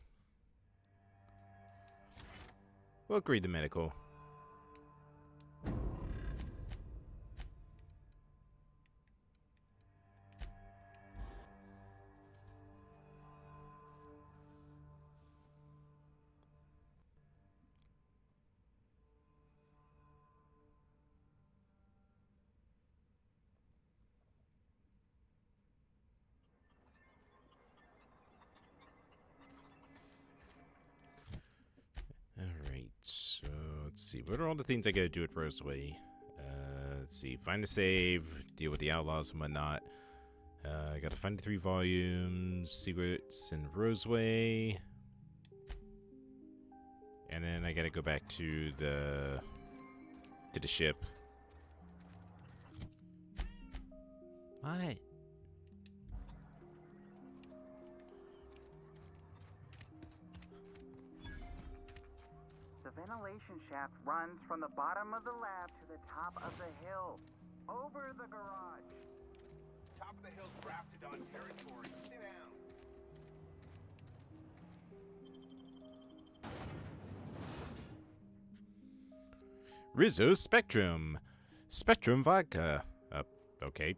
upgrade the medical. Alright, so let's see. What are all the things I gotta do at Roseway? Let's see. Find a save, deal with the outlaws and whatnot. I gotta find the 3 volumes, secrets in Roseway. And then I gotta go back to the ship. What? The ventilation shaft runs from the bottom of the lab to the top of the hill, over the garage. Top of the hill's Raptidon territory. Sit down. Rizzo Spectrum. Spectrum vodka. Okay.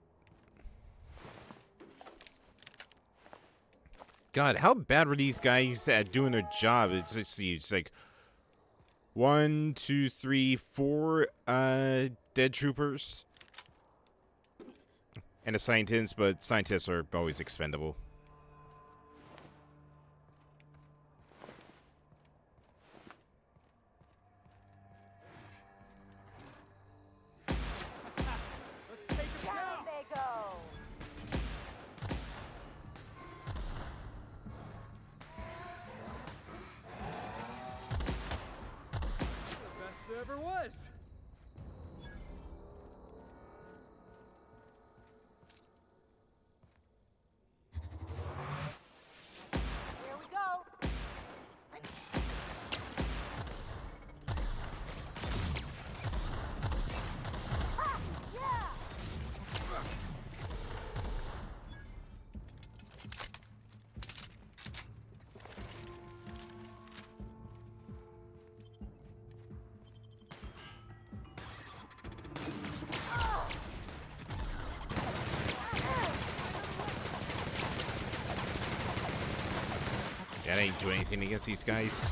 God, how bad were these guys at doing their job? It's like 1, 2, 3, 4 dead troopers. And a scientist, but scientists are always expendable. Down they go. The best there ever was. Here we go. Ha! Yeah! That ain't doing anything against these guys.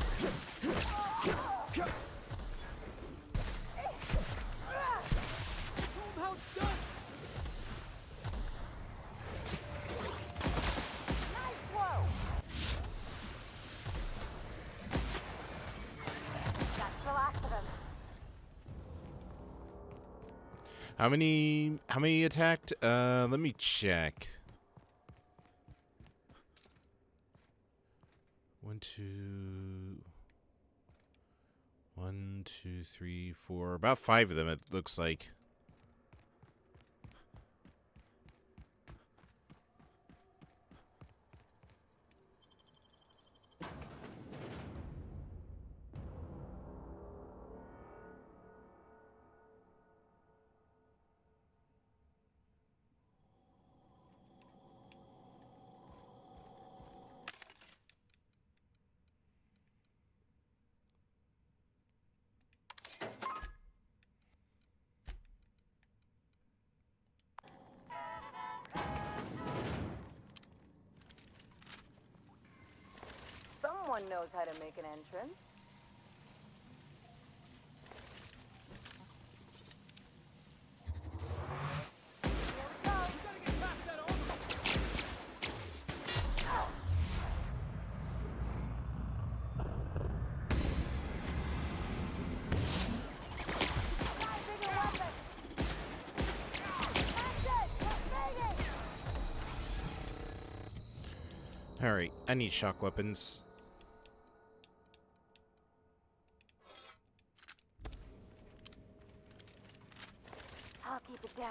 How many attacked? Let me check. 1, 2, 3, 4. About 5 of them, it looks like. Someone knows how to make an entrance. Alright, I need shock weapons. I'll keep it down.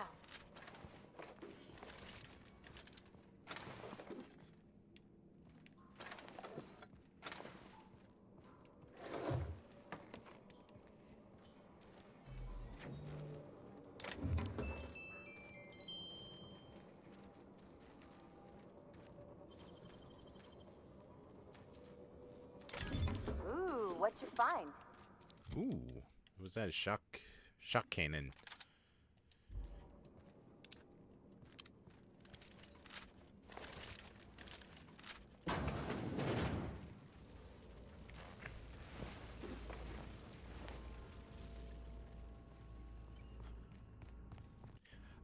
Ooh, what you find? Ooh, was that a shock cannon?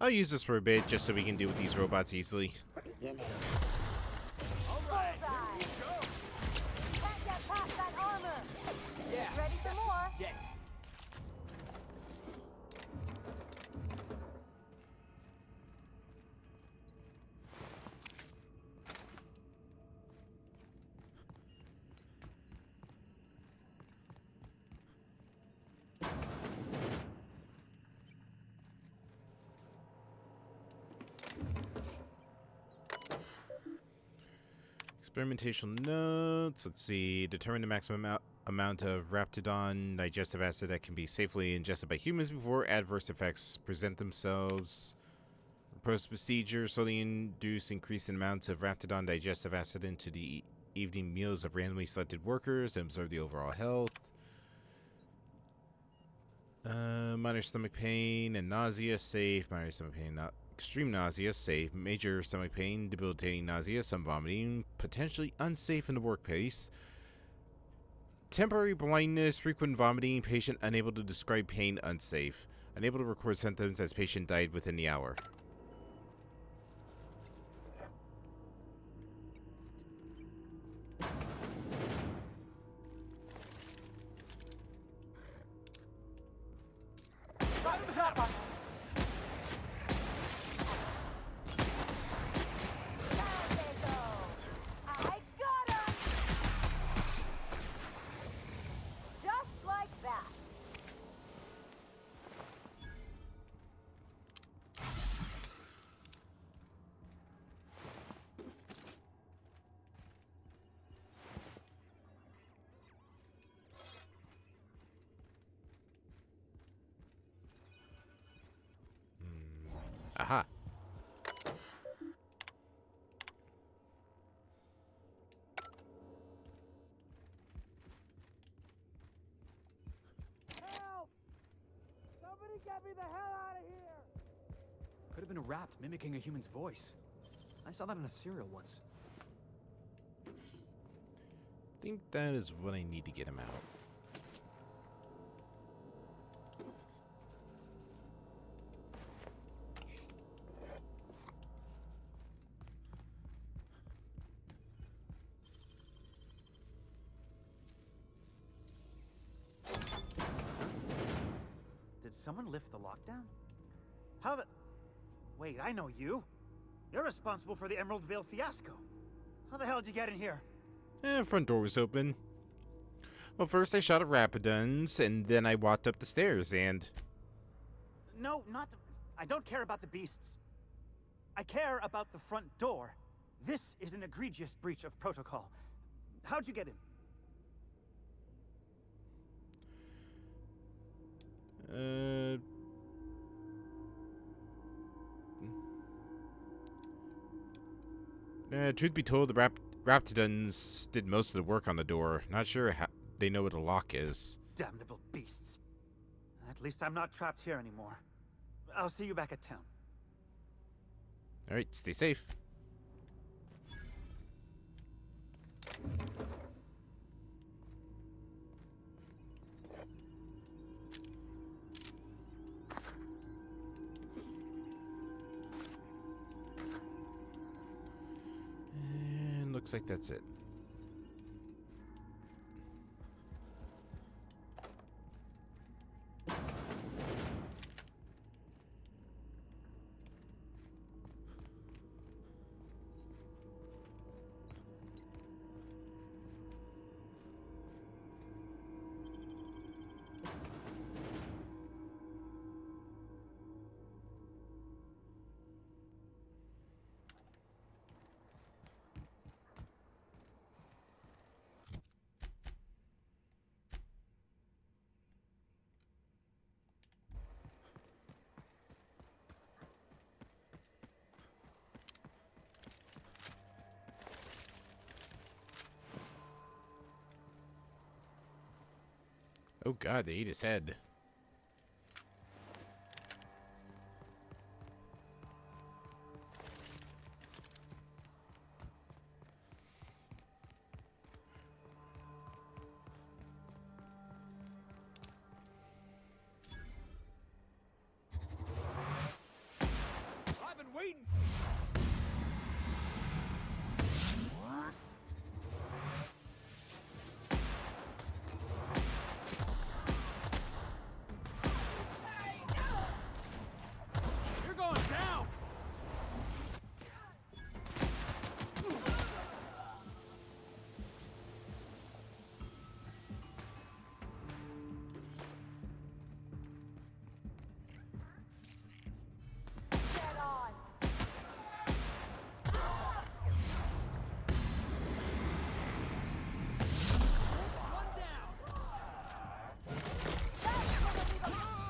I'll use this for a bit just so we can deal with these robots easily. Beginning. Alright, here we go. Can't get past that armor. Yeah. Ready for more? Get. Experimental notes. Let's see. Determine the maximum amount of Raptidon digestive acid that can be safely ingested by humans before adverse effects present themselves. Proposed procedure. Slowly induce increasing amounts of Raptidon digestive acid into the evening meals of randomly selected workers and observe the overall health. Minor stomach pain and nausea, safe. Minor stomach pain, not extreme nausea, safe. Major stomach pain, debilitating nausea, some vomiting, potentially unsafe in the workplace. Temporary blindness, frequent vomiting, patient unable to describe pain, unsafe. Unable to record symptoms as patient died within the hour. Aha. Help! Somebody get me the hell out of here! Could have been a rapt mimicking a human's voice. I saw that in a serial once. I think that is what I need to get him out. Did someone lift the lockdown? How the... Wait, I know you. You're responsible for the Emerald Vale fiasco. How the hell did you get in here? Front door was open. Well, first I shot at Rapidons, and then I walked up the stairs, and... No, not... I don't care about the beasts. I care about the front door. This is an egregious breach of protocol. How'd you get in? Truth be told, the Raptidons did most of the work on the door. Not sure how they know what a lock is. Damnable beasts. At least I'm not trapped here anymore. I'll see you back at town. Alright, stay safe. looks like that's it. Oh god, they ate his head. I've been waiting. You're going down. Get on.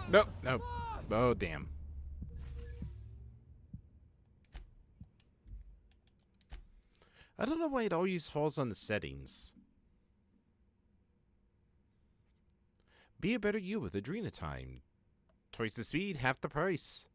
Nope, nope. Oh, damn. I don't know why it always falls on the settings. Be a better you with Adrena time. Twice the speed, half the price.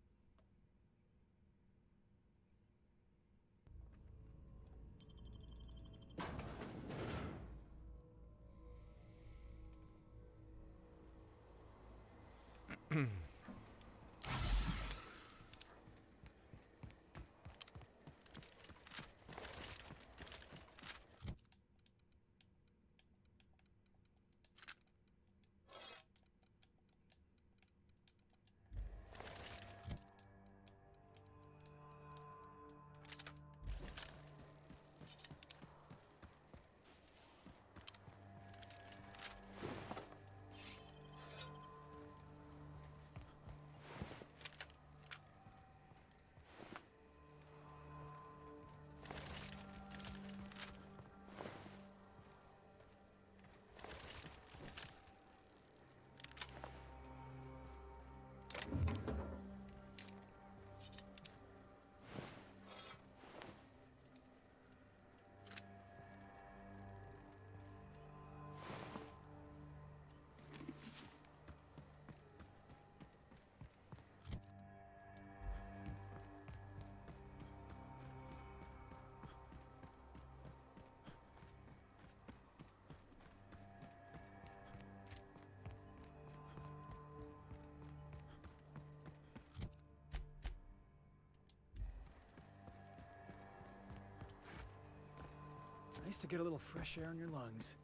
Nice to get a little fresh air in your lungs.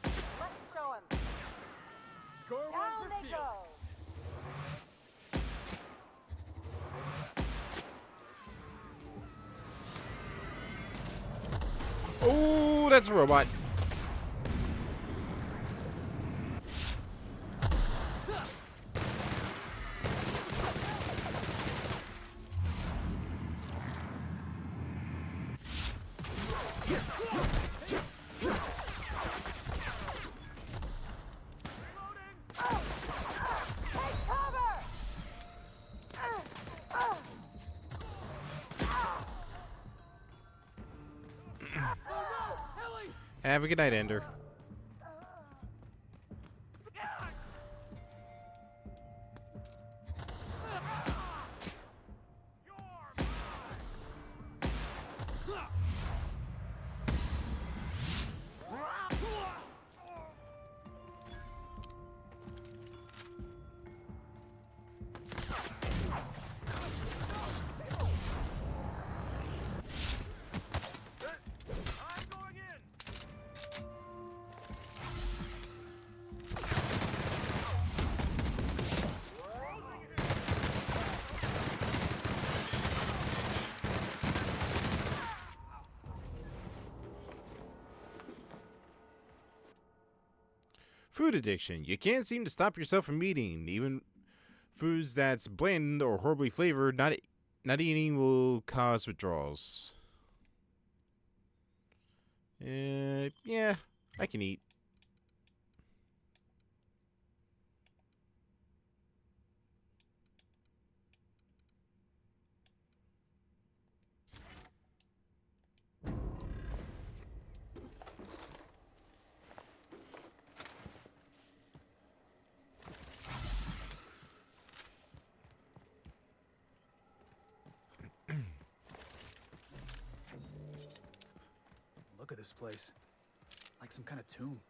Let's show him. Score one Down for they Felix. Oh, that's a robot. Have a good night, Ender. Food addiction. You can't seem to stop yourself from eating. Even foods that's bland or horribly flavored, not eating will cause withdrawals. Yeah, I can eat. Look at this place. Like some kind of tomb.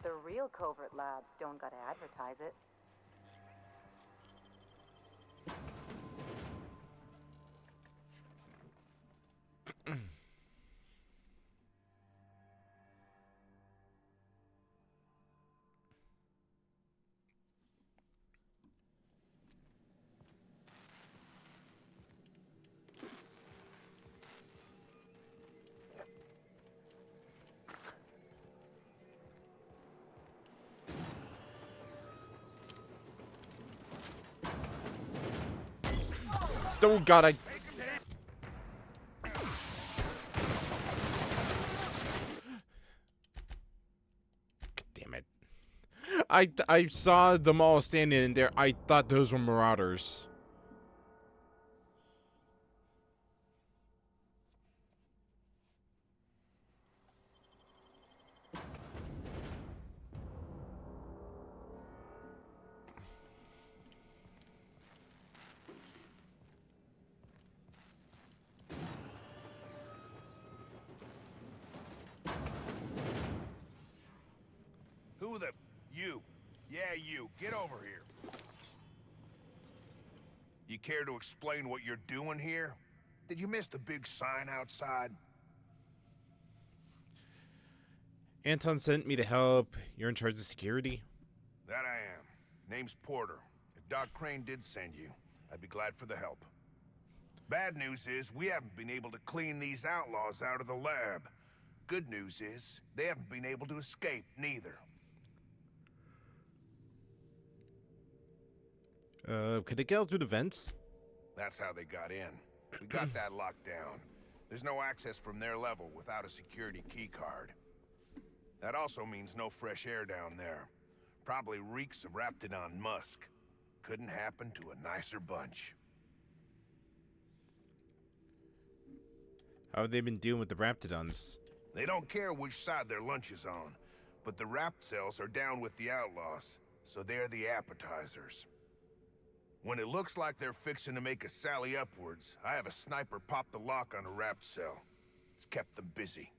The real covert labs don't gotta advertise it. Oh god, I... Damn it. I saw them all standing in there. I thought those were marauders. Who the... You. Yeah, you. Get over here. You care to explain what you're doing here? Did you miss the big sign outside? Anton sent me to help. You're in charge of security? That I am. Name's Porter. If Doc Crane did send you, I'd be glad for the help. Bad news is, we haven't been able to clean these outlaws out of the lab. Good news is, they haven't been able to escape, neither. Could they get out through the vents? That's how they got in. We got that locked down. There's no access from their level without a security key card. That also means no fresh air down there. Probably reeks of Raptidon musk. Couldn't happen to a nicer bunch. How have they been dealing with the Raptidons? They don't care which side their lunch is on, but the Rapt cells are down with the outlaws, so they're the appetizers. When it looks like they're fixing to make a sally upwards, I have a sniper pop the lock on a Rapt cell. It's kept them busy.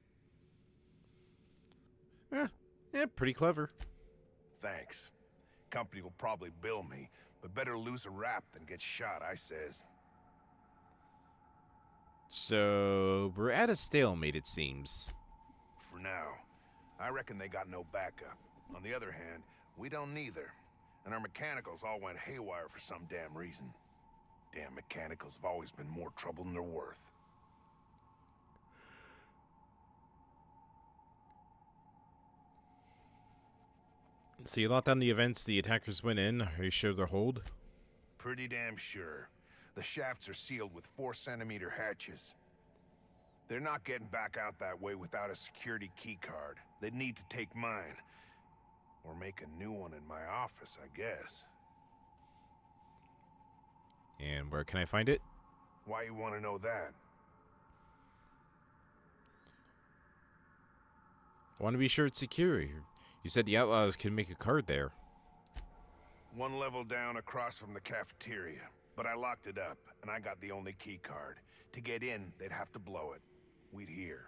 Yeah, pretty clever. Thanks. Company will probably bill me, but better lose a Rapt than get shot, I says. So, we're at a stalemate, it seems. For now. I reckon they got no backup. On the other hand, we don't neither. And our mechanicals all went haywire for some damn reason. Damn mechanicals have always been more trouble than they're worth. So you locked down the events the attackers went in. Are you sure they're hold? Pretty damn sure. The shafts are sealed with 4-centimeter hatches. They're not getting back out that way without a security key card. They'd need to take mine. Or make a new one in my office, I guess. And where can I find it? Why you want to know that? I want to be sure it's secure. You said the outlaws can make a card there. One level down across from the cafeteria. But I locked it up, and I got the only key card. To get in, they'd have to blow it. We'd hear.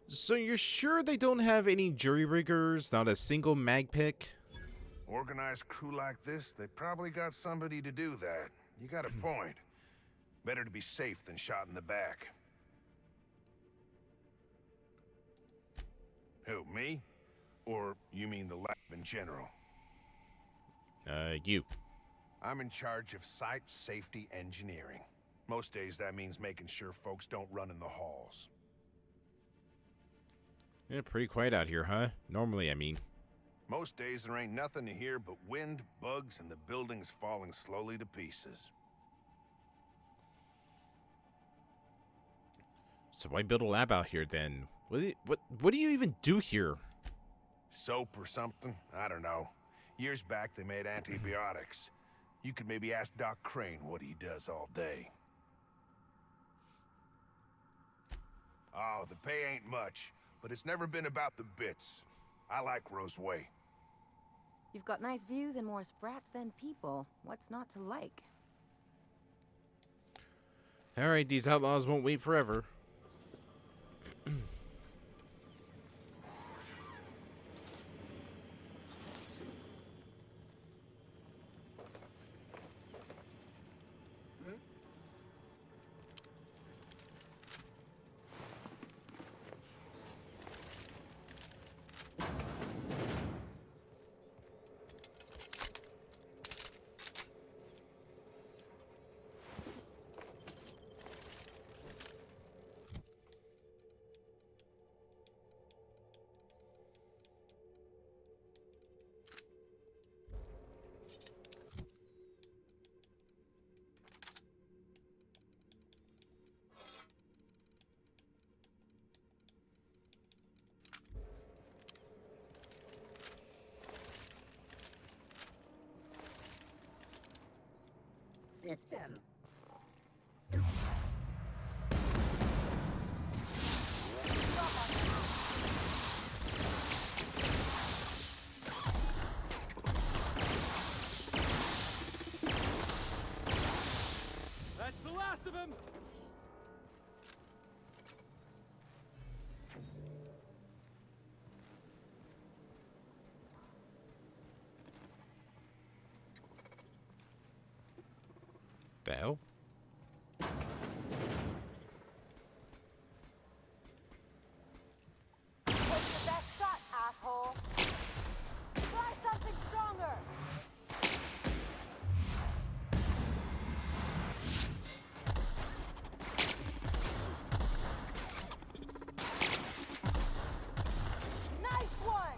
So you're sure they don't have any jury riggers? Not a single mag pick? Organized crew like this, they probably got somebody to do that. You got a point. Better to be safe than shot in the back. Who, me? Or you mean the lab in general? You. I'm in charge of site safety engineering. Most days that means making sure folks don't run in the halls. Yeah, pretty quiet out here, huh? Normally, I mean. Most days there ain't nothing to hear but wind, bugs, and the buildings falling slowly to pieces. So why build a lab out here then? What do you even do here? Soap or something? I don't know. Years back they made antibiotics. You could maybe ask Doc Crane what he does all day. Oh, the pay ain't much, but it's never been about the bits. I like Roseway. You've got nice views and more sprats than people. What's not to like? Alright, these outlaws won't wait forever. System. That's the last of him! The hell? Take your best shot, asshole! Try something stronger! Nice one!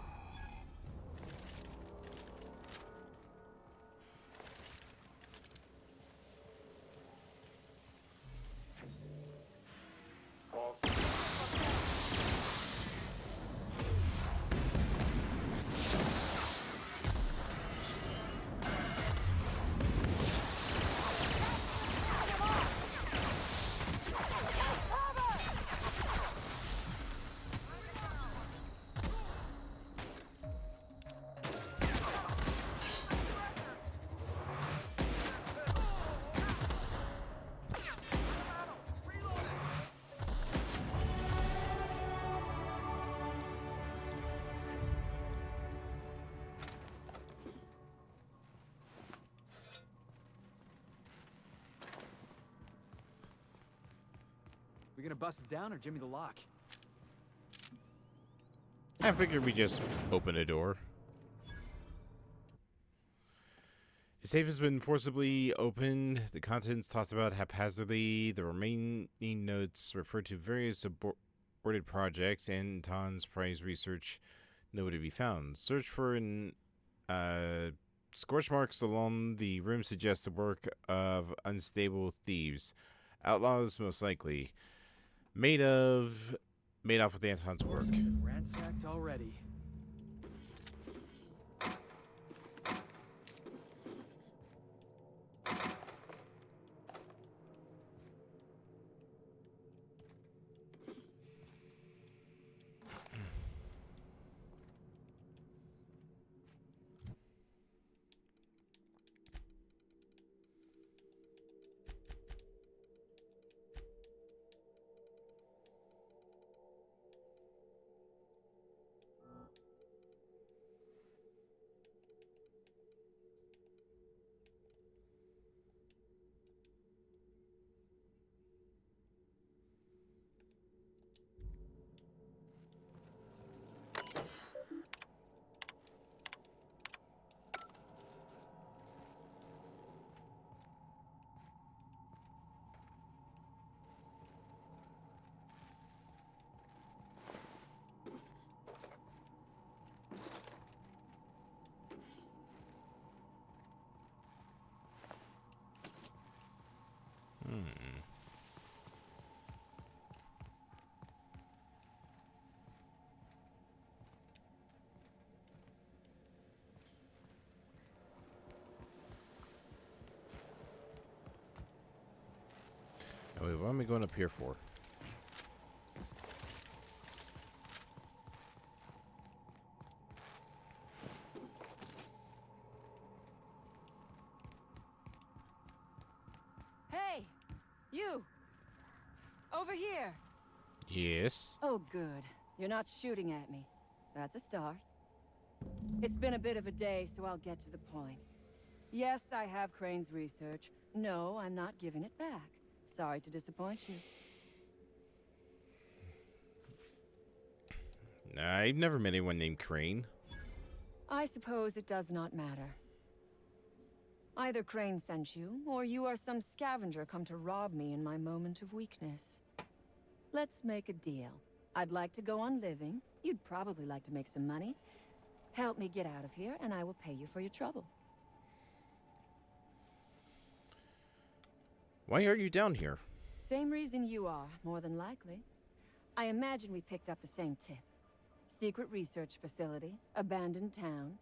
We gonna bust it down or Jimmy the lock? I figured we just open a door. The safe has been forcibly opened. The contents tossed about haphazardly. The remaining notes refer to various aborted projects. Anton's prize research nowhere to be found. Search for an scorch marks along the room suggest the work of unstable thieves. Outlaws, most likely. Made off with Anton's work. Ransacked already. Oh, wait, what am I going up here for? Hey! You! Over here! Yes. Oh, good. You're not shooting at me. That's a start. It's been a bit of a day, so I'll get to the point. Yes, I have Crane's research. No, I'm not giving it back. Sorry to disappoint you. I've never met anyone named Crane. I suppose it does not matter. Either Crane sent you, or you are some scavenger come to rob me in my moment of weakness. Let's make a deal. I'd like to go on living. You'd probably like to make some money. Help me get out of here, and I will pay you for your trouble. Why are you down here? Same reason you are, more than likely. I imagine we picked up the same tip. Secret research facility, abandoned town,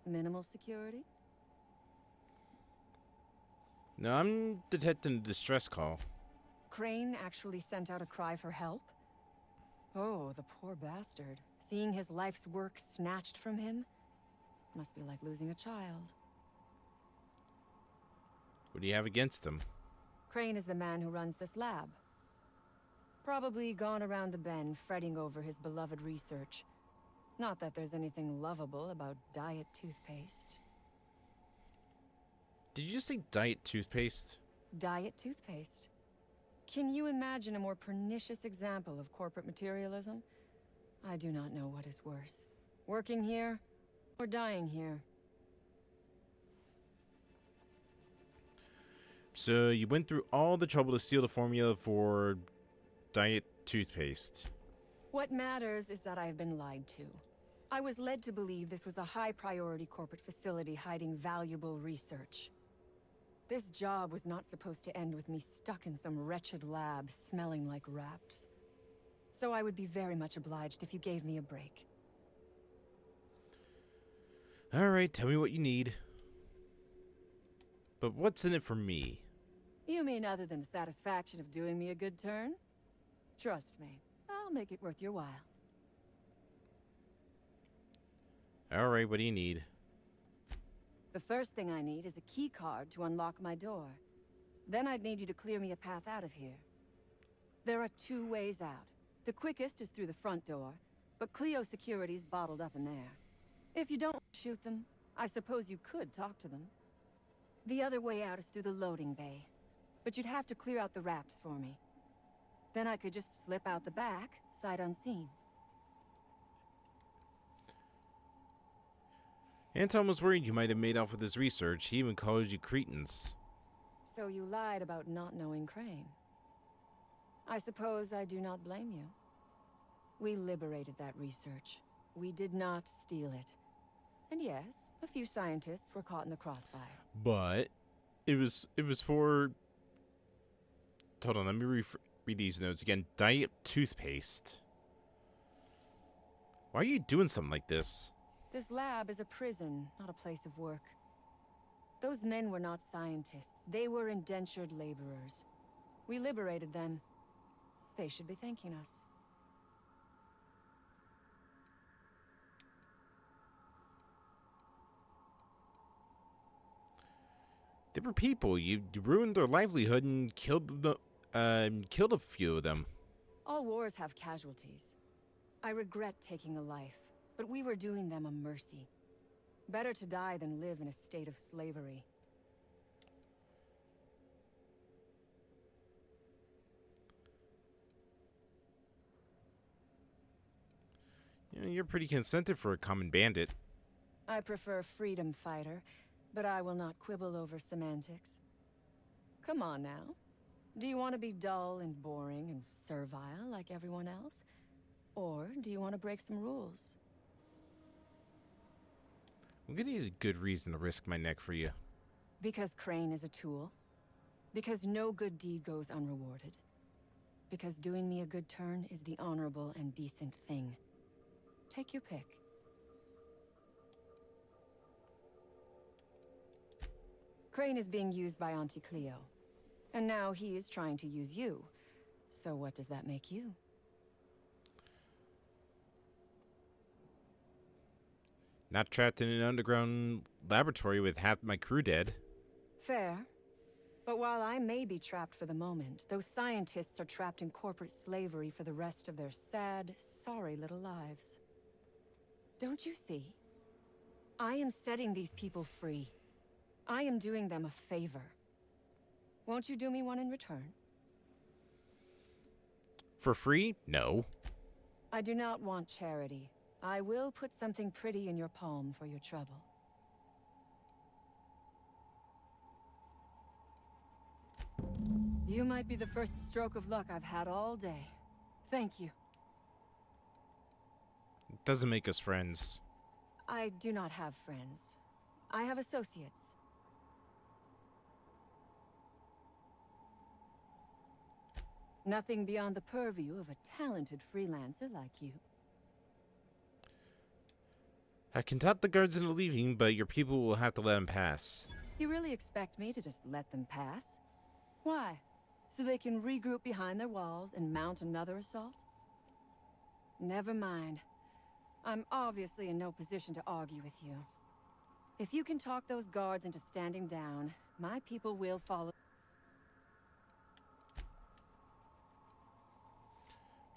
minimal security. No, I'm detecting a distress call. Crane actually sent out a cry for help? Oh, the poor bastard. Seeing his life's work snatched from him must be like losing a child. What do you have against him? Crane is the man who runs this lab. Probably gone around the bend fretting over his beloved research. Not that there's anything lovable about diet toothpaste. Did you just say diet toothpaste? Diet toothpaste. Can you imagine a more pernicious example of corporate materialism? I do not know what is worse. Working here, or dying here. So you went through all the trouble to steal the formula for diet toothpaste. What matters is that I've been lied to. I was led to believe this was a high-priority corporate facility hiding valuable research. This job was not supposed to end with me stuck in some wretched lab smelling like rats. So I would be very much obliged if you gave me a break. Alright, tell me what you need. But what's in it for me? You mean other than the satisfaction of doing me a good turn? Trust me, I'll make it worth your while. Alright, what do you need? The first thing I need is a key card to unlock my door. Then I'd need you to clear me a path out of here. There are 2 ways out. The quickest is through the front door, but Cleo Security's bottled up in there. If you don't shoot them, I suppose you could talk to them. The other way out is through the loading bay, but you'd have to clear out the wraps for me. Then I could just slip out the back, sight unseen. Anton was worried you might have made off with his research. He even called you cretins. So you lied about not knowing Crane. I suppose I do not blame you. We liberated that research. We did not steal it. And yes, a few scientists were caught in the crossfire. But it was for... Hold on, let me read these notes again. Diet toothpaste. Why are you doing something like this? This lab is a prison, not a place of work. Those men were not scientists. They were indentured laborers. We liberated them. They should be thanking us. They were people. You ruined their livelihood and killed a few of them. All wars have casualties. I regret taking a life, but we were doing them a mercy. Better to die than live in a state of slavery. You know, you're pretty consented for a common bandit. I prefer freedom fighter, but I will not quibble over semantics. Come on now. Do you want to be dull and boring and servile like everyone else? Or do you want to break some rules? I'm gonna need a good reason to risk my neck for you. Because Crane is a tool. Because no good deed goes unrewarded. Because doing me a good turn is the honorable and decent thing. Take your pick. Crane is being used by Auntie Cleo. And now he is trying to use you. So what does that make you? Not trapped in an underground laboratory with half my crew dead. Fair. But while I may be trapped for the moment, those scientists are trapped in corporate slavery for the rest of their sad, sorry little lives. Don't you see? I am setting these people free. I am doing them a favor. Won't you do me one in return? For free? No. I do not want charity. I will put something pretty in your palm for your trouble. You might be the first stroke of luck I've had all day. Thank you. It doesn't make us friends. I do not have friends. I have associates. Nothing beyond the purview of a talented freelancer like you. I can talk the guards into leaving, but your people will have to let them pass. You really expect me to just let them pass? Why? So they can regroup behind their walls and mount another assault? Never mind. I'm obviously in no position to argue with you. If you can talk those guards into standing down, my people will follow.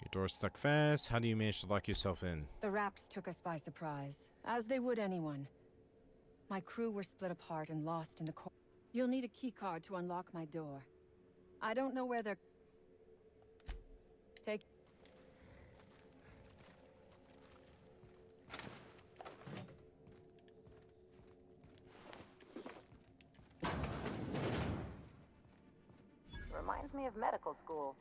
Your door's stuck fast. How do you manage to lock yourself in? The Raps took us by surprise, as they would anyone. My crew were split apart and lost in the core. You'll need a keycard to unlock my door. I don't know where they're... Take... Reminds me of medical school.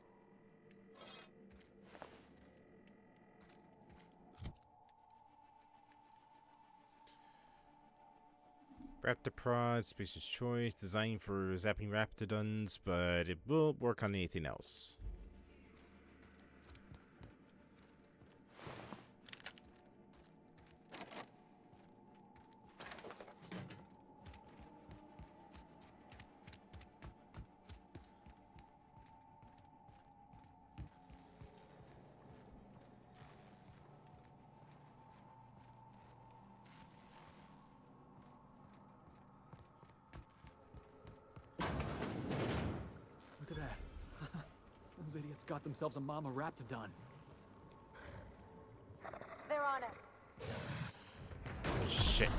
Raptorprod, Spacer's Choice, designed for zapping Raptidons, but it will work on anything else. Look at that. Those idiots got themselves a Mama Raptidon. They're on it. Shit.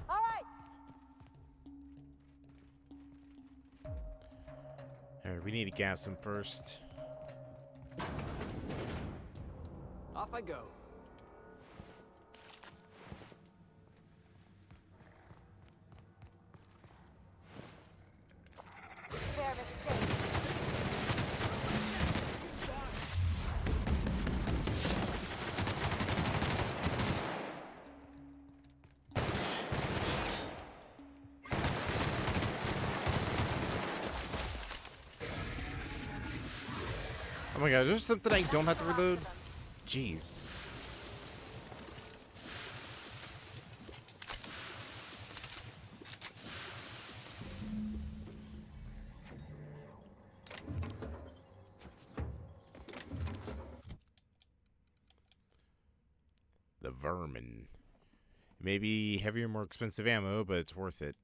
All right. Alright, we need to gas them first. Off I go. There, Mr. Oh my god, is there something I don't have to reload? Jeez. The vermin. Maybe heavier, more expensive ammo, but it's worth it.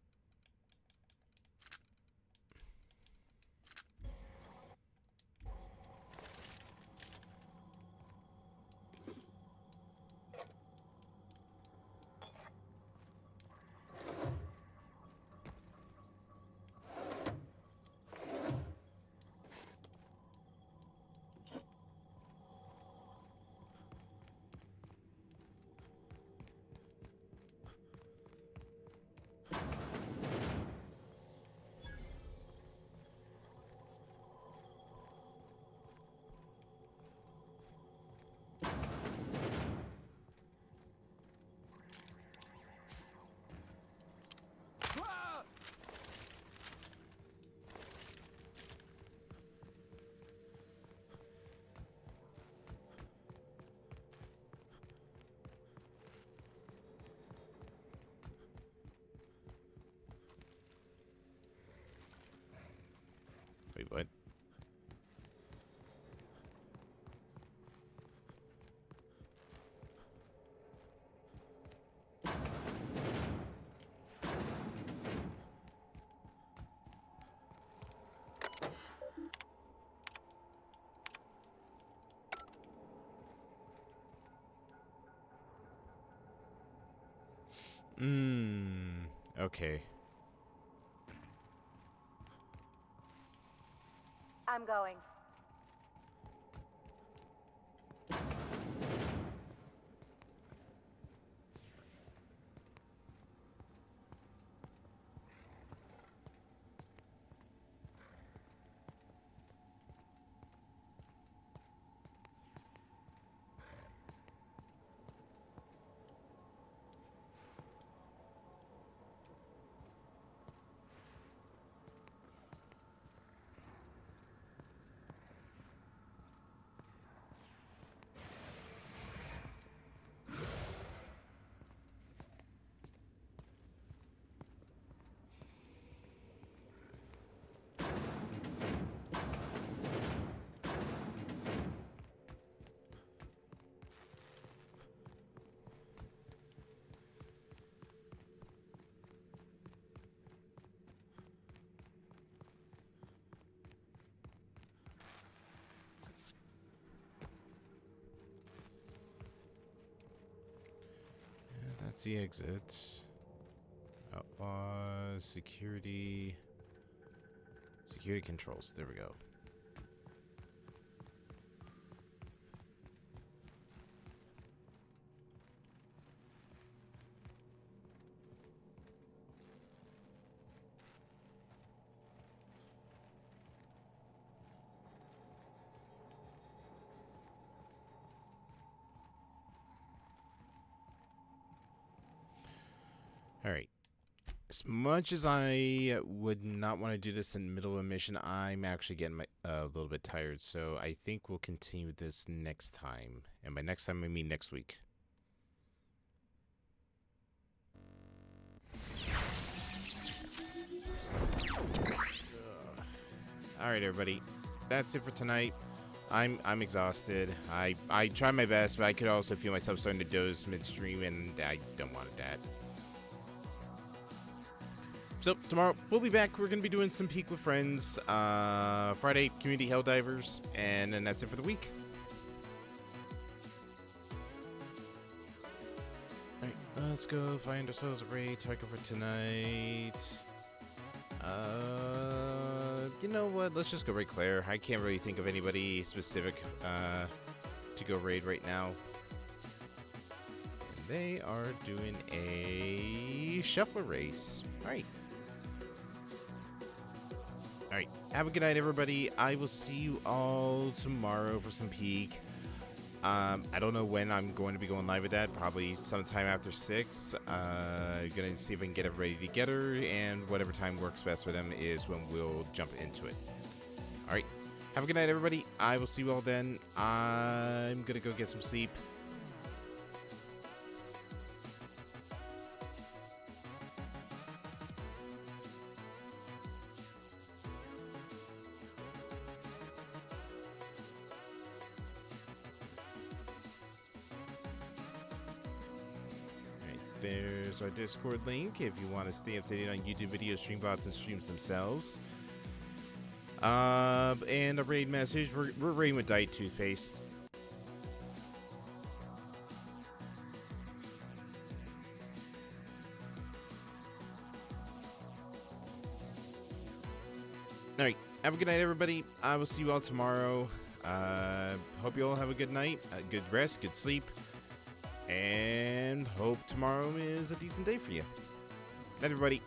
Okay. I'm going. That's the exit. Outlaws, security controls. There we go. All right. As much as I would not want to do this in the middle of a mission, I'm actually getting a little bit tired. So I think we'll continue this next time. And by next time, I mean next week. All right, everybody. That's it for tonight. I'm exhausted. I tried my best, but I could also feel myself starting to doze midstream, and I don't want that. So tomorrow we'll be back. We're gonna be doing some Peak with Friends, Friday Community Helldivers, and then that's it for the week. All right, let's go find ourselves a raid target for tonight. You know what? Let's just go raid Claire. I can't really think of anybody specific to go raid right now. And they are doing a shuffler race. All right. All right. Have a good night, everybody. I will see you all tomorrow for some Peak. I don't know when I'm going to be going live with that. Probably sometime after 6. Gonna see if I can get everybody together, and whatever time works best for them is when we'll jump into it. All right. Have a good night, everybody. I will see you all then. I'm gonna go get some sleep. There's our Discord link if you want to stay updated on YouTube videos, stream bots, and streams themselves. And a raid message. We're raiding with Diet Toothpaste. All right. Have a good night, everybody. I will see you all tomorrow. Hope you all have a good night, a good rest, good sleep. And hope tomorrow is a decent day for you. Night, everybody.